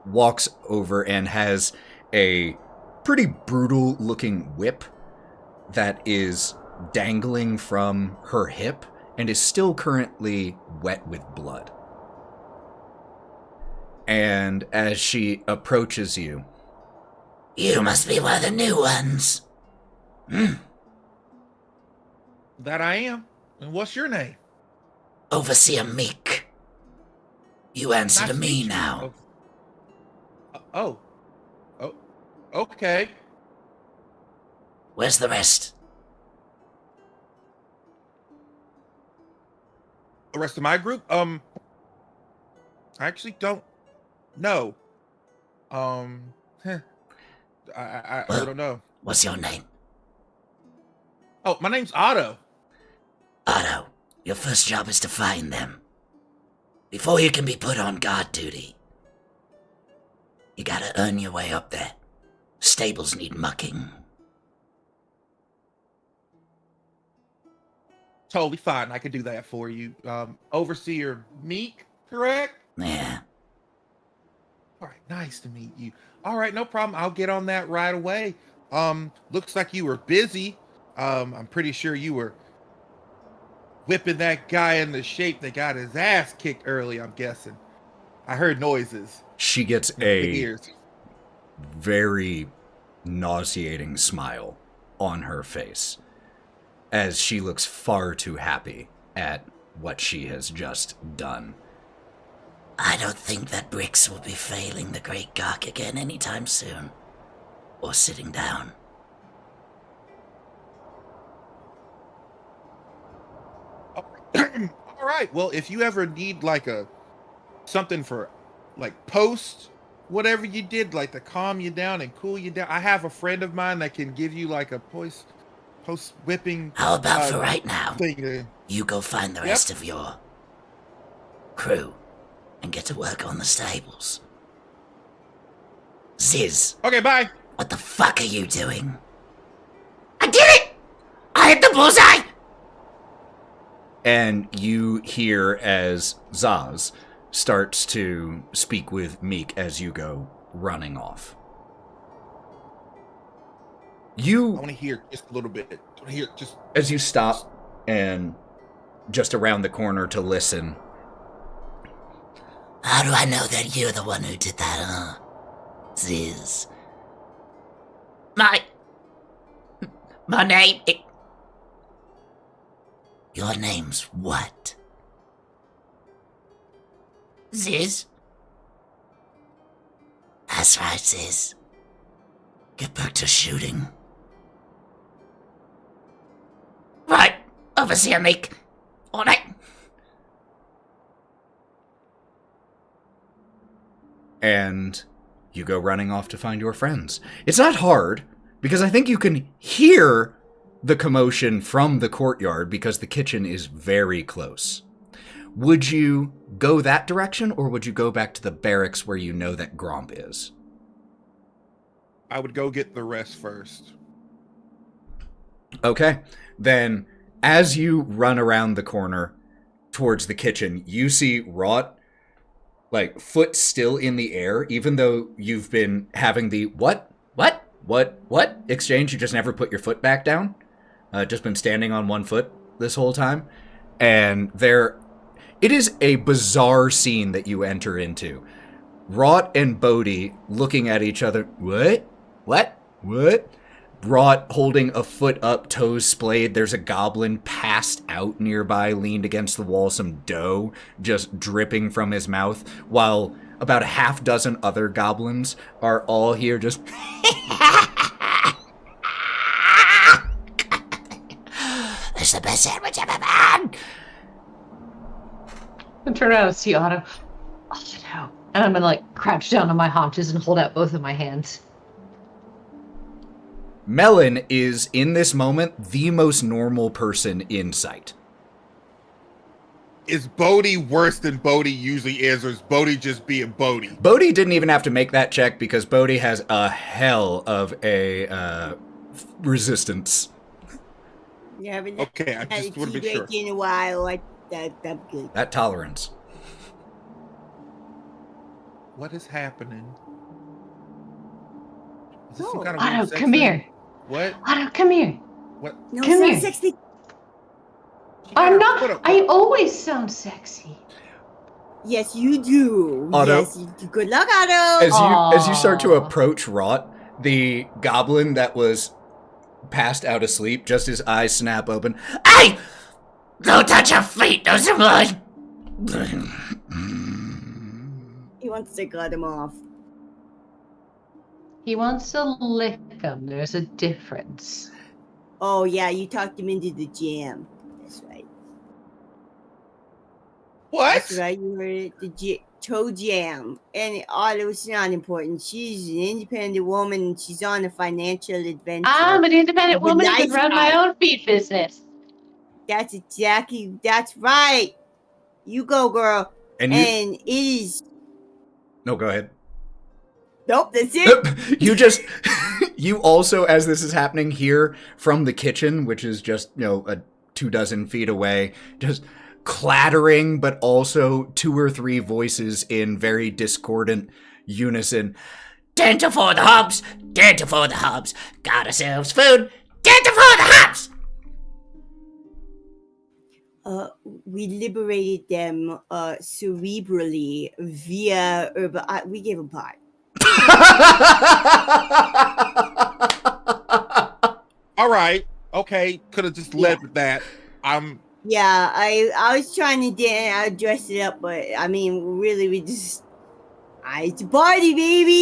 Walks over and has a pretty brutal looking whip that is dangling from her hip and is still currently wet with blood. And as she approaches you, You must be one of the new ones. That I am. And what's your name? Overseer Meek. You answer Nice to me meet you. now. Oh, okay. Where's the rest? The rest of my group? I actually don't know. I don't know. What's your name? Oh, my name's Otto. Otto, your first job is to find them. Before you can be put on guard duty, you gotta earn your way up there. Stables need mucking. Totally fine. I can do that for you. Overseer Meek, correct? Yeah. All right, nice to meet you. All right, no problem. I'll get on that right away. Looks like you were busy. I'm pretty sure you were whipping that guy into shape that got his ass kicked early, I'm guessing. I heard noises. she gets Big a ears. very nauseating smile on her face as she looks far too happy at what she has just done. I don't think that Brix will be failing the Great Gawk again anytime soon. Or sitting down. All right. Well, if you ever need like something for like post whatever you did, like to calm you down and cool you down, I have a friend of mine that can give you like a post whipping. How about for right now? Thing. You go find the rest of your crew and get to work on the stables. Ziz, Okay, bye. what the fuck are you doing? I did it! I hit the bullseye! And you hear as Zaz starts to speak with Meek as you go running off. I You, want to hear just a little bit. I want to hear just. as you stop and just around the corner to listen, How do I know that you're the one who did that, huh? Ziz. My name... Your name's what? Ziz? That's right, Ziz. Get back to shooting. Right, Overseer Meek. All right. and you go running off to find your friends. It's not hard, because I think you can hear the commotion from the courtyard because the kitchen is very close. Would you go that direction, or would you go back to the barracks where you know that Gromp is? I would go get the rest first. Okay, then as you run around the corner towards the kitchen, you see Wraught, like, foot still in the air, even though you've been having the what exchange. You just never put your foot back down. Just been standing on one foot this whole time. And it is a bizarre scene that you enter into. Wraught and Bodhi looking at each other. What? Wraught holding a foot up, toes splayed. There's a goblin passed out nearby, leaned against the wall, some dough just dripping from his mouth, while about a half dozen other goblins are all here just... It's the best sandwich I've ever had! I turn around and see Otto. Otto. And I'm gonna like crouch down on my haunches and hold out both of my hands. Melon is, in this moment, the most normal person in sight. Is Bodhi worse than Bodhi usually is, or is Bodhi just being Bodhi? Bodhi didn't even have to make that check because Bodhi has a hell of a resistance. Yeah, but Okay, I just want to be sure. In a while, that's good. That tolerance. What is happening? Is this some Oh, kind of weird Otto, sex come thing? here. What? Otto, come here. What? No, Come it's here. not sexy. She got I'm her not. foot up. I always sound sexy. Yes, you do. Otto. Yes, you do. Good luck, Otto. As you start to Aw. approach Wraught, the goblin that was passed out asleep, just his eyes snap open. Hey! Don't touch her feet, those are mine! He wants to cut him off. He wants to lick him. There's a difference. Oh, yeah, you talked him into the jam. That's right. What? That's right. You heard it. The toe jam. And Otto's not important. She's an independent woman and she's on a financial adventure. I'm an independent With woman who nice can run my guy. own feed business. That's right. You go, girl. And you. And it is. No, go ahead. Nope, that's it. You just. You also, as this is happening, hear from the kitchen, which is just, 24 feet away, just clattering, but also 2 or 3 voices in very discordant unison. Dinner for the hubs! Dinner for the hubs! Got ourselves food! Dinner for the hubs! We liberated them cerebrally via herbal. We gave them pot. All right. Okay. Could have just led with that. Yeah, I was trying to dress it up, but I mean, really, we just. It's a party, baby.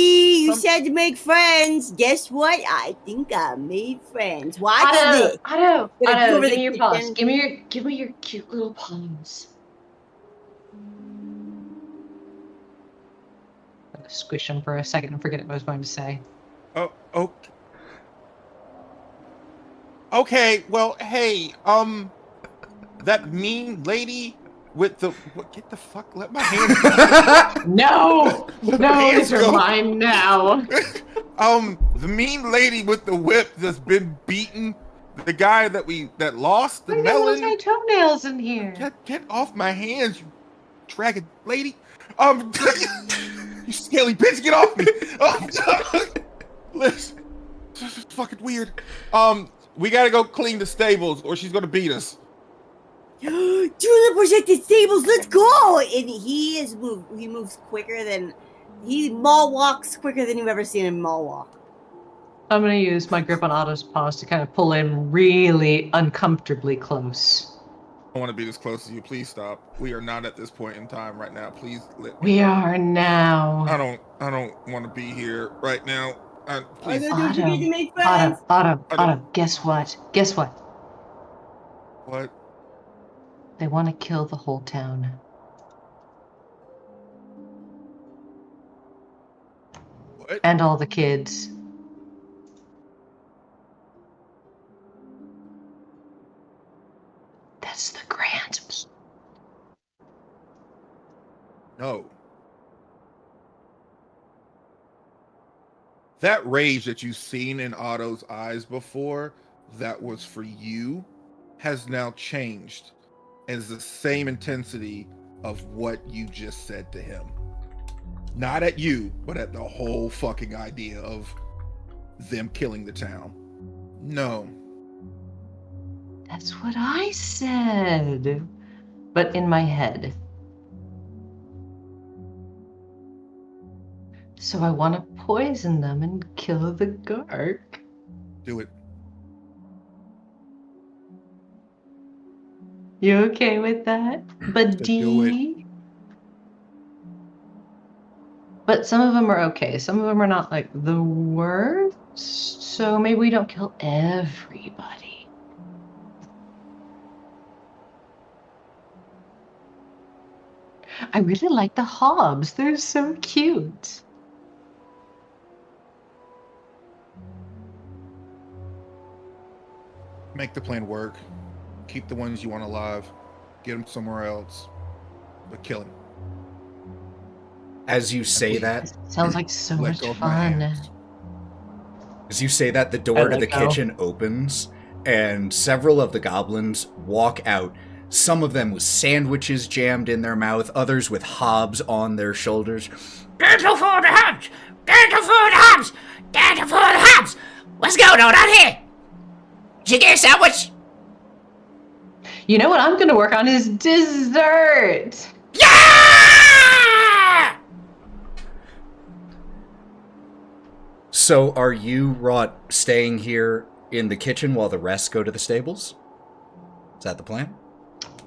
You said to make friends. Guess what? I think I made friends. Watch this. Otto, Gonna cover give the me your paws. kitchen. Give me your cute little palms. I'm gonna squish them for a second and forget what I was going to say. Oh. Okay. Okay. Well, hey. That mean lady with the get the fuck. Let my hands. No, Let my hands these are go. mine now. The mean lady with the whip that's been beaten. The guy that lost the I got melon. my toenails in here. Get off my hands, you dragon lady. You scaly bitch, get off me. Listen, this is fucking weird. We gotta go clean the stables, or she's gonna beat us. Tulip was at the stables. Let's go! And he moves quicker than mall walks quicker than you've ever seen him mall walk. I'm gonna use my grip on Otto's paws to kind of pull in really uncomfortably close. I want to be this close to you. Please stop. We are not at this point in time right now. Please let me. We are now. I don't want to be here right now. Please. Otto, don't you need to make friends? Otto, guess what? Guess what? What? They want to kill the whole town. What? And all the kids. That's the grand plan. No. That rage that you've seen in Otto's eyes before, that was for you, has now changed. And is the same intensity of what you just said to him. Not at you, but at the whole fucking idea of them killing the town. No. That's what I said. But in my head. So I want to poison them and kill the Gark. Do it. You okay with that, buddy? Do it. But some of them are okay. Some of them are not like the worst. So maybe we don't kill everybody. I really like the hobs. They're so cute. Make the plan work. Keep the ones you want alive. Get them somewhere else. But kill him. As you say that, Sounds like so Let much go of my fun. hands. As you say that, the I door to let the go. kitchen opens, and several of the goblins walk out. Some of them with sandwiches jammed in their mouth, others with hobs on their shoulders. Gentle for the hubs! Gentle for the hubs! Gentle for the hubs! What's going on out here? Did you get a sandwich? You know what I'm going to work on is dessert. Yeah! So are you, Wraught, staying here in the kitchen while the rest go to the stables? Is that the plan?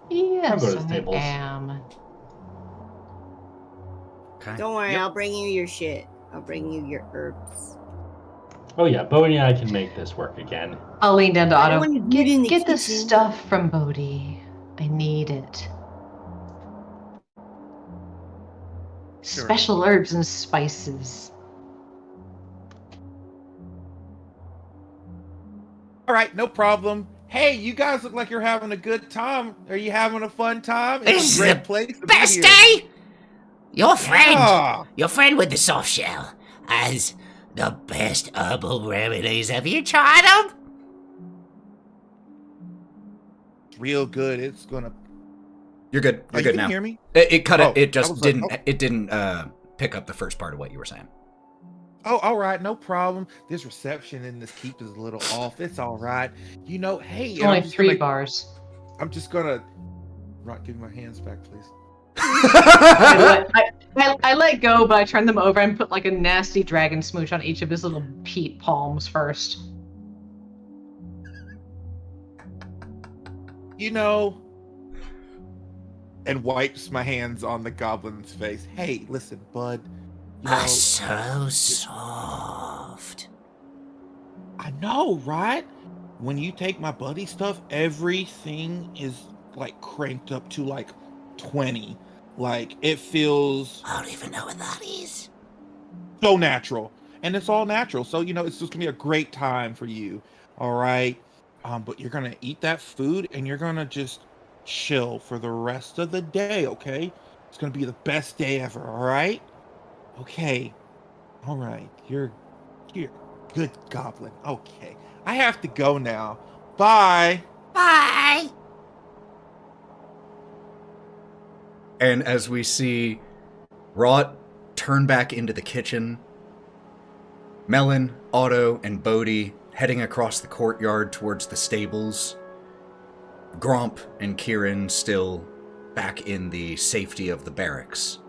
Yes, go to the I stables. am. Okay. Don't worry, Yep. I'll bring you your shit. I'll bring you your herbs. Oh yeah, Bodhi and I can make this work again. I'll lean down to I don't Otto. wanna get in the Get the kitchen. stuff from Bodhi. I need it. Sure. Special herbs and spices. All right, no problem. Hey, you guys look like you're having a good time. Are you having a fun time? This It's is a great the place to be Best here. day? Your friend, Yeah. your friend with the soft shell, has the best herbal remedies. Have you tried them? Real good. It's gonna. You're good. Oh, You're you good can now. hear me? It cut Oh, it. It I just was like, didn't. oh. It didn't pick up the first part of what you were saying. Oh, all right, no problem. This reception in this keep is a little off. It's all right. You know, hey, and Only I'm just 3 gonna- bars. I'm just gonna. Right, give me my hands back, please. I let go, but I turned them over and put like a nasty dragon smooch on each of his little peat palms first. You know, and wipes my hands on the goblin's face. Hey, listen, bud. You know, So soft. I know, right? When you take my buddy stuff, everything is like cranked up to like 20. Like it feels I don't even know what that is. so natural. And it's all natural. So, you know, it's just gonna be a great time for you. All right. But you're gonna eat that food and you're gonna just chill for the rest of the day, okay? It's gonna be the best day ever, all right? Okay. All right. You're good goblin. Okay. I have to go now. Bye. Bye. And as we see Wraught turn back into the kitchen, Melon, Otto, and Bodhi heading across the courtyard towards the stables, Gromp and Kieren still back in the safety of the barracks.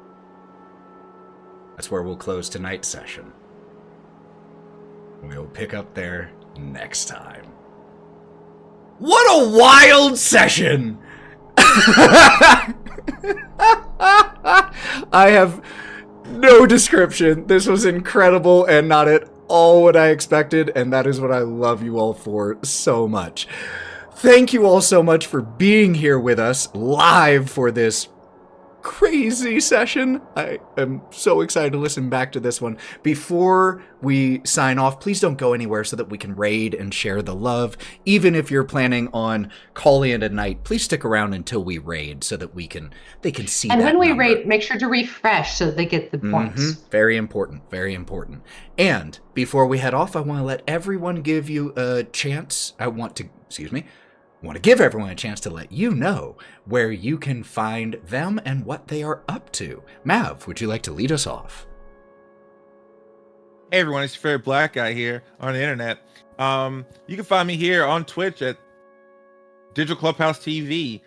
That's where we'll close tonight's session. We'll pick up there next time. What a wild session! I have no description. This was incredible and not at all what I expected, and that is what I love you all for so much. Thank you all so much for being here with us live for this crazy session. I am so excited to listen back to this one. Before we sign off, please don't go anywhere so that we can raid and share the love. Even if you're planning on calling it a night, please stick around until we raid so that they can see And that when we number. rate, make sure to refresh so that they get the points. Very important, very important. And before we head off, I want to let everyone give you a chance. I want to give everyone a chance to let you know where you can find them and what they are up to. Mav, would you like to lead us off? Hey everyone, it's your favorite black guy here on the internet. You can find me here on Twitch at digitalclubhousetv,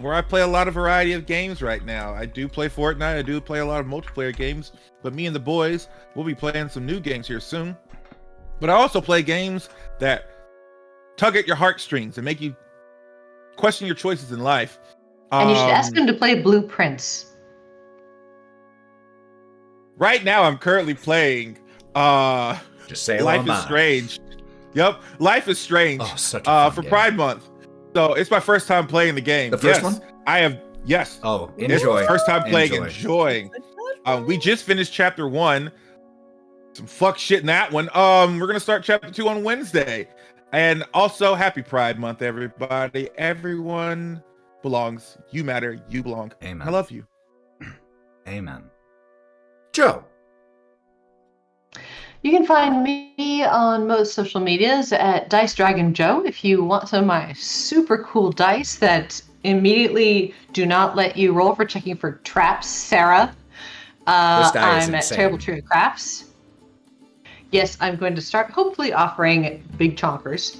where I play a lot of variety of games right now. I do play Fortnite, I do play a lot of multiplayer games, but me and the boys will be playing some new games here soon. But I also play games that tug at your heartstrings and make you question your choices in life. And you should ask them to play Blueprints. Right now, I'm currently playing Just say Life is Strange. Yep, Life is Strange. Oh, such a fun for game. Pride Month. So it's my first time playing the game. The first Yes, one? I have Yes. Oh, This is enjoy. the first time playing, Enjoy. enjoying. We just finished chapter 1. Some fuck shit in that one. We're gonna start chapter 2 on Wednesday. And also, happy Pride Month, everybody. Everyone belongs. You matter. You belong. Amen. I love you. Amen. Joe. You can find me on most social medias at dicedragonjo if you want some of my super cool dice that immediately do not let you roll for checking for traps, Sarah. This guy is I'm at insane. Terrible Tree of Crafts. Yes, I'm going to start hopefully offering big chonkers.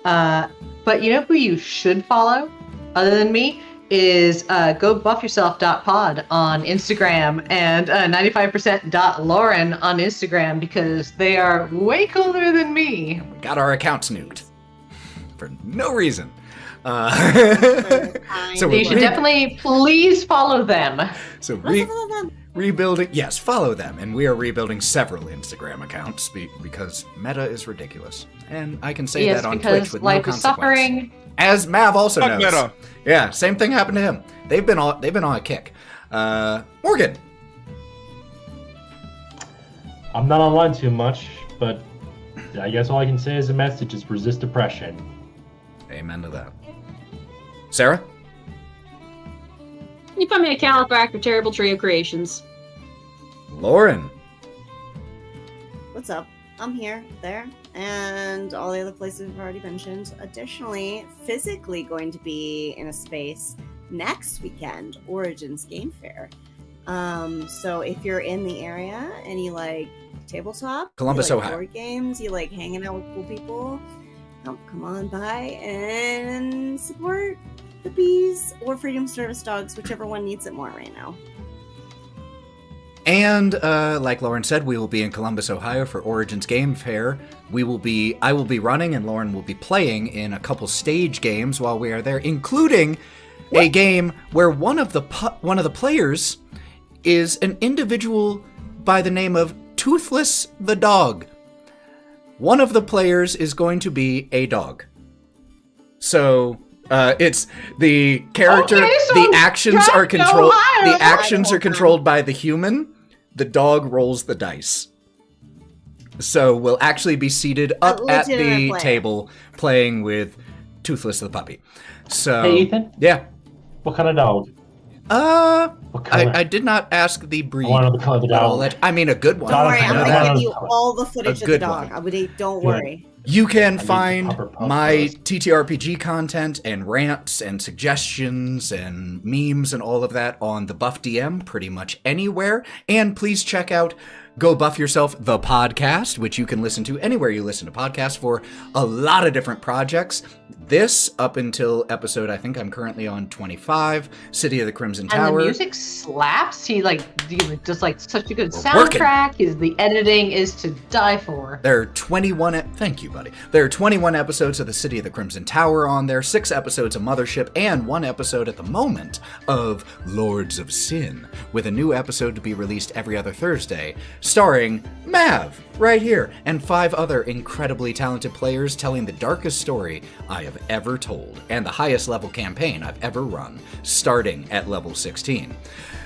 But you know who you should follow, other than me, is gobuffyourself.pod on Instagram and 95%.lauren on Instagram, because they are way cooler than me. We got our accounts nuked. For no reason. So You should definitely please follow them. So rebuilding, yes, follow them, and we are rebuilding several Instagram accounts because Meta is ridiculous, and I can say Yes, that on because Twitch with no life is consequence. suffering. As Mav also Fuck knows. Meta. Yeah, same thing happened to him. They've been on a kick. Morgan. I'm not online too much, but I guess all I can say as a message is resist depression. Amen to that. Sarah. You find me at Calibrac or Terrible Trio Creations. Lauren. What's up? I'm here, there, and all the other places we've already mentioned. Additionally, physically going to be in a space next weekend, Origins Game Fair. So if you're in the area and you like tabletop, Columbus, you like Ohio. board games, you like hanging out with cool people, come on by and support the bees or Freedom Service dogs, whichever one needs it more right now. And like Lauren said, we will be in Columbus, Ohio for Origins Game Fair. I will be running, and Lauren will be playing in a couple stage games while we are there, including a game where one of the players is an individual by the name of Toothless the dog. One of the players is going to be a dog. So it's the character. Okay, so the actions Draft are controlled. Ohio. The actions are controlled by the human. The dog rolls the dice. So we'll actually be seated up at the legitimate player. table playing with Toothless the puppy. So Hey, Ethan? yeah. What kind of dog? What color? I did not ask the breed. I want to know the color of the but I'll dog. let- I mean, a good one. Don't Don't worry, I'm know gonna that. give you all the footage of the good dog. one. Don't Yeah. worry. You can the find proper pub my first. TTRPG content and rants and suggestions and memes and all of that on the Buff DM pretty much anywhere. And please check out Go Buff Yourself, the podcast, which you can listen to anywhere you listen to podcasts for a lot of different projects. This, up until episode, I think I'm currently on 25, City of the Crimson And Tower. the music slaps. He does like such a good We're working. soundtrack. The editing is to die for. There are 21. Thank you, buddy. There are 21 episodes of the City of the Crimson Tower on there, 6 episodes of Mothership, and 1 episode at the moment of Lords of Sin, with a new episode to be released every other Thursday, starring Mav right here, and 5 other incredibly talented players telling the darkest story I have ever told, and the highest level campaign I've ever run, starting at level 16.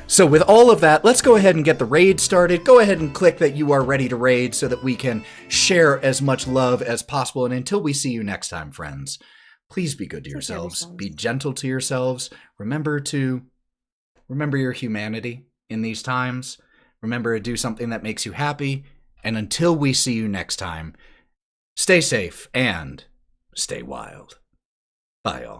So with all of that, let's go ahead and get the raid started. Go ahead and click that you are ready to raid so that we can share as much love as possible. And until we see you next time, friends, please be good to yourselves. Be gentle to yourselves. Remember your humanity in these times. Remember to do something that makes you happy. And until we see you next time, stay safe and stay wild. Bye, all.